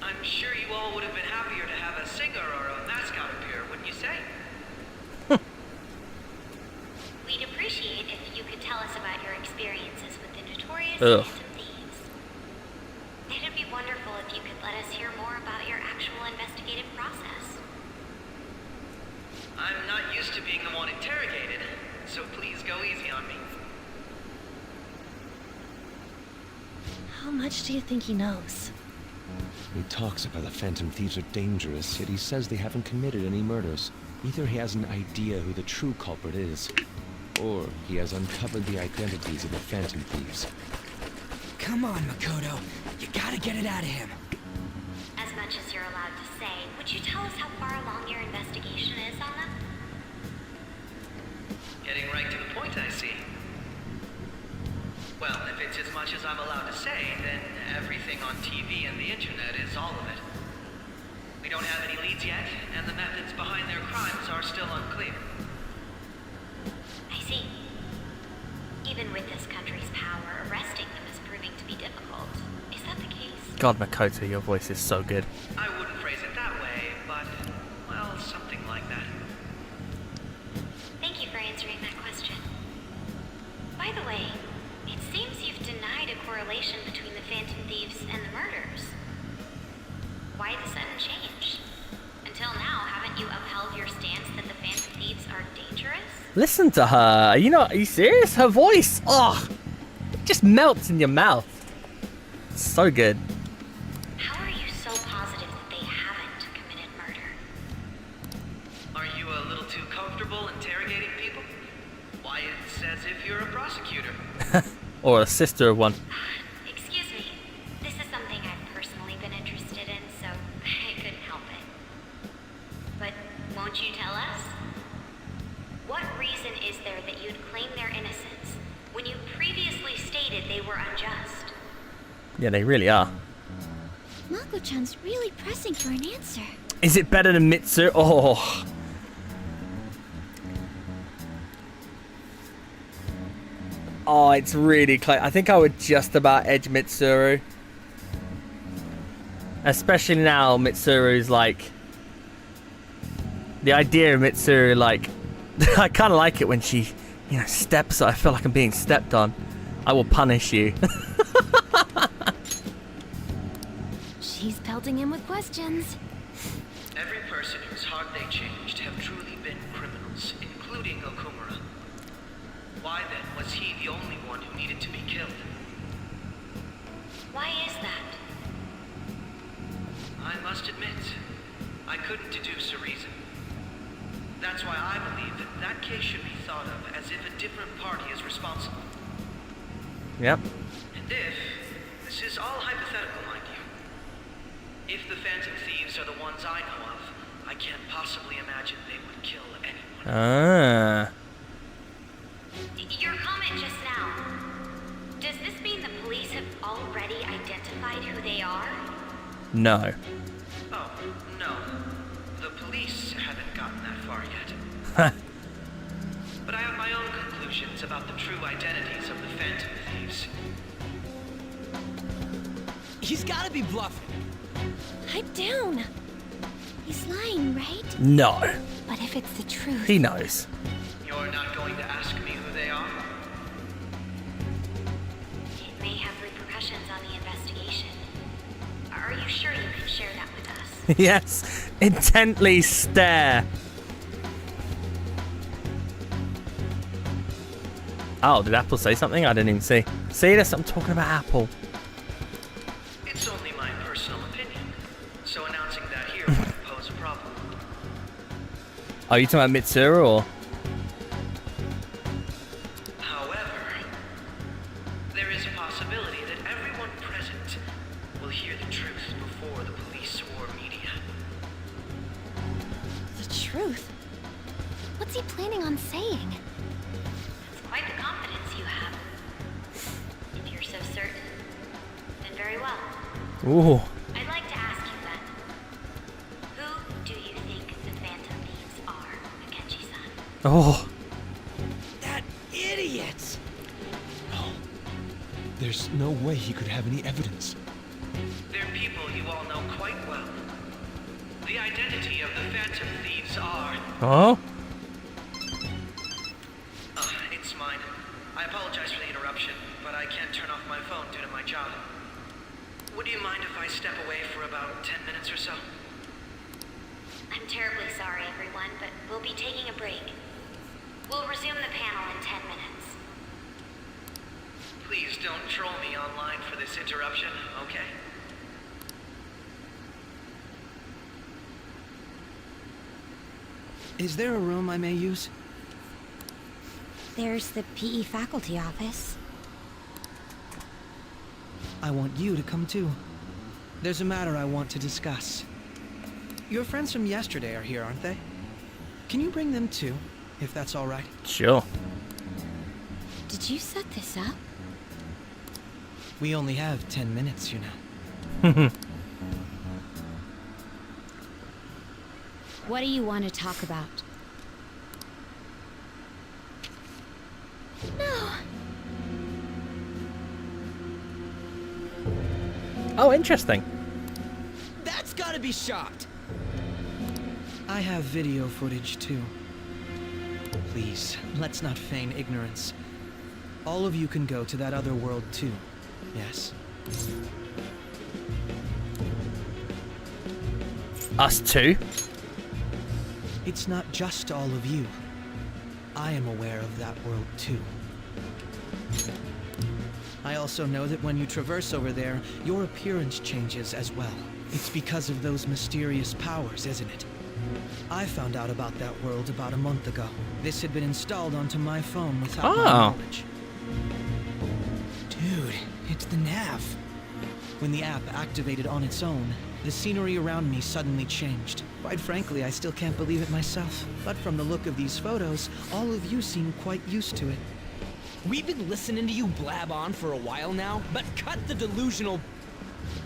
I'm sure you all would have been happier to have a singer or a mascot appear, wouldn't you say? We'd appreciate if you could tell us about your experiences with the notorious Ugh. Phantom Thieves. It'd be wonderful if you could let us hear more about your actual investigative process. I'm not used to being the one interrogated, so please go easy on me. How much do you think he knows? He talks about the Phantom Thieves are dangerous, yet he says they haven't committed any murders. Either he has an idea who the true culprit is, or he has uncovered the identities of the Phantom Thieves. Come on, Makoto. You gotta get it out of him. As much as you're allowed to say, would you tell us how far along your investigation is on them? Getting right to the point, I see. Well, if it's as much as I'm allowed to say, then everything on TV and the internet is all of it. We don't have any leads yet, and the methods behind their crimes are still unclear. I see. Even with this country's power, arresting them is proving to be difficult. Is that the case? God, Makoto, your voice is so good. I wouldn't phrase it that way, but, well, something like that. Thank you for answering that question. By the way, it seems you've denied a correlation between the Phantom Thieves and the murders. Why the sudden change? Until now, haven't you upheld your stance that the Phantom Thieves are dangerous? Listen to her. Are you serious? Her voice. Oh, it just melts in your mouth. It's so good. How are you so positive that they haven't committed murder? Are you a little too comfortable interrogating people? Why, it's as if you're a prosecutor. Or a sister of one. Excuse me. This is something I've personally been interested in, so I couldn't help it. But won't you tell us? What reason is there that you'd claim their innocence when you previously stated they were unjust? Yeah, they really are. Mako-chan's really pressing for an answer. Is it better than Mitsu? Oh. Oh, it's really close. I think I would just about edge Mitsuru. Especially now Mitsuru's like... The idea of Mitsuru, like... I kind of like it when she, steps. I feel like I'm being stepped on. I will punish you. She's pelting him with questions. Every person whose heart they changed have truly been criminals, including Okumura. Why then was he the only one who needed to be killed? Why is that? I must admit, I couldn't deduce a reason. That's why I believe that case should be thought of as if a different party is responsible. Yep. And if, this is all hypothetical, mind you, if the Phantom Thieves are the ones I know of, I can't possibly imagine they would kill anyone. Ah. Your comment just now, does this mean the police have already identified who they are? No. Oh, no. The police haven't gotten that far yet. But I have my own conclusions about the true identities of the Phantom Thieves. He's gotta be bluffing. Pipe down. He's lying, right? No. But if it's the truth... He knows. You're not going to ask me who they are? It may have repercussions on the investigation. Are you sure you can share that with us? Yes. Intently stare. Oh, did Apple say something? I didn't even see. See, that's what I'm talking about, Apple. It's only my personal opinion, so announcing that here wouldn't pose a problem. Are you talking about Mitsuru or? However, there is a possibility that everyone present will hear the truth before the police or media. The truth? What's he planning on saying? It's quite the confidence you have. If you're so certain, then very well. Ooh. I'd like to ask you then, who do you think the Phantom Thieves are, Akechi-san? Oh. That idiot! There's no way he could have any evidence. They're people you all know quite well. The identity of the Phantom Thieves are... Oh? It's mine. I apologize for the interruption, but I can't turn off my phone due to my job. Would you mind if I step away for about 10 minutes or so? I'm terribly sorry, everyone, but we'll be taking a break. We'll resume the panel in 10 minutes. Please don't troll me online for this interruption, okay? Is there a room I may use? There's the PE faculty office. I want you to come too. There's a matter I want to discuss. Your friends from yesterday are here, aren't they? Can you bring them too, if that's all right? Sure. Did you set this up? We only have 10 minutes, you know. What do you want to talk about? No. Oh, interesting. That's gotta be shot. I have video footage too. Please, let's not feign ignorance. All of you can go to that other world too. Yes. Us too? It's not just all of you. I am aware of that world too. I also know that when you traverse over there, your appearance changes as well. It's because of those mysterious powers, isn't it? I found out about that world about a month ago. This had been installed onto my phone without my knowledge. Dude, it's the nav. When the app activated on its own, the scenery around me suddenly changed. Quite frankly, I still can't believe it myself. But from the look of these photos, all of you seem quite used to it. We've been listening to you blab on for a while now, but cut the delusional...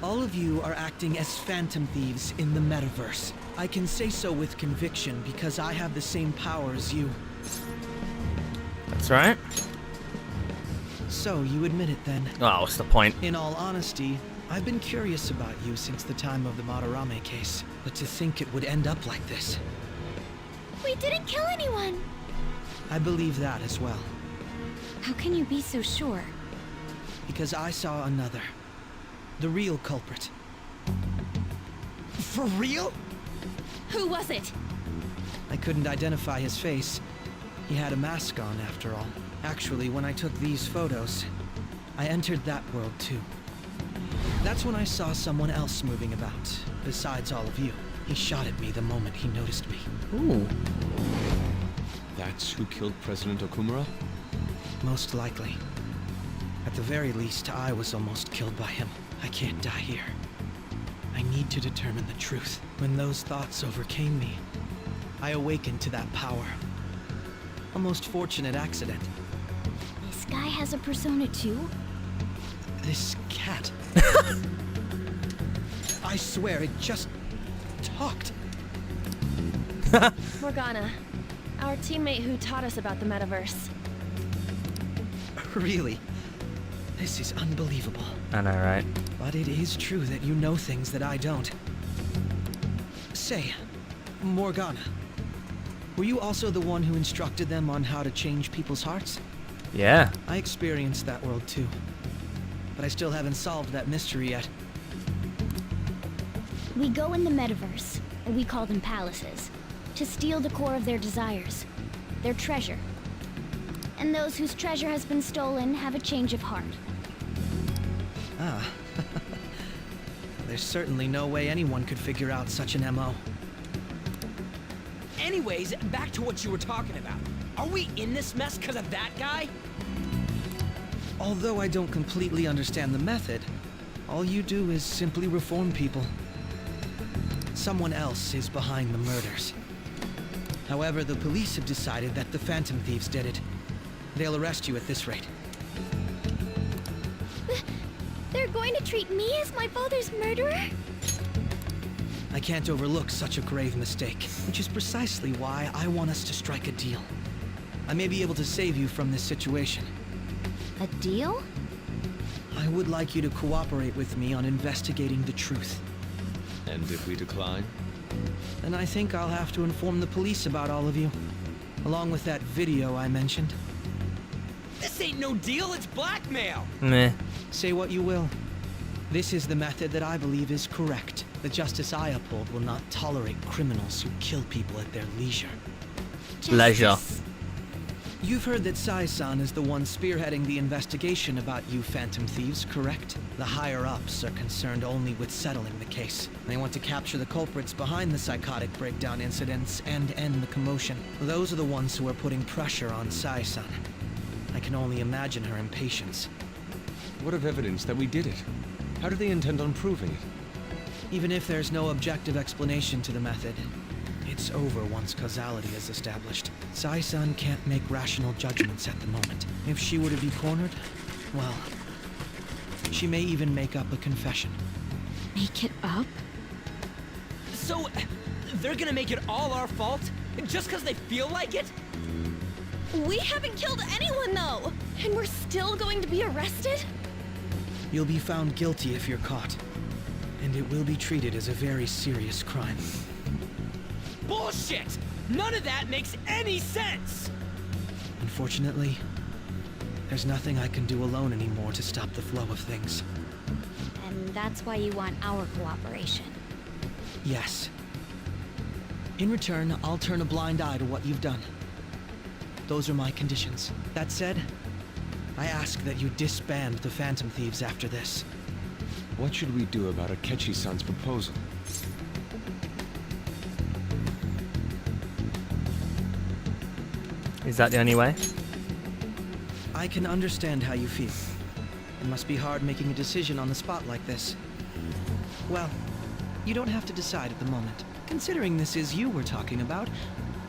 All of you are acting as Phantom Thieves in the metaverse. I can say so with conviction because I have the same power as you. That's right. So, you admit it then? Oh, what's the point? In all honesty, I've been curious about you since the time of the Madarame case. But to think it would end up like this. We didn't kill anyone! I believe that as well. How can you be so sure? Because I saw another. The real culprit. For real? Who was it? I couldn't identify his face. He had a mask on, after all. Actually, when I took these photos, I entered that world too. That's when I saw someone else moving about, besides all of you. He shot at me the moment he noticed me. Ooh. That's who killed President Okumura? Most likely. At the very least, I was almost killed by him. I can't die here. I need to determine the truth. When those thoughts overcame me, I awakened to that power. A most fortunate accident. This guy has a persona too? This cat. I swear it just talked. Morgana, our teammate who taught us about the metaverse. Really? This is unbelievable. I know, right? But it is true that you know things that I don't. Say, Morgana, were you also the one who instructed them on how to change people's hearts? Yeah. I experienced that world too. But I still haven't solved that mystery yet. We go in the metaverse, or we call them palaces, to steal the core of their desires, their treasure. And those whose treasure has been stolen have a change of heart. Ah. There's certainly no way anyone could figure out such an MO. Anyways, back to what you were talking about. Are we in this mess because of that guy? Although I don't completely understand the method, all you do is simply reform people. Someone else is behind the murders. However, the police have decided that the Phantom Thieves did it. They'll arrest you at this rate. They're going to treat me as my father's murderer? I can't overlook such a grave mistake, which is precisely why I want us to strike a deal. I may be able to save you from this situation. A deal? I would like you to cooperate with me on investigating the truth. And if we decline? Then I think I'll have to inform the police about all of you, along with that video I mentioned. This ain't no deal, it's blackmail! Meh. Say what you will. This is the method that I believe is correct. The justice I uphold will not tolerate criminals who kill people at their leisure. Leisure. You've heard that Sai-san is the one spearheading the investigation about you Phantom Thieves, correct? The higher-ups are concerned only with settling the case. They want to capture the culprits behind the psychotic breakdown incidents and end the commotion. Those are the ones who are putting pressure on Sai-san. I can only imagine her impatience. What of evidence that we did it? How do they intend on proving it? Even if there's no objective explanation to the method, it's over once causality is established. Sai-san can't make rational judgments at the moment. If she were to be cornered, well, she may even make up a confession. Make it up? So, they're gonna make it all our fault? Just because they feel like it? We haven't killed anyone, though! And we're still going to be arrested? You'll be found guilty if you're caught. And it will be treated as a very serious crime. Bullshit! None of that makes any sense! Unfortunately, there's nothing I can do alone anymore to stop the flow of things. And that's why you want our cooperation. Yes. In return, I'll turn a blind eye to what you've done. Those are my conditions. That said, I ask that you disband the Phantom Thieves after this. What should we do about Akechi-san's proposal? Is that the only way? I can understand how you feel. It must be hard making a decision on the spot like this. Well, you don't have to decide at the moment. Considering this is you we're talking about,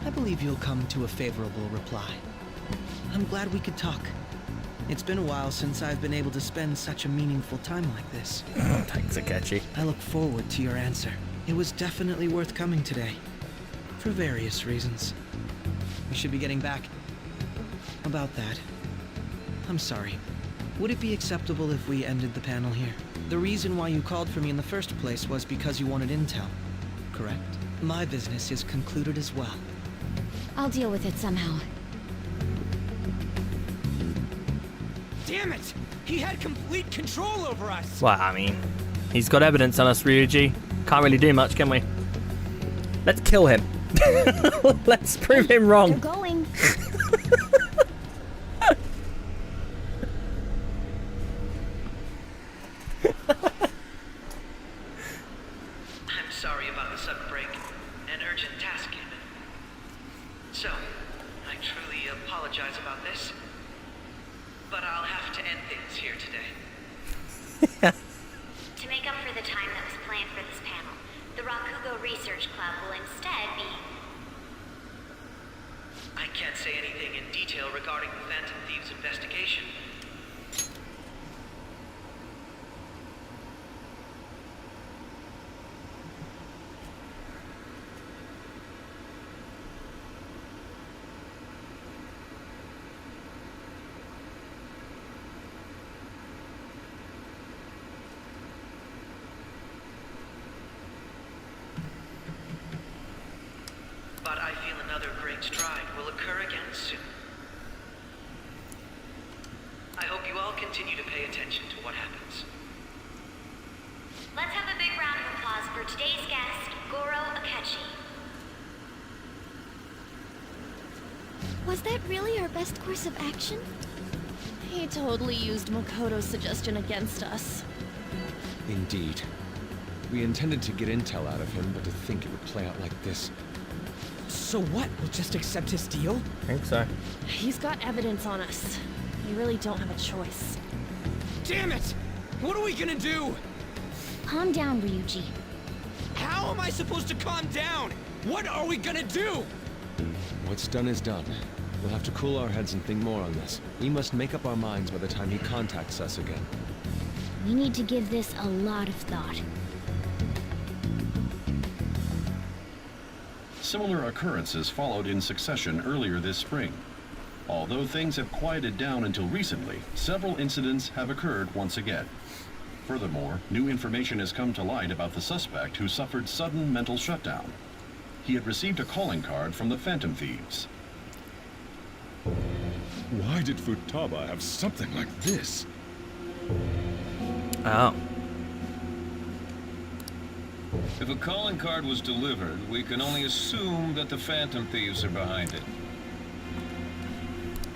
I believe you'll come to a favorable reply. I'm glad we could talk. It's been a while since I've been able to spend such a meaningful time like this. Thanks, Akechi. I look forward to your answer. It was definitely worth coming today. For various reasons. We should be getting back. About that, I'm sorry. Would it be acceptable if we ended the panel here? The reason why you called for me in the first place was because you wanted intel, correct? My business is concluded as well. I'll deal with it somehow. Damn it! He had complete control over us! Well, I mean, he's got evidence on us, Ryuji. Can't really do much, can we? Let's kill him. Let's prove him wrong. They're going. I'm sorry about the sudden break. An urgent task came in. So, I apologize about this, but I'll have to end things here today. To make up for the time that was planned for this panel, the Rakugo Research Club will instead be... I can't say anything in detail regarding the Phantom Thieves investigation. But I feel another great stride will occur again soon. I hope you all continue to pay attention to what happens. Let's have a big round of applause for today's guest, Goro Akechi. Was that really our best course of action? He totally used Makoto's suggestion against us. Indeed. We intended to get intel out of him, but to think it would play out like this. So what? We'll just accept his deal? I think so. He's got evidence on us. We really don't have a choice. Damn it! What are we gonna do? Calm down, Ryuji. How am I supposed to calm down? What are we gonna do? What's done is done. We'll have to cool our heads and think more on this. We must make up our minds by the time he contacts us again. We need to give this a lot of thought. Similar occurrences followed in succession earlier this spring. Although things have quieted down until recently, several incidents have occurred once again. Furthermore, new information has come to light about the suspect who suffered sudden mental shutdown. He had received a calling card from the Phantom Thieves. Why did Futaba have something like this? Oh. If a calling card was delivered, we can only assume that the Phantom Thieves are behind it.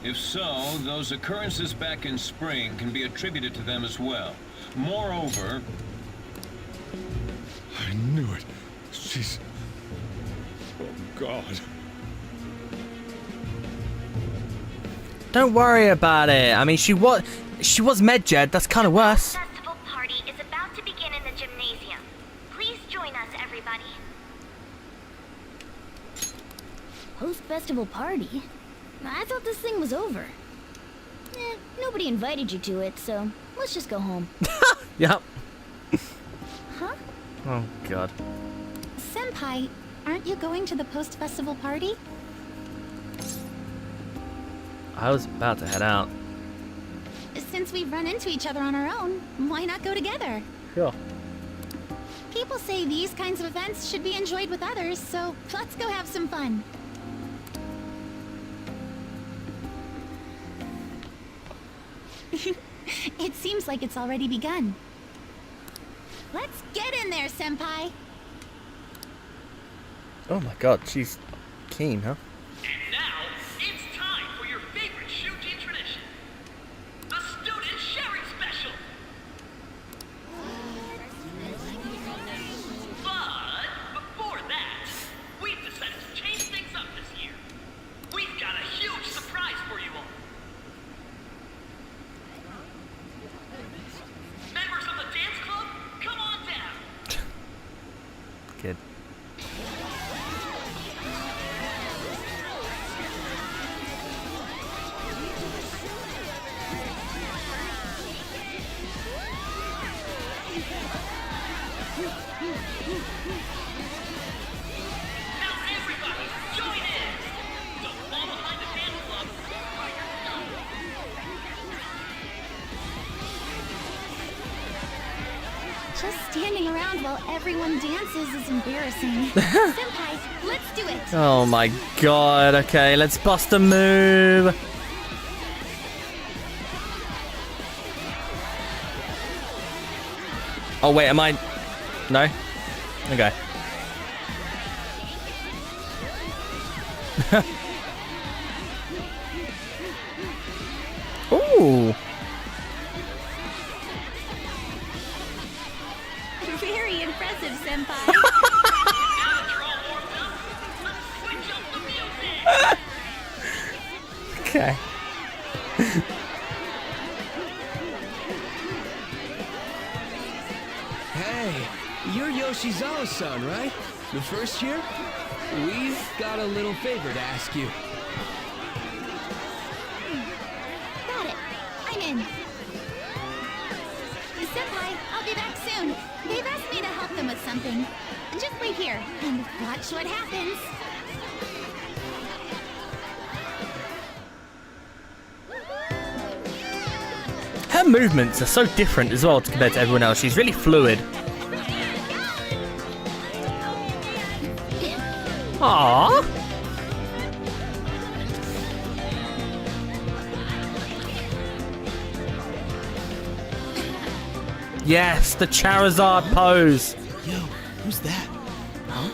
If so, those occurrences back in spring can be attributed to them as well. Moreover... I knew it. She's... Oh, God. Don't worry about it. I mean, she was Medjed. That's kind of worse. Festival party is about to begin in the gymnasium. Please join us, everybody. Post-festival party? I thought this thing was over. Nobody invited you to it, so let's just go home. Yep. Huh? Oh, God. Senpai, aren't you going to the post-festival party? I was about to head out. Since we've run into each other on our own, why not go together? Sure. People say these kinds of events should be enjoyed with others, so let's go have some fun. It seems like it's already begun. Let's get in there, Senpai! Oh my God, she's keen, huh? And now, it's time for your favorite Shuji tradition. The Student Sharing Special! But, before that, we've decided to change things up this year. We've got a huge surprise for you all. Members of the dance club, come on down! Kid. Now everybody, join in! Don't fall behind the dance club by yourself. Just standing around while everyone dances is embarrassing. Senpai, let's do it! Oh my God. Okay, let's bust a move. Oh wait, am I? No. Okay. Ooh. Very impressive, Senpai. Okay. Hey, you're Yoshizawa's son, right? The first year? We've got a little favor to ask you. Got it. I'm in. Senpai, I'll be back soon. They've asked me to help them with something. Just wait here and watch what happens. Her movements are so different as well compared to everyone else. She's really fluid. Aww. Yes, the Charizard pose. Yo, who's that? Huh?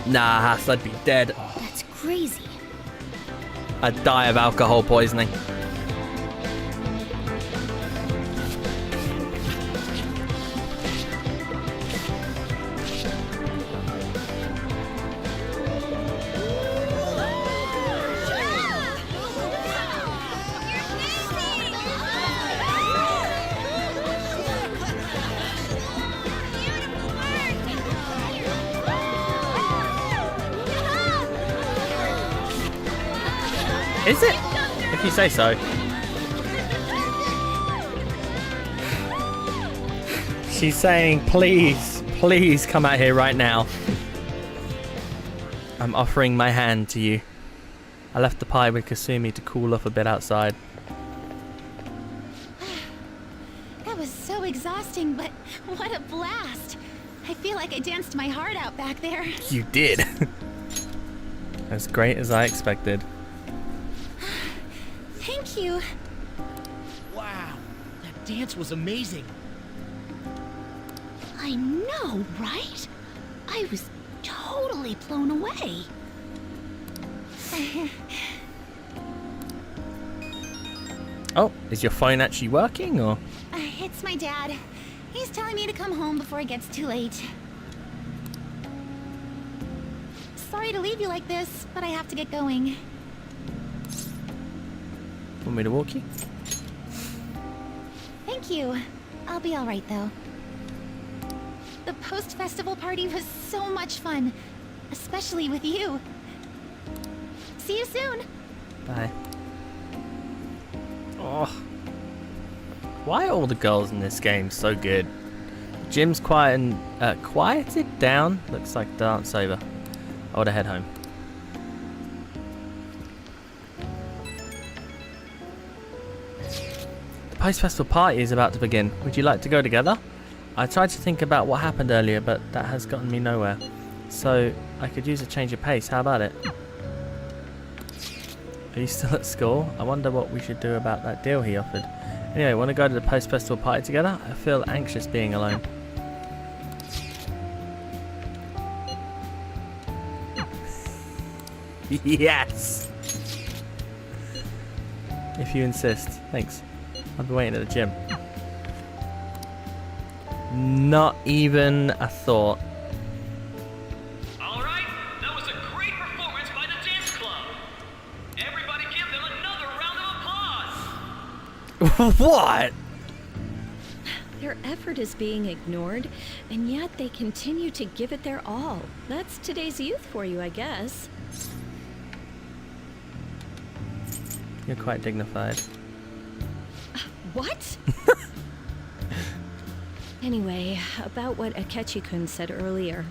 Nah, Haas, I'd be dead. That's crazy. I'd die of alcohol poisoning. Is it? If you say so. She's saying, please, please come out here right now. I'm offering my hand to you. I left the pie with Kasumi to cool off a bit outside. That was so exhausting, but what a blast. I feel like I danced my heart out back there. You did. As great as I expected. Thank you. Wow, that dance was amazing. I know, right? I was totally blown away. Oh, is your phone actually working, or? It's my dad. He's telling me to come home before it gets too late. Sorry to leave you like this, but I have to get going. Want me to walk you? Thank you. I'll be all right, though. The post-festival party was so much fun, especially with you. See you soon. Bye. Oh. Why are all the girls in this game so good? Jim's quieted down. Looks like dance over. I ought to head home. The post-festival party is about to begin. Would you like to go together? I tried to think about what happened earlier, but that has gotten me nowhere. So, I could use a change of pace. How about it? Are you still at school? I wonder what we should do about that deal he offered. Anyway, want to go to the post-festival party together? I feel anxious being alone. Yes! If you insist. Thanks. I'll be waiting at the gym. Not even a thought. Alright, that was a great performance by the dance club. Everybody give them another round of applause. What? Their effort is being ignored, and yet they continue to give it their all. That's today's youth for you, I guess. You're quite dignified. What? Anyway, about what Akechi-kun said earlier.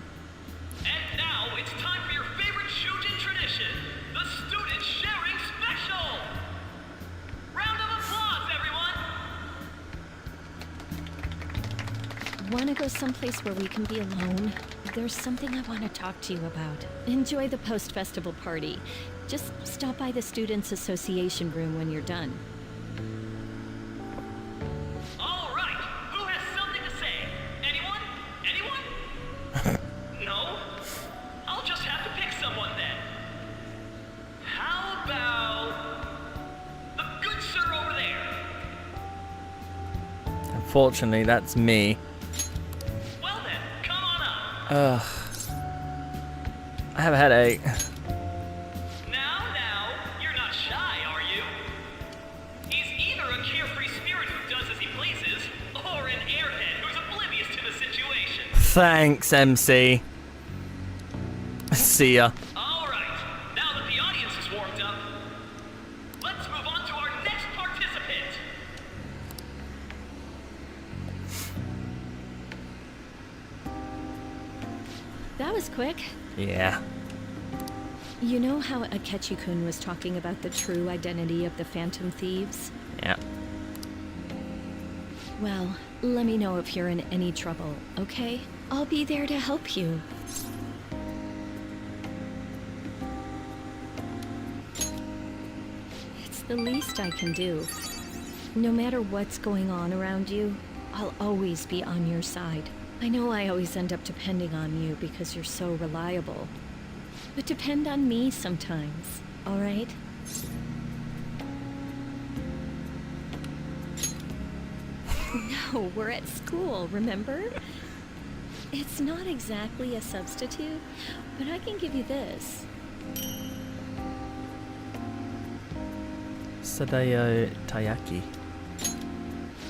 And now it's time for your favorite Shujin tradition, the Student Sharing Special! Round of applause, everyone! Want to go someplace where we can be alone? There's something I want to talk to you about. Enjoy the post-festival party. Just stop by the Students' Association room when you're done. unfortunately, that's me. Well then, come on up. Ugh. I have a headache. Now, you're not shy, are you? He's either a carefree spirit who does as he pleases, or an airhead who's oblivious to the situation. Thanks, MC. See ya. All right, now that the audience is warmed up, let's move on to our next participant. That was quick. Yeah. You know how Akechi-kun was talking about the true identity of the Phantom Thieves? Yeah. Well, let me know if you're in any trouble, okay? I'll be there to help you. It's the least I can do. No matter what's going on around you, I'll always be on your side. I know I always end up depending on you because you're so reliable. But depend on me sometimes, all right? No, we're at school, remember? It's not exactly a substitute, but I can give you this. Sadao Taiyaki.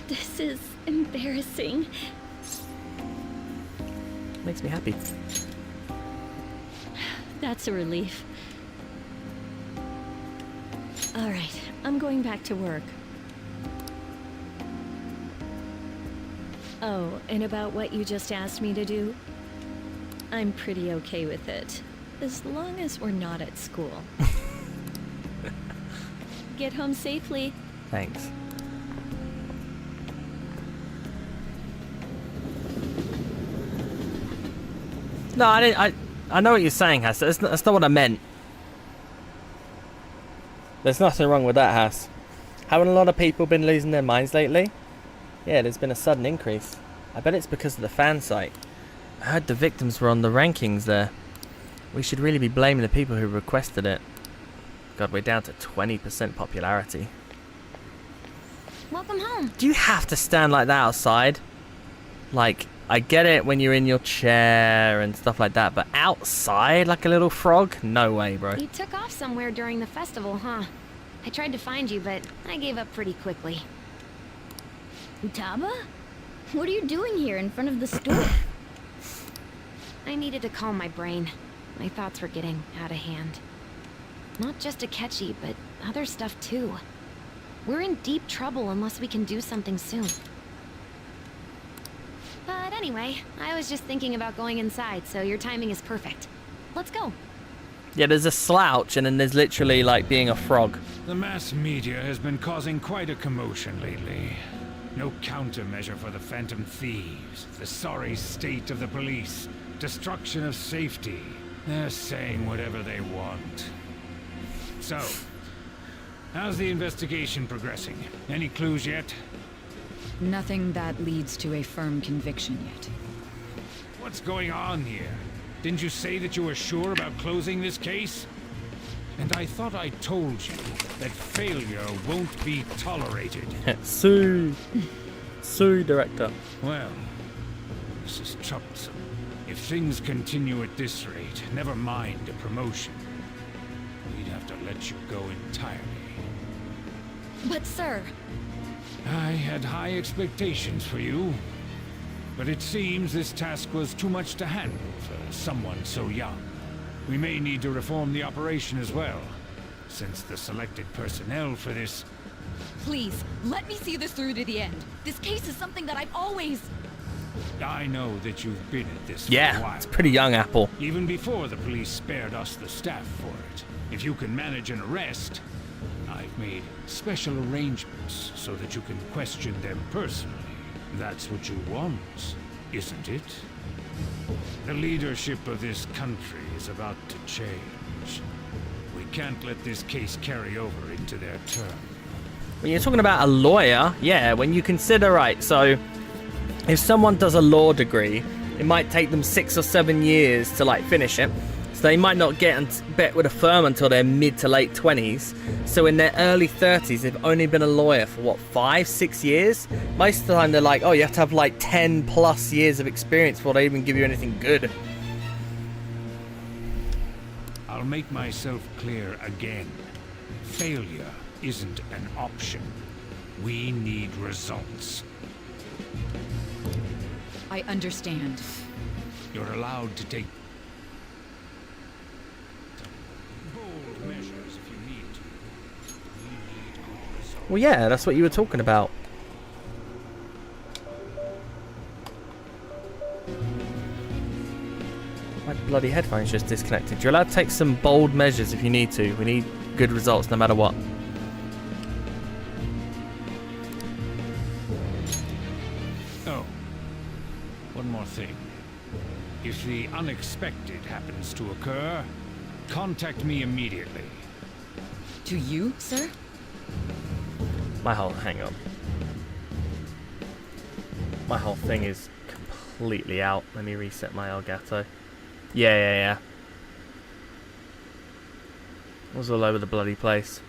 This is embarrassing. Makes me happy. That's a relief. All right, I'm going back to work. Oh, and about what you just asked me to do? I'm pretty okay with it, as long as we're not at school. Get home safely. Thanks. No, I know what you're saying, Hass. That's not what I meant. There's nothing wrong with that, Hass. Haven't a lot of people been losing their minds lately? Yeah, there's been a sudden increase. I bet it's because of the fan site. I heard the victims were on the rankings there. We should really be blaming the people who requested it. God, we're down to 20% popularity. Welcome home. Do you have to stand like that outside? Like, I get it when you're in your chair and stuff like that, but outside like a little frog? No way, bro. You took off somewhere during the festival, huh? I tried to find you, but I gave up pretty quickly. Utaba? What are you doing here in front of the store? I needed to calm my brain. My thoughts were getting out of hand. Not just Akechi, but other stuff too. We're in deep trouble unless we can do something soon. But anyway, I was just thinking about going inside, so your timing is perfect. Let's go. Yeah, there's a slouch and then there's literally like being a frog. The mass media has been causing quite a commotion lately. No countermeasure for the Phantom Thieves, the sorry state of the police, destruction of safety. They're saying whatever they want. So, how's the investigation progressing? Any clues yet? Nothing that leads to a firm conviction yet. What's going on here? Didn't you say that you were sure about closing this case? And I thought I told you that failure won't be tolerated. Sue. Sue, director. Well, this is troublesome. If things continue at this rate, never mind a promotion. We'd have to let you go entirely. But sir... I had high expectations for you. But it seems this task was too much to handle for someone so young. We may need to reform the operation as well, since the selected personnel for this... Please, let me see this through to the end. This case is something that I've always... I know that you've been at this for a Yeah, while. it's pretty young, Apple. Even before the police spared us the staff for it. If you can manage an arrest, I've made special arrangements so that you can question them personally. That's what you want, isn't it? The leadership of this country is about to change. We can't let this case carry over into their term. When you're talking about a lawyer, yeah, when you consider, right, so if someone does a law degree, it might take them 6 or 7 years to like finish it. It's they might not get with a firm until their mid to late 20s. So in their early 30s, they've only been a lawyer for what, 5-6 years? Most of the time they're like, oh, you have to have like 10 plus years of experience before they even give you anything good. I'll make myself clear again. Failure isn't an option. We need results. I understand. You're allowed to take bold measures if you need to. We need good results. Well, yeah, that's what you were talking about. My bloody headphones just disconnected. You're allowed to take some bold measures if you need to. We need good results no matter what. Oh, one more thing. If the unexpected happens to occur, contact me immediately. To you, sir? Hang on. My whole thing is completely out. Let me reset my Elgato. Yeah. I was all over the bloody place.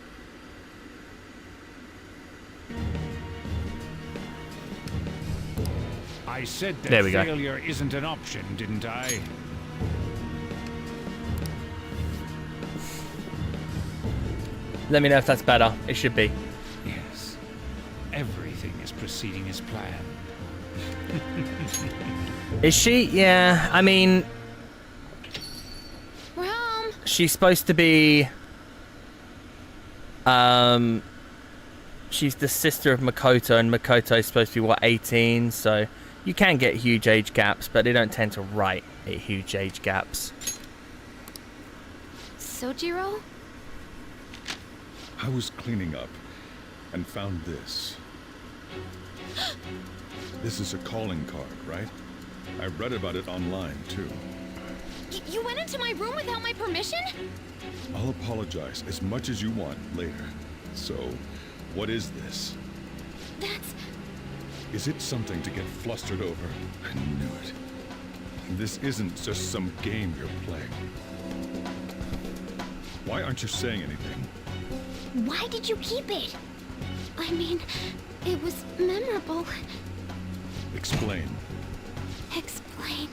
I said that There we go. failure isn't an option, didn't I? Let me know if that's better. It should be. Yes. Everything is proceeding as planned. Is she? Yeah, I mean... Rom! She's supposed to be... She's the sister of Makoto, and Makoto's supposed to be, what, 18? So you can get huge age gaps, but they don't tend to write huge age gaps. Sojiro? I was cleaning up and found this. This is a calling card, right? I read about it online, too. You went into my room without my permission? I'll apologize as much as you want later. So, what is this? That's... Is it something to get flustered over? I knew it. This isn't just some game you're playing. Why aren't you saying anything? Why did you keep it? I mean, it was memorable. Explain. Explain.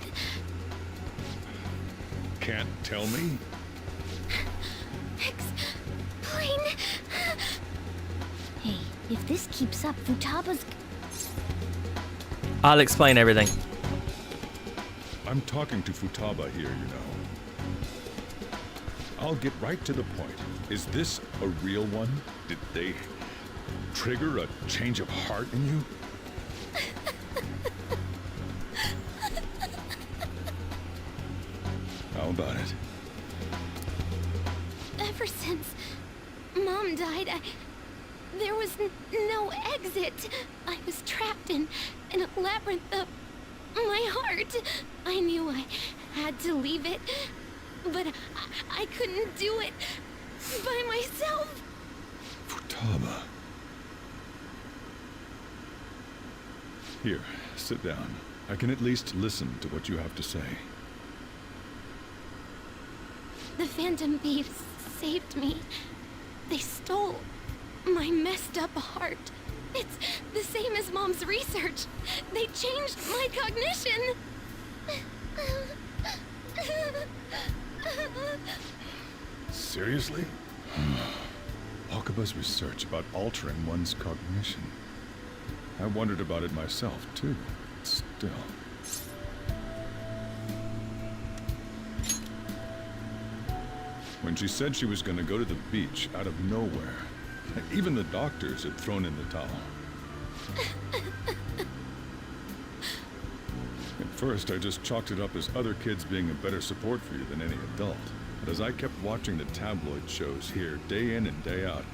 Can't tell me? Explain. Hey, if this keeps up, Futaba's... I'll explain everything. I'm talking to Futaba here, you know. I'll get right to the point. Is this a real one? Did they trigger a change of heart in you? How about it? Ever since Mom died, there was no exit. I was trapped in a labyrinth of my heart. I knew I had to leave it, but I couldn't do it by myself. Futaba. Here, sit down. I can at least listen to what you have to say. The Phantom Thieves saved me. They stole my messed up heart. It's the same as Mom's research. They changed my cognition. Seriously? Wakaba's research about altering one's cognition. I wondered about it myself, too. Still. When she said she was going to go to the beach out of nowhere, even the doctors had thrown in the towel. At first, I just chalked it up as other kids being a better support for you than any adult. But as I kept watching the tabloid shows here, day in and day out,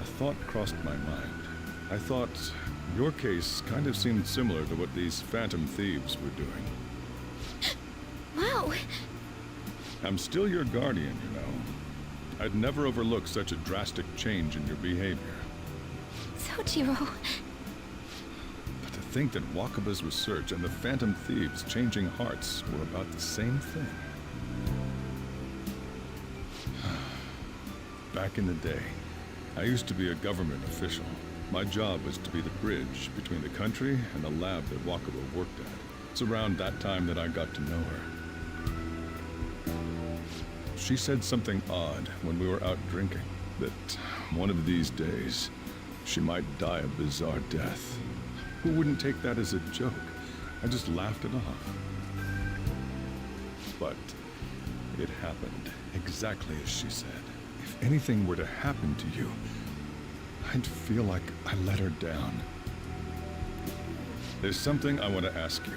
a thought crossed my mind. I thought your case kind of seemed similar to what these Phantom Thieves were doing. Wow. I'm still your guardian, you know. I'd never overlook such a drastic change in your behavior. Sojiro. But to think that Wakaba's research and the Phantom Thieves changing hearts were about the same thing. back in the day. I used to be a government official. My job was to be the bridge between the country and the lab that Wakaba worked at. It's around that time that I got to know her. She said something odd when we were out drinking, that one of these days, she might die a bizarre death. Who wouldn't take that as a joke? I just laughed it off. But it happened exactly as she said. If anything were to happen to you, I'd feel like I let her down. There's something I want to ask you.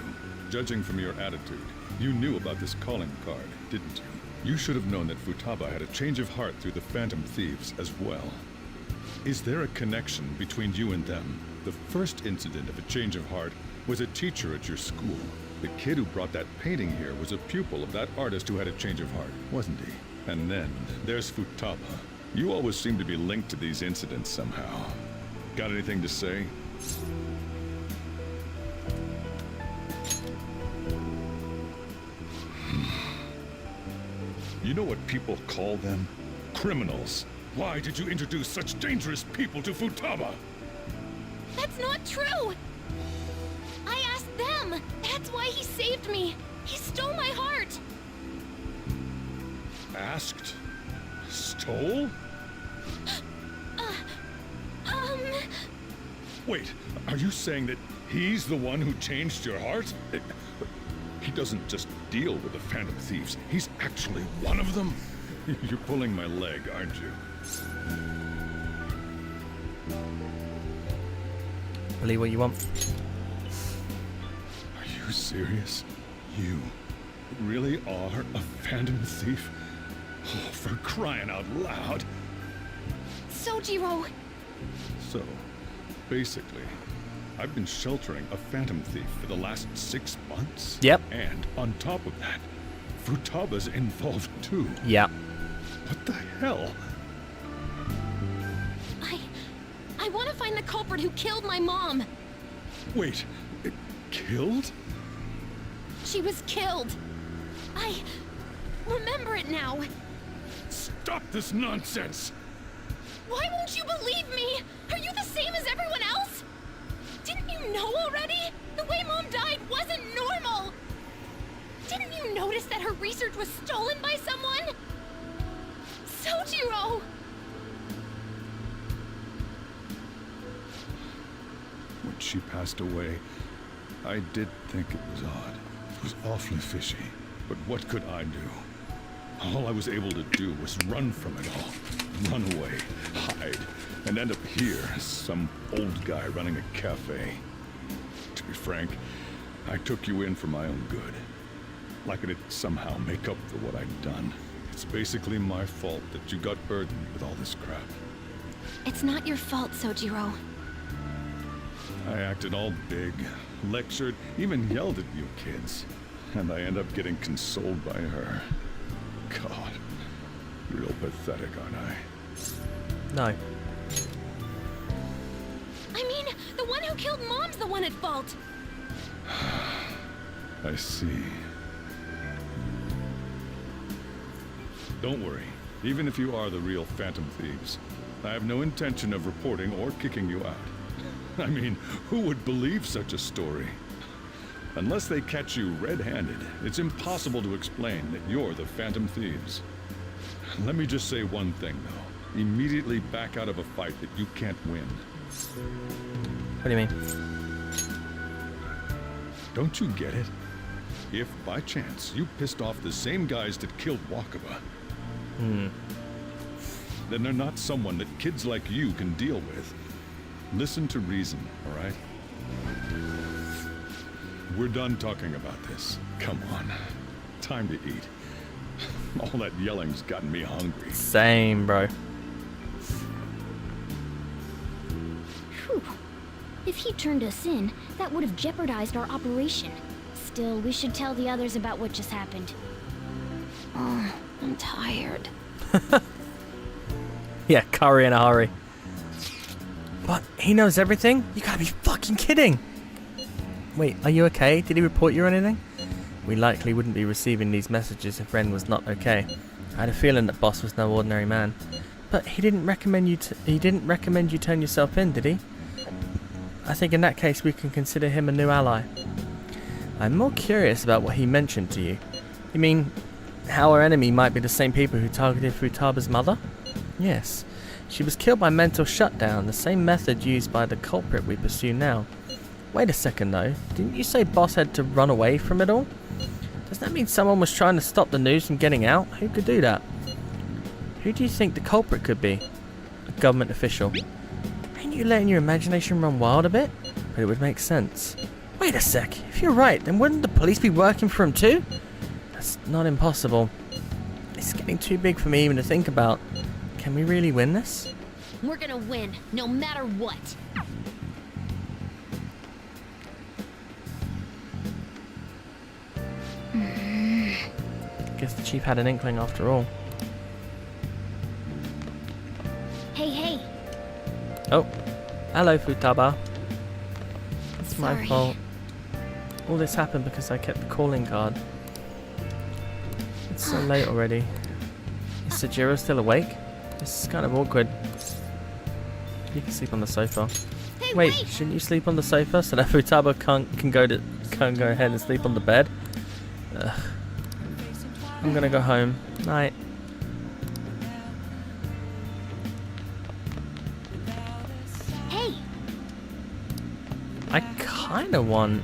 Judging from your attitude, you knew about this calling card, didn't you? You should have known that Futaba had a change of heart through the Phantom Thieves as well. Is there a connection between you and them? The first incident of a change of heart was a teacher at your school. The kid who brought that painting here was a pupil of that artist who had a change of heart, wasn't he? And then there's Futaba. You always seem to be linked to these incidents somehow. Got anything to say? You know what people call them? Criminals. Why did you introduce such dangerous people to Futaba? That's not true! I asked them! That's why he saved me! He stole my heart! Asked? Stole? Wait, are you saying that he's the one who changed your heart? He doesn't just deal with the Phantom Thieves. He's actually one of them? You're pulling my leg, aren't you? Believe what you want. Are you serious? You really are a Phantom Thief? Oh, for crying out loud! Sojiro! So, basically, I've been sheltering a Phantom Thief for the last 6 months? Yep. And on top of that, Futaba's involved too. Yep. What the hell? I want to find the culprit who killed my mom! Wait, killed? She was killed! I remember it now! Stop this nonsense! Why won't you believe me? Are you the same as everyone else? Didn't you know already? The way Mom died wasn't normal! Didn't you notice that her research was stolen by someone? Sojiro! When she passed away, I did think it was odd. It was awfully fishy. But what could I do? All I was able to do was run from it all. Run away, hide, and end up here, some old guy running a cafe. To be frank, I took you in for my own good. Like it'd somehow make up for what I'd done. It's basically my fault that you got burdened with all this crap. It's not your fault, Sojiro. I acted all big, lectured, even yelled at you kids. And I end up getting consoled by her. God, real pathetic, aren't I? No. I mean, the one who killed Mom's the one at fault! I see. Don't worry. Even if you are the real Phantom Thieves, I have no intention of reporting or kicking you out. I mean, who would believe such a story? Unless they catch you red-handed, it's impossible to explain that you're the Phantom Thieves. Let me just say one thing, though. Immediately back out of a fight that you can't win. What do you mean? Don't you get it? If, by chance, you pissed off the same guys that killed Wakaba, then they're not someone that kids like you can deal with. Listen to reason, all right? We're done talking about this. Come on. Time to eat. All that yelling's gotten me hungry. Same, bro. Phew. If he turned us in, that would have jeopardized our operation. Still, we should tell the others about what just happened. Oh, I'm tired. Yeah, curry in a hurry. What? He knows everything? You gotta be fucking kidding! Wait, are you okay? Did he report you or anything? We likely wouldn't be receiving these messages if Ren was not okay. I had a feeling that Boss was no ordinary man. But he didn't recommend you turn yourself in, did he? I think in that case we can consider him a new ally. I'm more curious about what he mentioned to you. You mean how our enemy might be the same people who targeted Futaba's mother? Yes. She was killed by mental shutdown, the same method used by the culprit we pursue now. Wait a second though, didn't you say Boss had to run away from it all? Does that mean someone was trying to stop the news from getting out? Who could do that? Who do you think the culprit could be? A government official. Ain't you letting your imagination run wild a bit? But it would make sense. Wait a sec, if you're right, then wouldn't the police be working for him too? That's not impossible. It's getting too big for me even to think about. Can we really win this? We're gonna win, no matter what. Guess the chief had an inkling after all. Hey. Oh, hello Futaba. It's my Sorry. fault. All this happened because I kept the calling card. It's so late already. Is Sajiro still awake? This is kind of awkward. You can sleep on the sofa. Hey, wait, shouldn't you sleep on the sofa so that Futaba can go ahead and sleep on the bed? Ugh. I'm gonna go home. Night. Hey. I kinda want.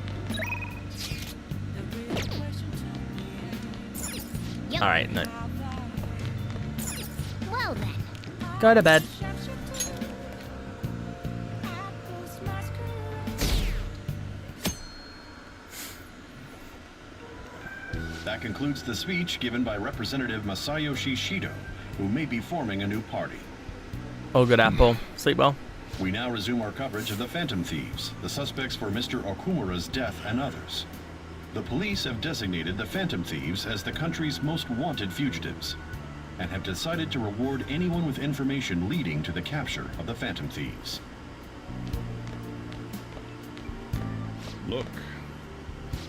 Yep. Alright, no. Well then. Go to bed. That concludes the speech given by Representative Masayoshi Shido, who may be forming a new party. Oh, good apple. Sleep well. We now resume our coverage of the Phantom Thieves, the suspects for Mr. Okumura's death and others. The police have designated the Phantom Thieves as the country's most wanted fugitives, and have decided to reward anyone with information leading to the capture of the Phantom Thieves. Look.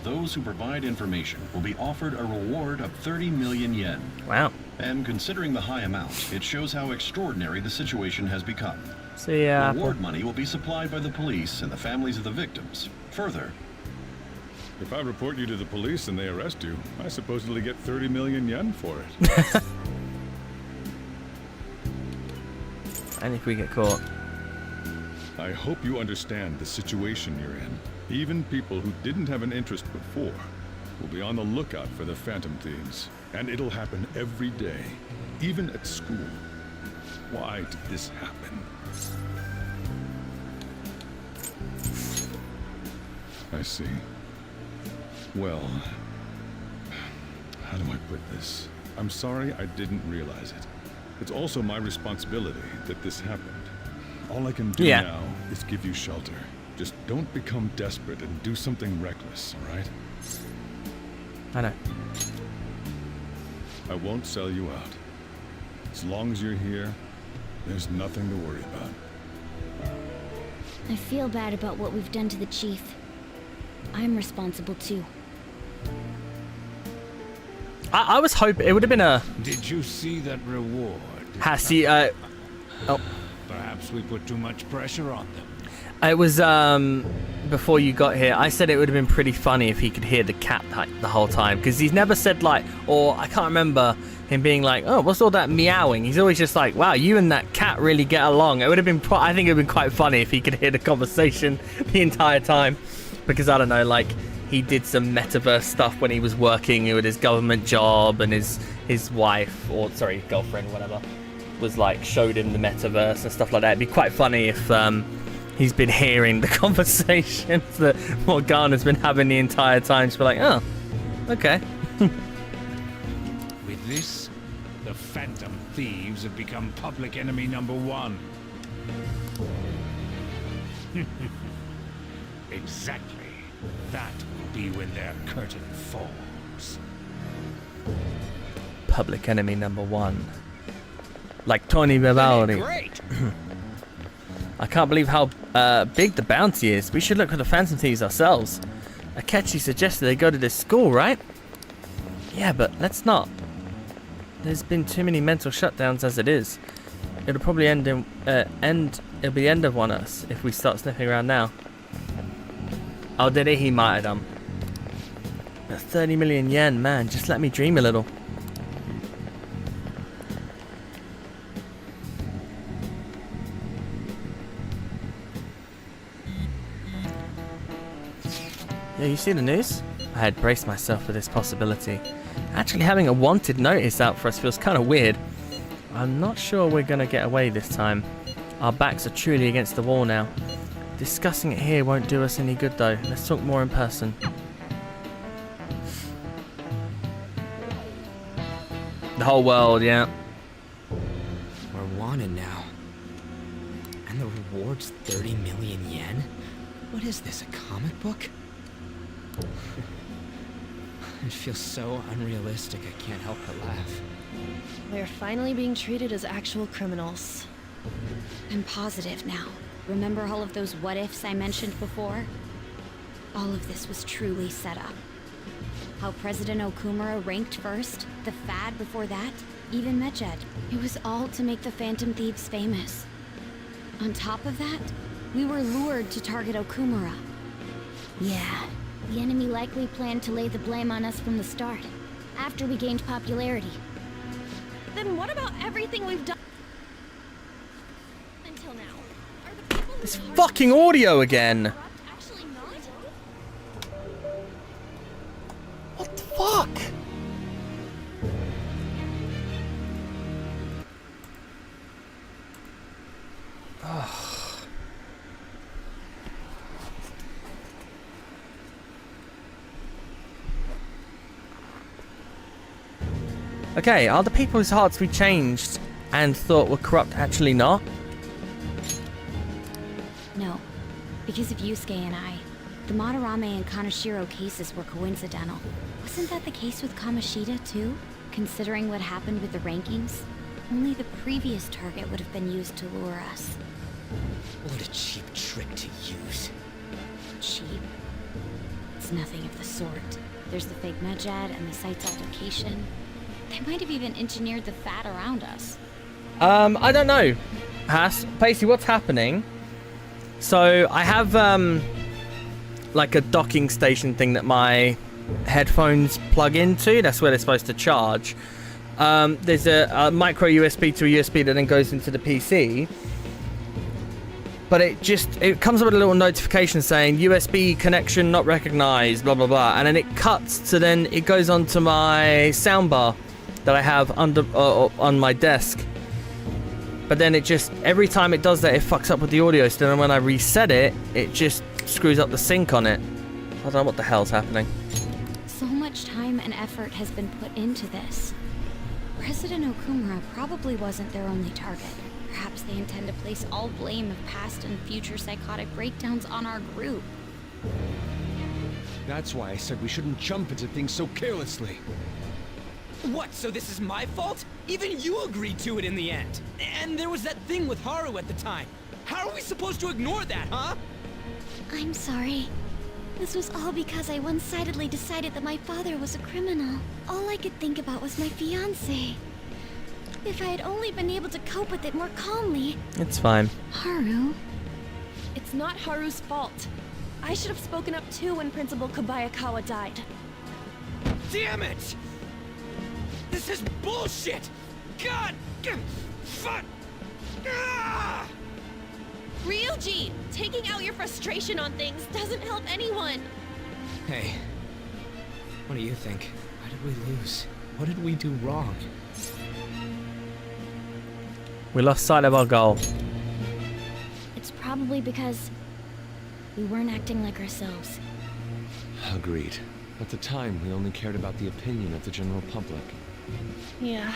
Those who provide information will be offered a reward of 30 million yen. Wow. And considering the high amount, it shows how extraordinary the situation has become. See ya. Reward money will be supplied by the police and the families of the victims. Further, If I report you to the police and they arrest you, I supposedly get 30 million yen for it. And if we get caught. I hope you understand the situation you're in. Even people who didn't have an interest before will be on the lookout for the Phantom Thieves. And it'll happen every day, even at school. Why did this happen? I see. Well, how do I put this? I'm sorry I didn't realize it. It's also my responsibility that this happened. All I can do now is give you shelter. Just don't become desperate and do something reckless, all right? I know. I won't sell you out. As long as you're here, there's nothing to worry about. I feel bad about what we've done to the chief. I'm responsible too. I was hoping it would have been a. Did you see that reward? Hassie, oh. Perhaps we put too much pressure on them. It was, before you got here, I said it would have been pretty funny if he could hear the cat the whole time. Because he's never said, like, or I can't remember him being like, oh, what's all that meowing? He's always just like, wow, you and that cat really get along. It would have been, I think it would have been quite funny if he could hear the conversation the entire time. Because, I don't know, like, he did some metaverse stuff when he was working with his government job and his wife, or, sorry, girlfriend, whatever, was like, showed him the metaverse and stuff like that. It'd be quite funny if, he's been hearing the conversations that Morgana's been having the entire time. She'll be like, oh, okay. With this, the Phantom Thieves have become public enemy #1. Exactly. That will be when their curtain falls. Public enemy #1. Like Tony Vivaldi. Great! I can't believe how big the bounty is. We should look for the Phantom Thieves ourselves. Akechi suggested they go to this school, right? Yeah, but let's not. There's been too many mental shutdowns as it is. it'll probably it'll be the end of One Us if we start sniffing around now. Oh, did he? He might have done. But 30 million yen, man, just let me dream a little. Yeah, you see the news? I had braced myself for this possibility. Actually having a wanted notice out for us feels kind of weird. I'm not sure we're going to get away this time. Our backs are truly against the wall now. Discussing it here won't do us any good though. Let's talk more in person. The whole world, yeah. We're wanted now. And the reward's 30 million yen? What is this, a comic book? It feels so unrealistic, I can't help but laugh. We're finally being treated as actual criminals. I'm positive now. Remember all of those what-ifs I mentioned before? All of this was truly set up. How President Okumura ranked first, the Fad before that, even Medjed. It was all to make the Phantom Thieves famous. On top of that, we were lured to target Okumura. Yeah, the enemy likely planned to lay the blame on us from the start, after we gained popularity. Then what about everything we've done until now? Are the people This fucking audio again! actually not? What the fuck? Okay, are the people whose hearts we changed and thought were corrupt actually not? No, because of Yusuke and I. The Madarame and Kaneshiro cases were coincidental. Wasn't that the case with Kamoshida too? Considering what happened with the rankings? Only the previous target would have been used to lure us. What a cheap trick to use. Cheap? It's nothing of the sort. There's the fake Medjed and the site's altercation. They might have even engineered the Fat around us. I don't know. Haas, basically what's happening... So, I have, like a docking station thing that my headphones plug into. That's where they're supposed to charge. There's a micro USB to a USB that then goes into the PC. But it comes up with a little notification saying USB connection not recognized, blah, blah, blah. And then it cuts to then it goes onto my soundbar that I have under on my desk. But then it just, every time it does that, it fucks up with the audio. So then when I reset it, it just screws up the sync on it. I don't know what the hell's happening. So much time and effort has been put into this. President Okumura probably wasn't their only target. Perhaps they intend to place all blame of past and future psychotic breakdowns on our group. That's why I said we shouldn't jump into things so carelessly. What, so this is my fault? Even you agreed to it in the end. And there was that thing with Haru at the time. How are we supposed to ignore that, huh? I'm sorry. This was all because I one-sidedly decided that my father was a criminal. All I could think about was my fiancé. If I had only been able to cope with it more calmly. It's fine. Haru? It's not Haru's fault. I should have spoken up too when Principal Kobayakawa died. Damn it! This is bullshit! God! Fuck! Ah! Ryuji! Taking out your frustration on things doesn't help anyone! Hey, what do you think? Why did we lose? What did we do wrong? We lost sight of our goal. It's probably because we weren't acting like ourselves. Agreed. At the time, we only cared about the opinion of the general public. Yeah,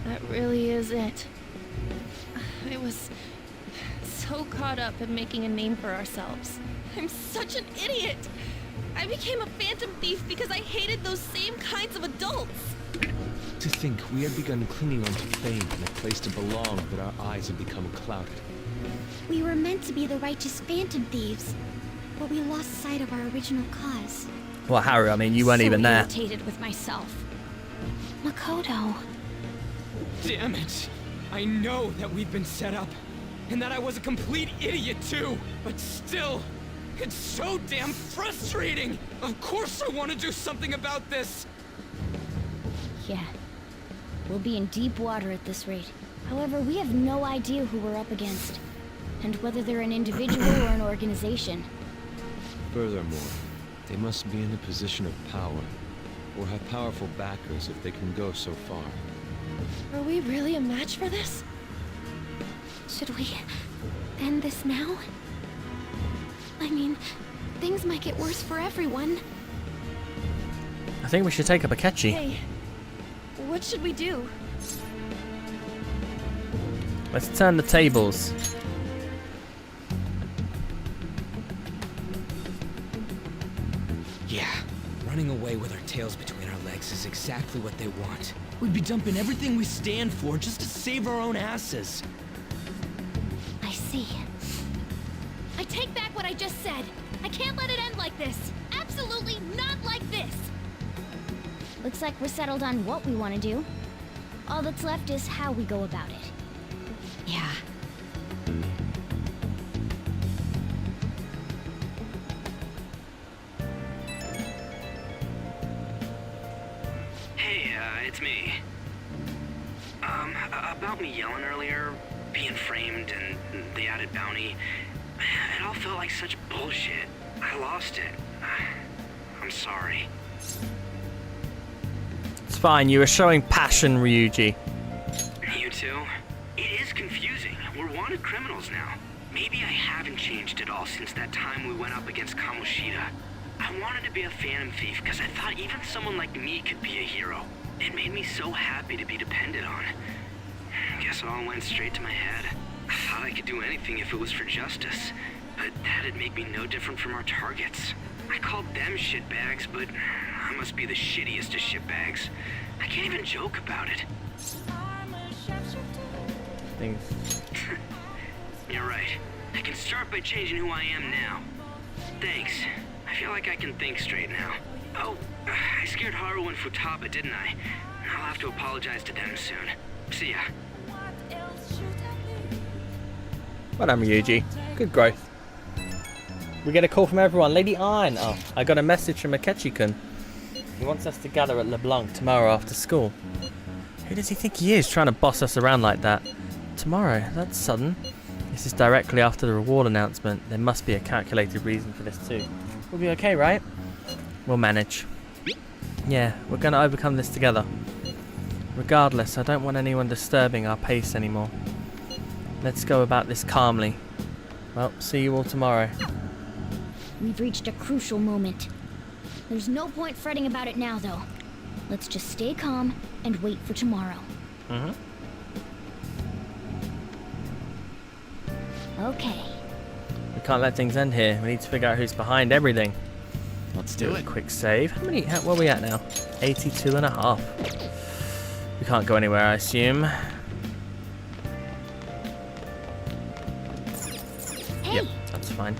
that really is it. I was so caught up in making a name for ourselves. I'm such an idiot! I became a phantom thief because I hated those same kinds of adults! To think we had begun clinging onto fame and a place to belong, but our eyes had become clouded. We were meant to be the righteous phantom thieves, but we lost sight of our original cause. Well, Haru, I mean, you weren't even there. Irritated with myself. Makoto. Damn it! I know that we've been set up, and that I was a complete idiot too, but still, it's so damn frustrating! Of course I want to do something about this! Yeah. We'll be in deep water at this rate. However, we have no idea who we're up against, and whether they're an individual or an organization. Furthermore, they must be in a position of power, or have powerful backers if they can go so far. Are we really a match for this? Should we end this now? I mean, things might get worse for everyone. I think we should take up Akechi. Hey, what should we do? Let's turn the tables. Yeah, running away with our tails between our legs is exactly what they want. We'd be dumping everything we stand for just to save our own asses. I see. I take back what I just said. I can't let it end like this. Absolutely not like this. Looks like we're settled on what we want to do. All that's left is how we go about it. Yeah. Hey, it's me. About me yelling earlier, being framed, and the added bounty, it all felt like such bullshit. I lost it. I'm sorry. It's fine, you were showing passion, Ryuji. You too? It is confusing. We're wanted criminals now. Maybe I haven't changed at all since that time we went up against Kamoshida. I wanted to be a phantom thief because I thought even someone like me could be a hero. It made me so happy to be depended on. Guess it all went straight to my head. I thought I could do anything if it was for justice, but that'd make me no different from our targets. I called them shitbags, but I must be the shittiest of shitbags. I can't even joke about it. Things. You're right. I can start by changing who I am now. Thanks. I feel like I can think straight now. Oh, I scared Haru and Futaba, didn't I? I'll have to apologize to them soon. See ya. Well done, Ryuji. Good growth. We get a call from everyone. Lady Iron. Oh, I got a message from Akechi-kun. He wants us to gather at LeBlanc tomorrow after school. Who does he think he is, trying to boss us around like that? Tomorrow? That's sudden. This is directly after the reward announcement. There must be a calculated reason for this too. We'll be okay, right? We'll manage. Yeah, we're going to overcome this together. Regardless, I don't want anyone disturbing our pace anymore. Let's go about this calmly. Well, see you all tomorrow. We've reached a crucial moment. There's no point fretting about it now, though. Let's just stay calm and wait for tomorrow. Mm-hmm. Okay. We can't let things end here. We need to figure out who's behind everything. Let's do it. Quick save. Where are we at now? 82.5. We can't go anywhere, I assume. Hey. Yep, that's fine.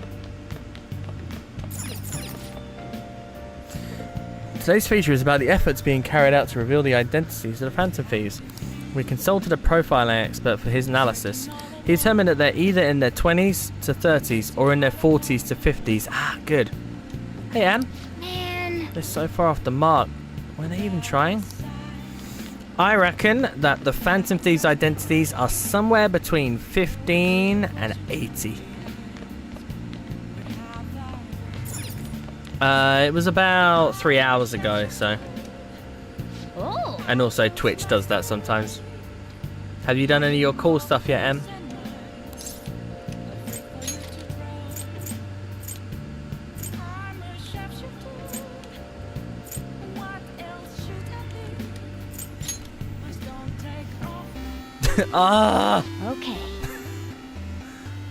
Today's feature is about the efforts being carried out to reveal the identities of the Phantom Thieves. We consulted a profiling expert for his analysis. He determined that they're either in their 20s to 30s or in their 40s to 50s. Ah, good. Hey, Anne. Man. They're so far off the mark. Were they even trying? I reckon that the Phantom Thieves' identities are somewhere between 15 and 80. It was about 3 hours ago, so. Oh. And also Twitch does that sometimes. Have you done any of your cool stuff yet, Em? Ah! Okay.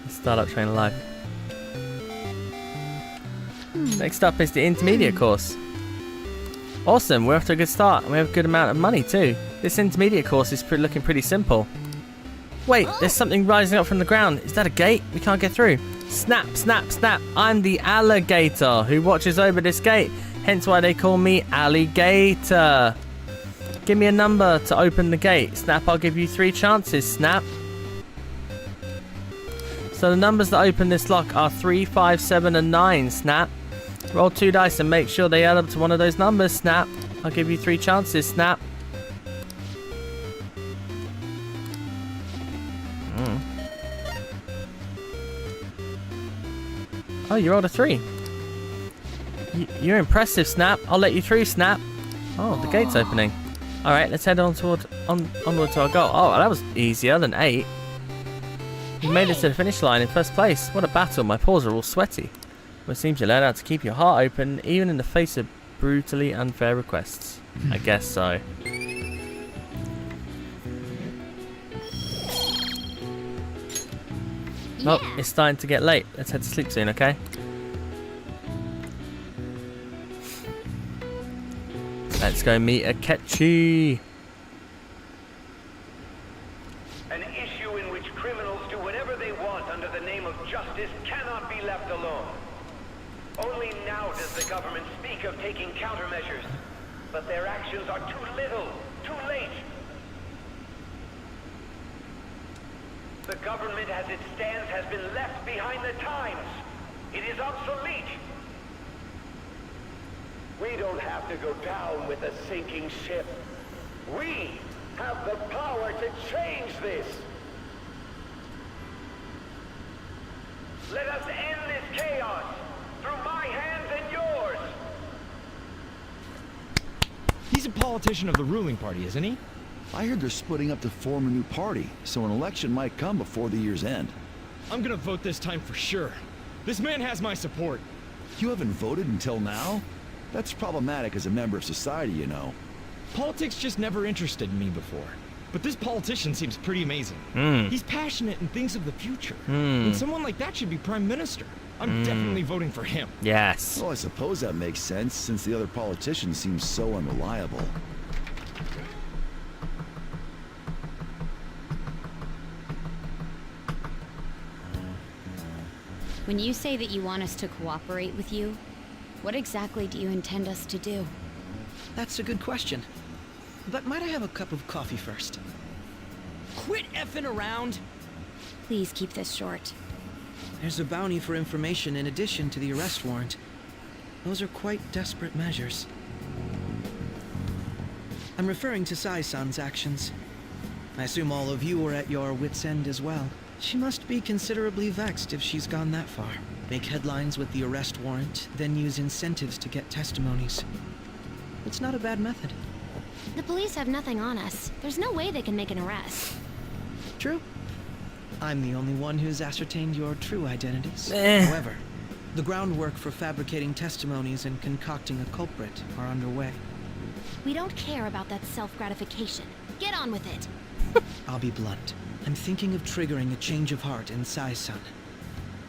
Startup Trainer Live. Next up is the intermediate course. Awesome, we're off to a good start, and we have a good amount of money too. This intermediate course is looking pretty simple. Wait, there's something rising up from the ground. Is that a gate? We can't get through. Snap, snap, snap. I'm the alligator who watches over this gate. Hence why they call me Alligator. Give me a number to open the gate. Snap, I'll give you 3 chances, Snap. So the numbers that open this lock are 3, 5, 7, and 9, Snap. Roll 2 dice and make sure they add up to one of those numbers, Snap. I'll give you 3 chances, Snap. Oh, you rolled a 3. You're impressive, Snap. I'll let you through, Snap. Oh, the gate's opening. Alright, let's head onward to our goal. Oh, that was easier than 8. You made it to the finish line in first place. What a battle. My paws are all sweaty. Well, it seems you learned how to keep your heart open, even in the face of brutally unfair requests. I guess so. Oh, it's starting to get late. Let's head to sleep soon, okay? Let's go meet Akechi. An issue in which criminals do whatever they want under the name of justice cannot be left alone. Only now does the government speak of taking countermeasures, but their actions are too little, too late. The government as it stands has been left behind the times. It is obsolete. We don't have to go down with a sinking ship. We have the power to change this. Let us end this chaos through my hands and yours. He's a politician of the ruling party, isn't he? I heard they're splitting up to form a new party, so an election might come before the year's end. I'm gonna vote this time for sure. This man has my support. You haven't voted until now? That's problematic as a member of society, you know. Politics just never interested me before. But this politician seems pretty amazing. He's passionate and thinks of the future. And someone like that should be prime minister. I'm definitely voting for him. Yes. Well, I suppose that makes sense, since the other politician seems so unreliable. When you say that you want us to cooperate with you, what exactly do you intend us to do? That's a good question. But might I have a cup of coffee first? Quit effing around! Please keep this short. There's a bounty for information in addition to the arrest warrant. Those are quite desperate measures. I'm referring to Sai-san's actions. I assume all of you are at your wits' end as well. She must be considerably vexed if she's gone that far. Make headlines with the arrest warrant, then use incentives to get testimonies. It's not a bad method. The police have nothing on us. There's no way they can make an arrest. True. I'm the only one who's ascertained your true identities. Eh. However, the groundwork for fabricating testimonies and concocting a culprit are underway. We don't care about that self-gratification. Get on with it. I'll be blunt. I'm thinking of triggering a change of heart in Sai-san.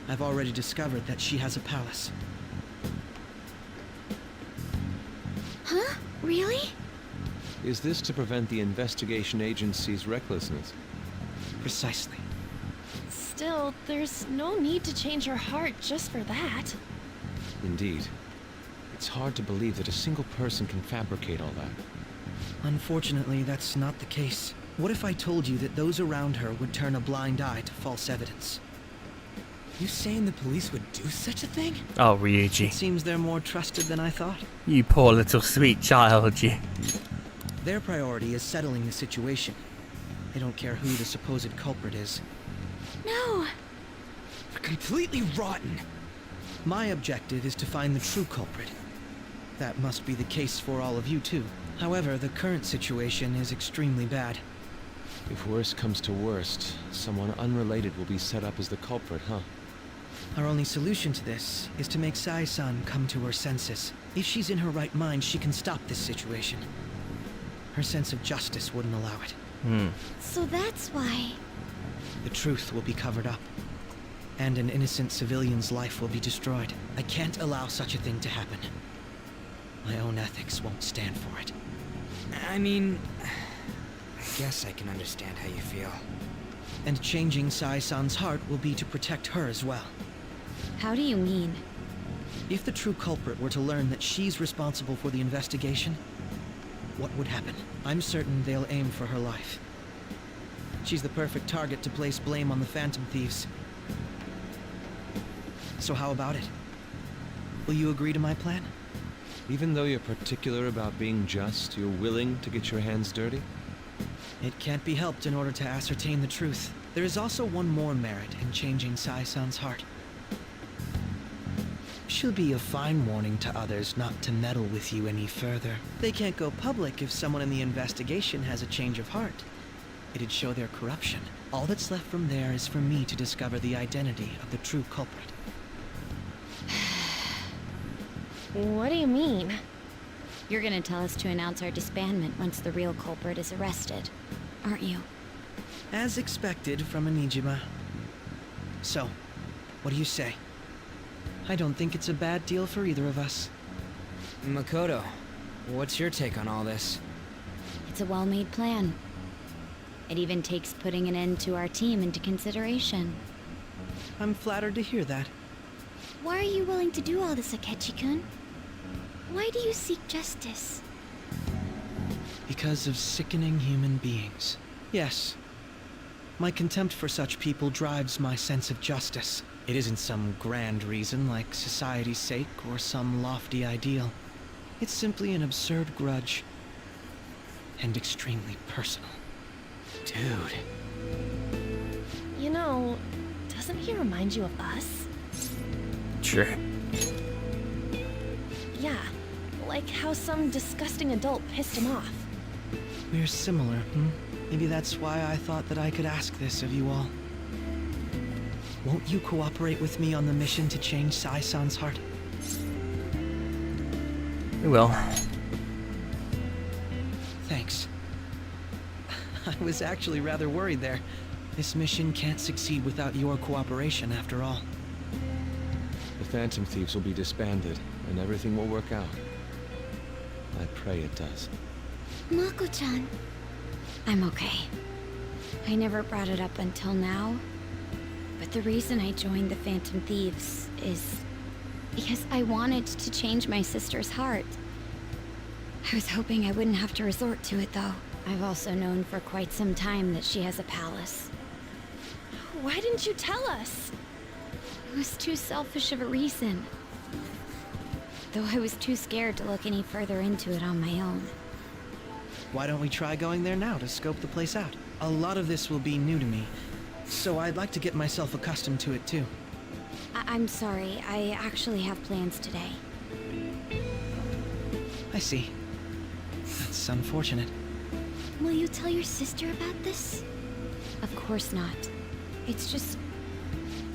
I've already discovered that she has a palace. Huh? Really? Is this to prevent the investigation agency's recklessness? Precisely. Still, there's no need to change her heart just for that. Indeed. It's hard to believe that a single person can fabricate all that. Unfortunately, that's not the case. What if I told you that those around her would turn a blind eye to false evidence? You saying the police would do such a thing? Oh, Ryuji. It seems they're more trusted than I thought. You poor little sweet child, you. Their priority is settling the situation. They don't care who the supposed culprit is. No. They're completely rotten. My objective is to find the true culprit. That must be the case for all of you too. However, the current situation is extremely bad. If worst comes to worst, someone unrelated will be set up as the culprit, huh? Our only solution to this is to make Sai-san come to her senses. If she's in her right mind, she can stop this situation. Her sense of justice wouldn't allow it. So that's why... The truth will be covered up. And an innocent civilian's life will be destroyed. I can't allow such a thing to happen. My own ethics won't stand for it. I mean... I guess I can understand how you feel. And changing Sai-san's heart will be to protect her as well. How do you mean? If the true culprit were to learn that she's responsible for the investigation, what would happen. I'm certain they'll aim for her life. She's the perfect target to place blame on the Phantom Thieves. So how about it? Will you agree to my plan? Even though you're particular about being just, you're willing to get your hands dirty? It can't be helped in order to ascertain the truth. There is also one more merit in changing Sai-san's heart. She'll be a fine warning to others not to meddle with you any further. They can't go public if someone in the investigation has a change of heart. It'd show their corruption. All that's left from there is for me to discover the identity of the true culprit. What do you mean? You're gonna tell us to announce our disbandment once the real culprit is arrested, aren't you? As expected from a Nijima. So, what do you say? I don't think it's a bad deal for either of us. Makoto, what's your take on all this? It's a well-made plan. It even takes putting an end to our team into consideration. I'm flattered to hear that. Why are you willing to do all this, Akechi-kun? Why do you seek justice? Because of sickening human beings. Yes. My contempt for such people drives my sense of justice. It isn't some grand reason like society's sake or some lofty ideal. It's simply an absurd grudge. And extremely personal. Dude. You know, doesn't he remind you of us? Sure. Yeah, like how some disgusting adult pissed him off. We're similar, Maybe that's why I thought that I could ask this of you all. Won't you cooperate with me on the mission to change Sai-san's heart? We will. Thanks. I was actually rather worried there. This mission can't succeed without your cooperation, after all. The Phantom Thieves will be disbanded, and everything will work out. I pray it does. Mako-chan. I'm okay. I never brought it up until now, but the reason I joined the Phantom Thieves is because I wanted to change my sister's heart. I was hoping I wouldn't have to resort to it, though. I've also known for quite some time that she has a palace. Why didn't you tell us? It was too selfish of a reason. Though I was too scared to look any further into it on my own. Why don't we try going there now to scope the place out? A lot of this will be new to me, so I'd like to get myself accustomed to it too. I'm sorry, I actually have plans today. I see. That's unfortunate. Will you tell your sister about this? Of course not. It's just...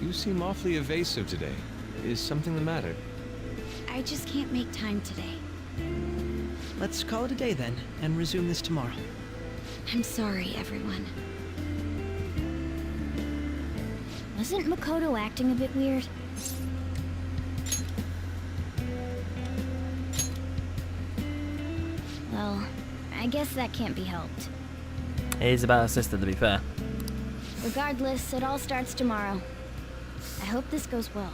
You seem awfully evasive today. Is something the matter? I just can't make time today. Let's call it a day then, and resume this tomorrow. I'm sorry, everyone. Wasn't Makoto acting a bit weird? Well, I guess that can't be helped. It is about her sister, to be fair. Regardless, it all starts tomorrow. I hope this goes well.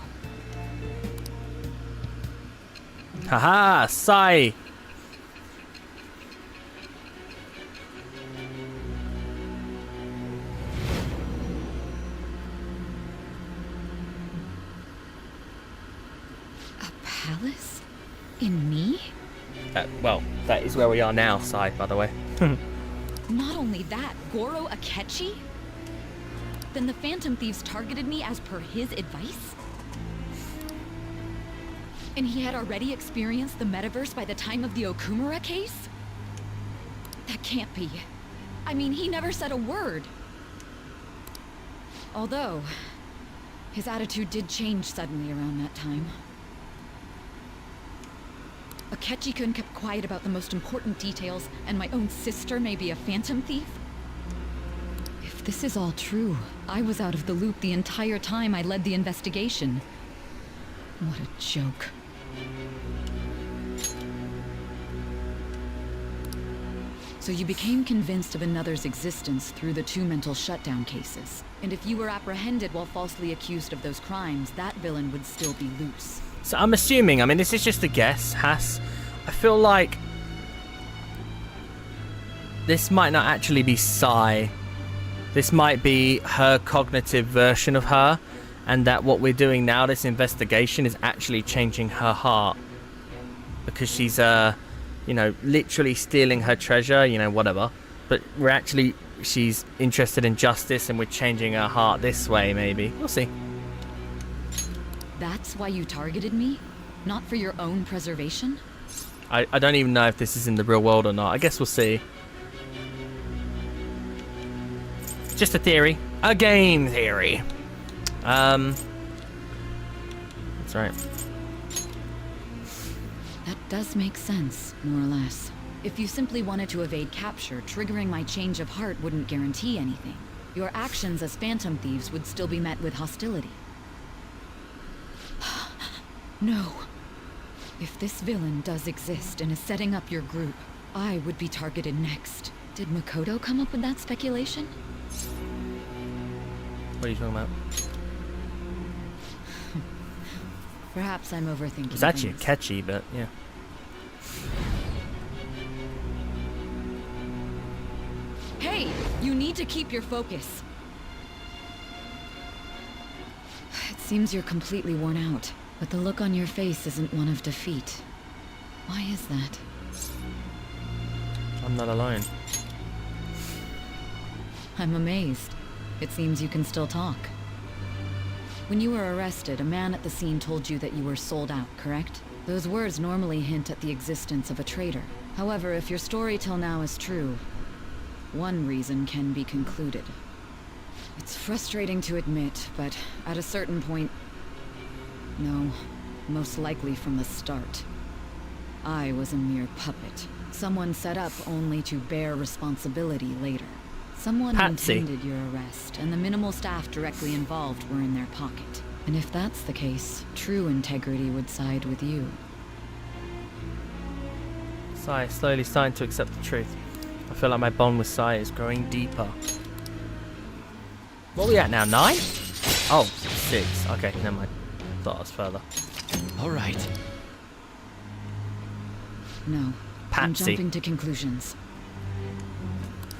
Haha, Sai! Palace? In me? Well, that is where we are now, Sai, by the way. Not only that, Goro Akechi? Then the Phantom Thieves targeted me as per his advice? And he had already experienced the metaverse by the time of the Okumura case? That can't be. I mean, he never said a word. Although, his attitude did change suddenly around that time. Akechi-kun kept quiet about the most important details, and my own sister may be a phantom thief? If this is all true, I was out of the loop the entire time I led the investigation. What a joke. So you became convinced of another's existence through the 2 mental shutdown cases. And if you were apprehended while falsely accused of those crimes, that villain would still be loose. So I'm assuming, I mean, this is just a guess, Hass. I feel like this might not actually be Sai. This might be her cognitive version of her, and that what we're doing now, this investigation, is actually changing her heart. Because she's, you know, literally stealing her treasure, you know, whatever. But she's interested in justice, and we're changing her heart this way, maybe. We'll see. That's why you targeted me? Not for your own preservation? I don't even know if this is in the real world or not. I guess we'll see. Just a theory. A game theory. That's right. That does make sense, more or less. If you simply wanted to evade capture, triggering my change of heart wouldn't guarantee anything. Your actions as Phantom Thieves would still be met with hostility. No. If this villain does exist and is setting up your group, I would be targeted next. Did Makoto come up with that speculation? What are you talking about? Perhaps I'm overthinking It's actually things. catchy, but yeah. Hey! You need to keep your focus. It seems you're completely worn out, but the look on your face isn't one of defeat. Why is that? I'm not alone. I'm amazed. It seems you can still talk. When you were arrested, a man at the scene told you that you were sold out, correct? Those words normally hint at the existence of a traitor. However, if your story till now is true, one reason can be concluded. It's frustrating to admit, but at a certain point... No, most likely from the start. I was a mere puppet. Someone set up only to bear responsibility later. Someone Patsy. intended your arrest, and the minimal staff directly involved were in their pocket. And if that's the case, true integrity would side with you. Sai is slowly starting to accept the truth. I feel like my bond with Sai is growing deeper. What are we at now? 9? Oh, 6. Okay, never mind. Thought I was further. Alright. No. I'm Patsy. jumping to conclusions.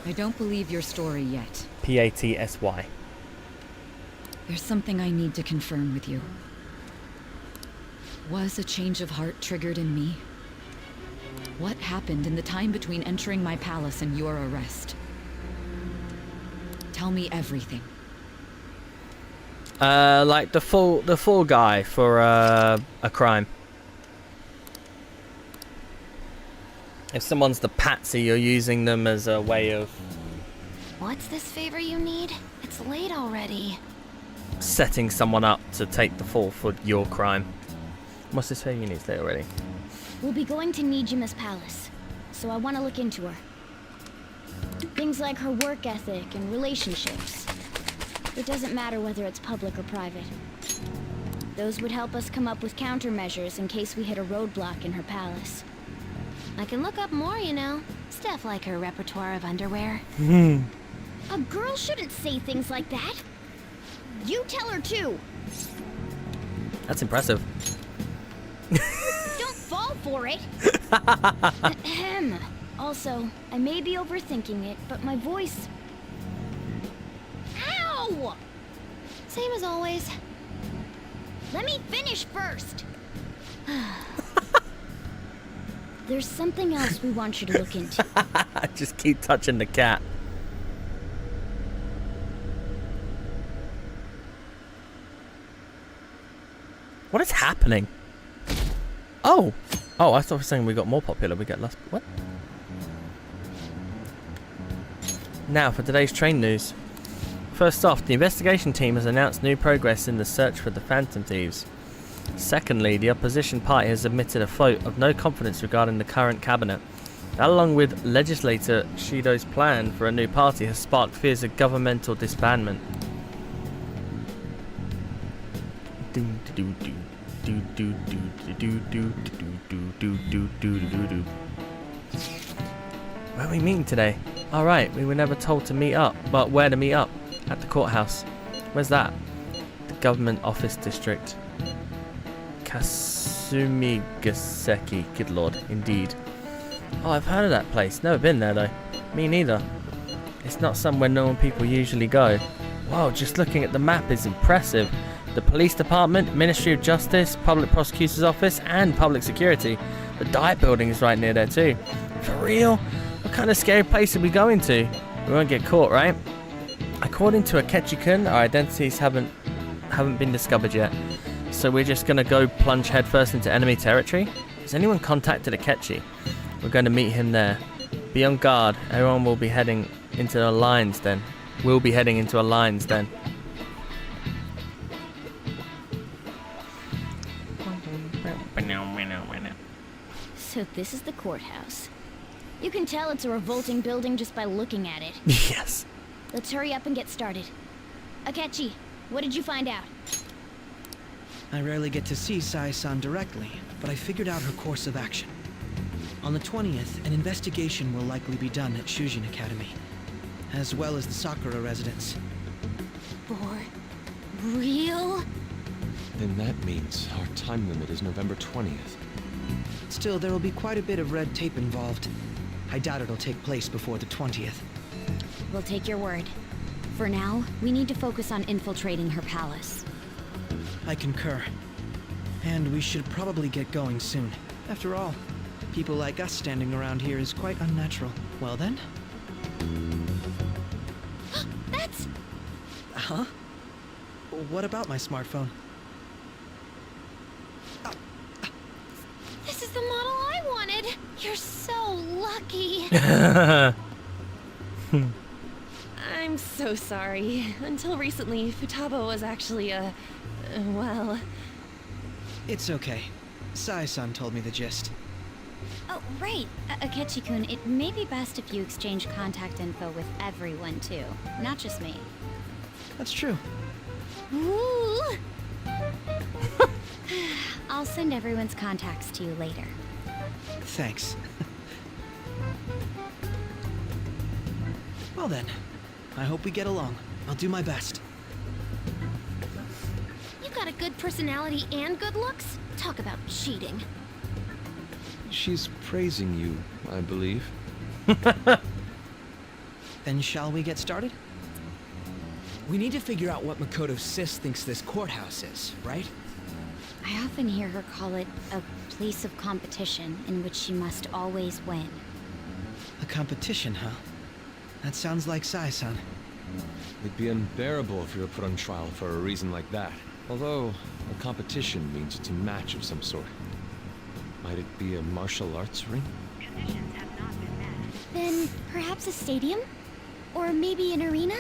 I don't believe your story yet. Patsy. There's something I need to confirm with you. Was a change of heart triggered in me? What happened in the time between entering my palace and your arrest? Tell me everything. Like the full guy for a crime. If someone's the patsy, you're using them as a way of What's this favor you need? It's late already. setting someone up to take the fall for your crime. What's this favor you need today already? We'll be going to Nijima's palace, so I want to look into her. Things like her work ethic and relationships. It doesn't matter whether it's public or private. Those would help us come up with countermeasures in case we hit a roadblock in her palace. I can look up more, you know. Stuff like her repertoire of underwear. A girl shouldn't say things like that. You tell her too. That's impressive. Don't fall for it. Ahem. Also, I may be overthinking it, but my voice... Ow! Same as always. Let me finish first. There's something else we want you to look into. Just keep touching the cat. What is happening? Oh! Oh, I thought we were saying we got more popular, we get less... What? Now for today's train news. First off, the investigation team has announced new progress in the search for the Phantom Thieves. Secondly, the opposition party has submitted a vote of no confidence regarding the current cabinet. That, along with legislator Shido's plan for a new party, has sparked fears of governmental disbandment. Where are we meeting today? Alright, we were never told to meet up, but where to meet up? At the courthouse. Where's that? The government office district. Kasumigaseki, good lord, indeed. Oh, I've heard of that place. Never been there though. Me neither. It's not somewhere normal people usually go. Wow, just looking at the map is impressive. The police department, Ministry of Justice, Public Prosecutor's Office, and Public Security. The Diet Building is right near there too. For real? What kind of scary place are we going to? We won't get caught, right? According to Akechi-kun, our identities haven't been discovered yet. So we're just gonna go plunge headfirst into enemy territory? Has anyone contacted Akechi? We're going to meet him there. Be on guard. Everyone will be heading into a lines then. We'll be heading into a lines then. So this is the courthouse. You can tell it's a revolting building just by looking at it. Yes. Let's hurry up and get started. Akechi, what did you find out? I rarely get to see Sai-san directly, but I figured out her course of action. On the 20th, an investigation will likely be done at Shujin Academy, as well as the Sakura residence. For real? Then that means our time limit is November 20th. Still, there will be quite a bit of red tape involved. I doubt it'll take place before the 20th. We'll take your word. For now, we need to focus on infiltrating her palace. I concur. And we should probably get going soon. After all, people like us standing around here is quite unnatural. Well then? That's... Huh? What about my smartphone? This is the model I wanted. You're so lucky. I'm so sorry. Until recently, Futaba was actually well... It's okay. Sai-san told me the gist. Oh, right. Akechi-kun, it may be best if you exchange contact info with everyone, too. Not just me. That's true. Ooh. I'll send everyone's contacts to you later. Thanks. Well then, I hope we get along. I'll do my best. You got a good personality and good looks? Talk about cheating. She's praising you, I believe. Then shall we get started? We need to figure out what Makoto Sis thinks this courthouse is, right? I often hear her call it a place of competition in which she must always win. A competition, huh? That sounds like Sai-san. It'd be unbearable if you were put on trial for a reason like that. Although, a competition means it's a match of some sort. Might it be a martial arts ring? Then perhaps a stadium? Or maybe an arena?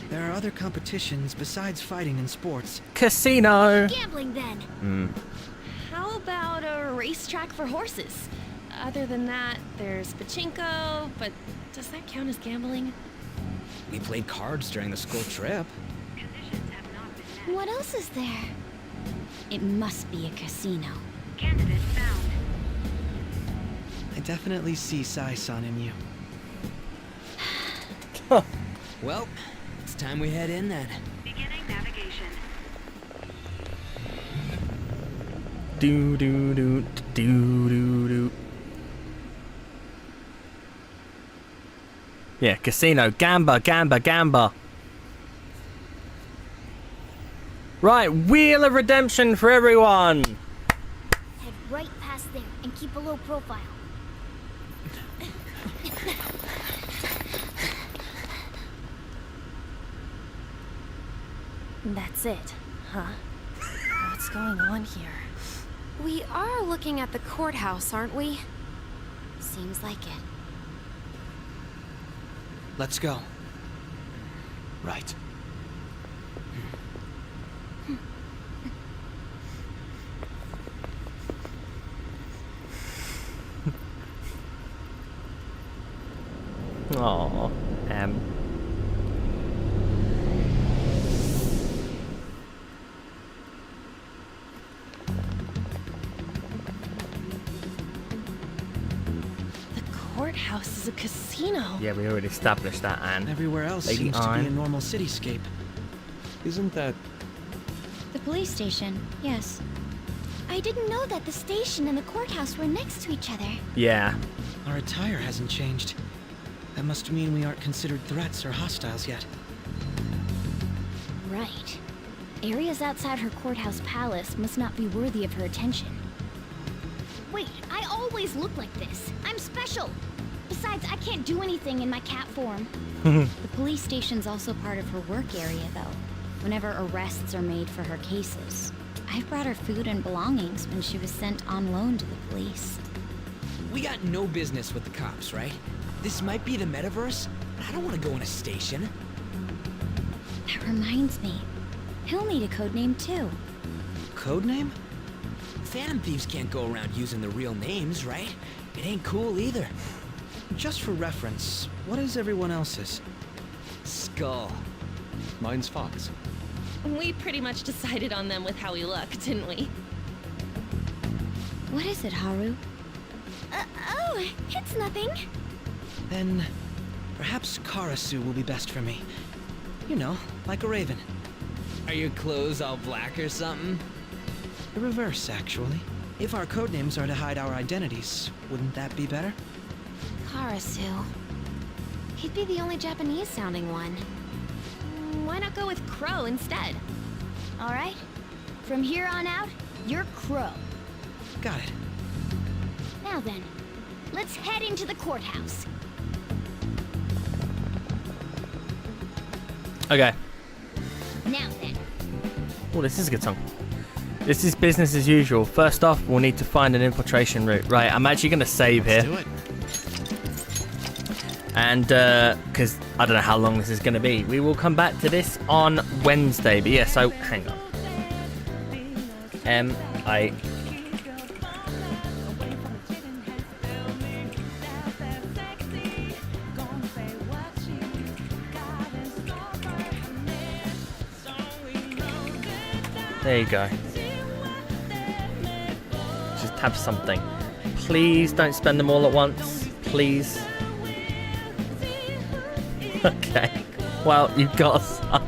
There are other competitions besides fighting and sports. Casino! Gambling, then. How about a racetrack for horses? Other than that, there's pachinko, but does that count as gambling? We played cards during the school trip. What else is there? It must be a casino. Candidate found. I definitely see Sai-san in you. Well, it's time we head in then. Beginning navigation. Do do do do do do. Yeah, casino. Gamba, gamba, gamba. Right, Wheel of Redemption for everyone. Head right past there and keep a low profile. That's it, huh? What's going on here? We are looking at the courthouse, aren't we? Seems like it. Let's go. Right. Aww, Courthouse is a casino. Yeah, we already established that, Anne. Everywhere else Lady seems to Anne. be a normal cityscape. Isn't that... The police station, yes. I didn't know that the station and the courthouse were next to each other. Yeah. Our attire hasn't changed. That must mean we aren't considered threats or hostiles yet. Right. Areas outside her courthouse palace must not be worthy of her attention. Wait, I always look like this. I'm special. Besides, I can't do anything in my cat form. The police station's also part of her work area, though. Whenever arrests are made for her cases. I've brought her food and belongings when she was sent on loan to the police. We got no business with the cops, right? This might be the metaverse, but I don't want to go in a station. That reminds me. He'll need a code name, too. Code name? Phantom thieves can't go around using their real names, right? It ain't cool either. Just for reference, what is everyone else's? Skull. Mine's Fox. We pretty much decided on them with how we look, didn't we? What is it, Haru? Oh, it's nothing. Then, perhaps Karasu will be best for me. You know, like a raven. Are your clothes all black or something? The reverse, actually. If our codenames are to hide our identities, wouldn't that be better? Karasu. He'd be the only Japanese-sounding one. Why not go with Crow instead? All right. From here on out, you're Crow. Got it. Now then, let's head into the courthouse. Okay. Now then. Oh, this is a good song. This is business as usual. First off, we'll need to find an infiltration route. Right, I'm actually going to save here. Let's do it. And, because I don't know how long this is going to be. We will come back to this on Wednesday. But yeah, so, hang on. M-I... There you go. Just have something. Please don't spend them all at once. Please. Okay. Well, you've got some.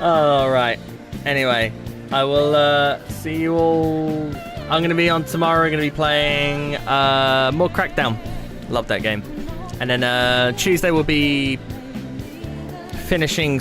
Alright. Anyway, I will see you all. I'm going to be on tomorrow. I'm going to be playing more Crackdown. Love that game. And then Tuesday will be finishing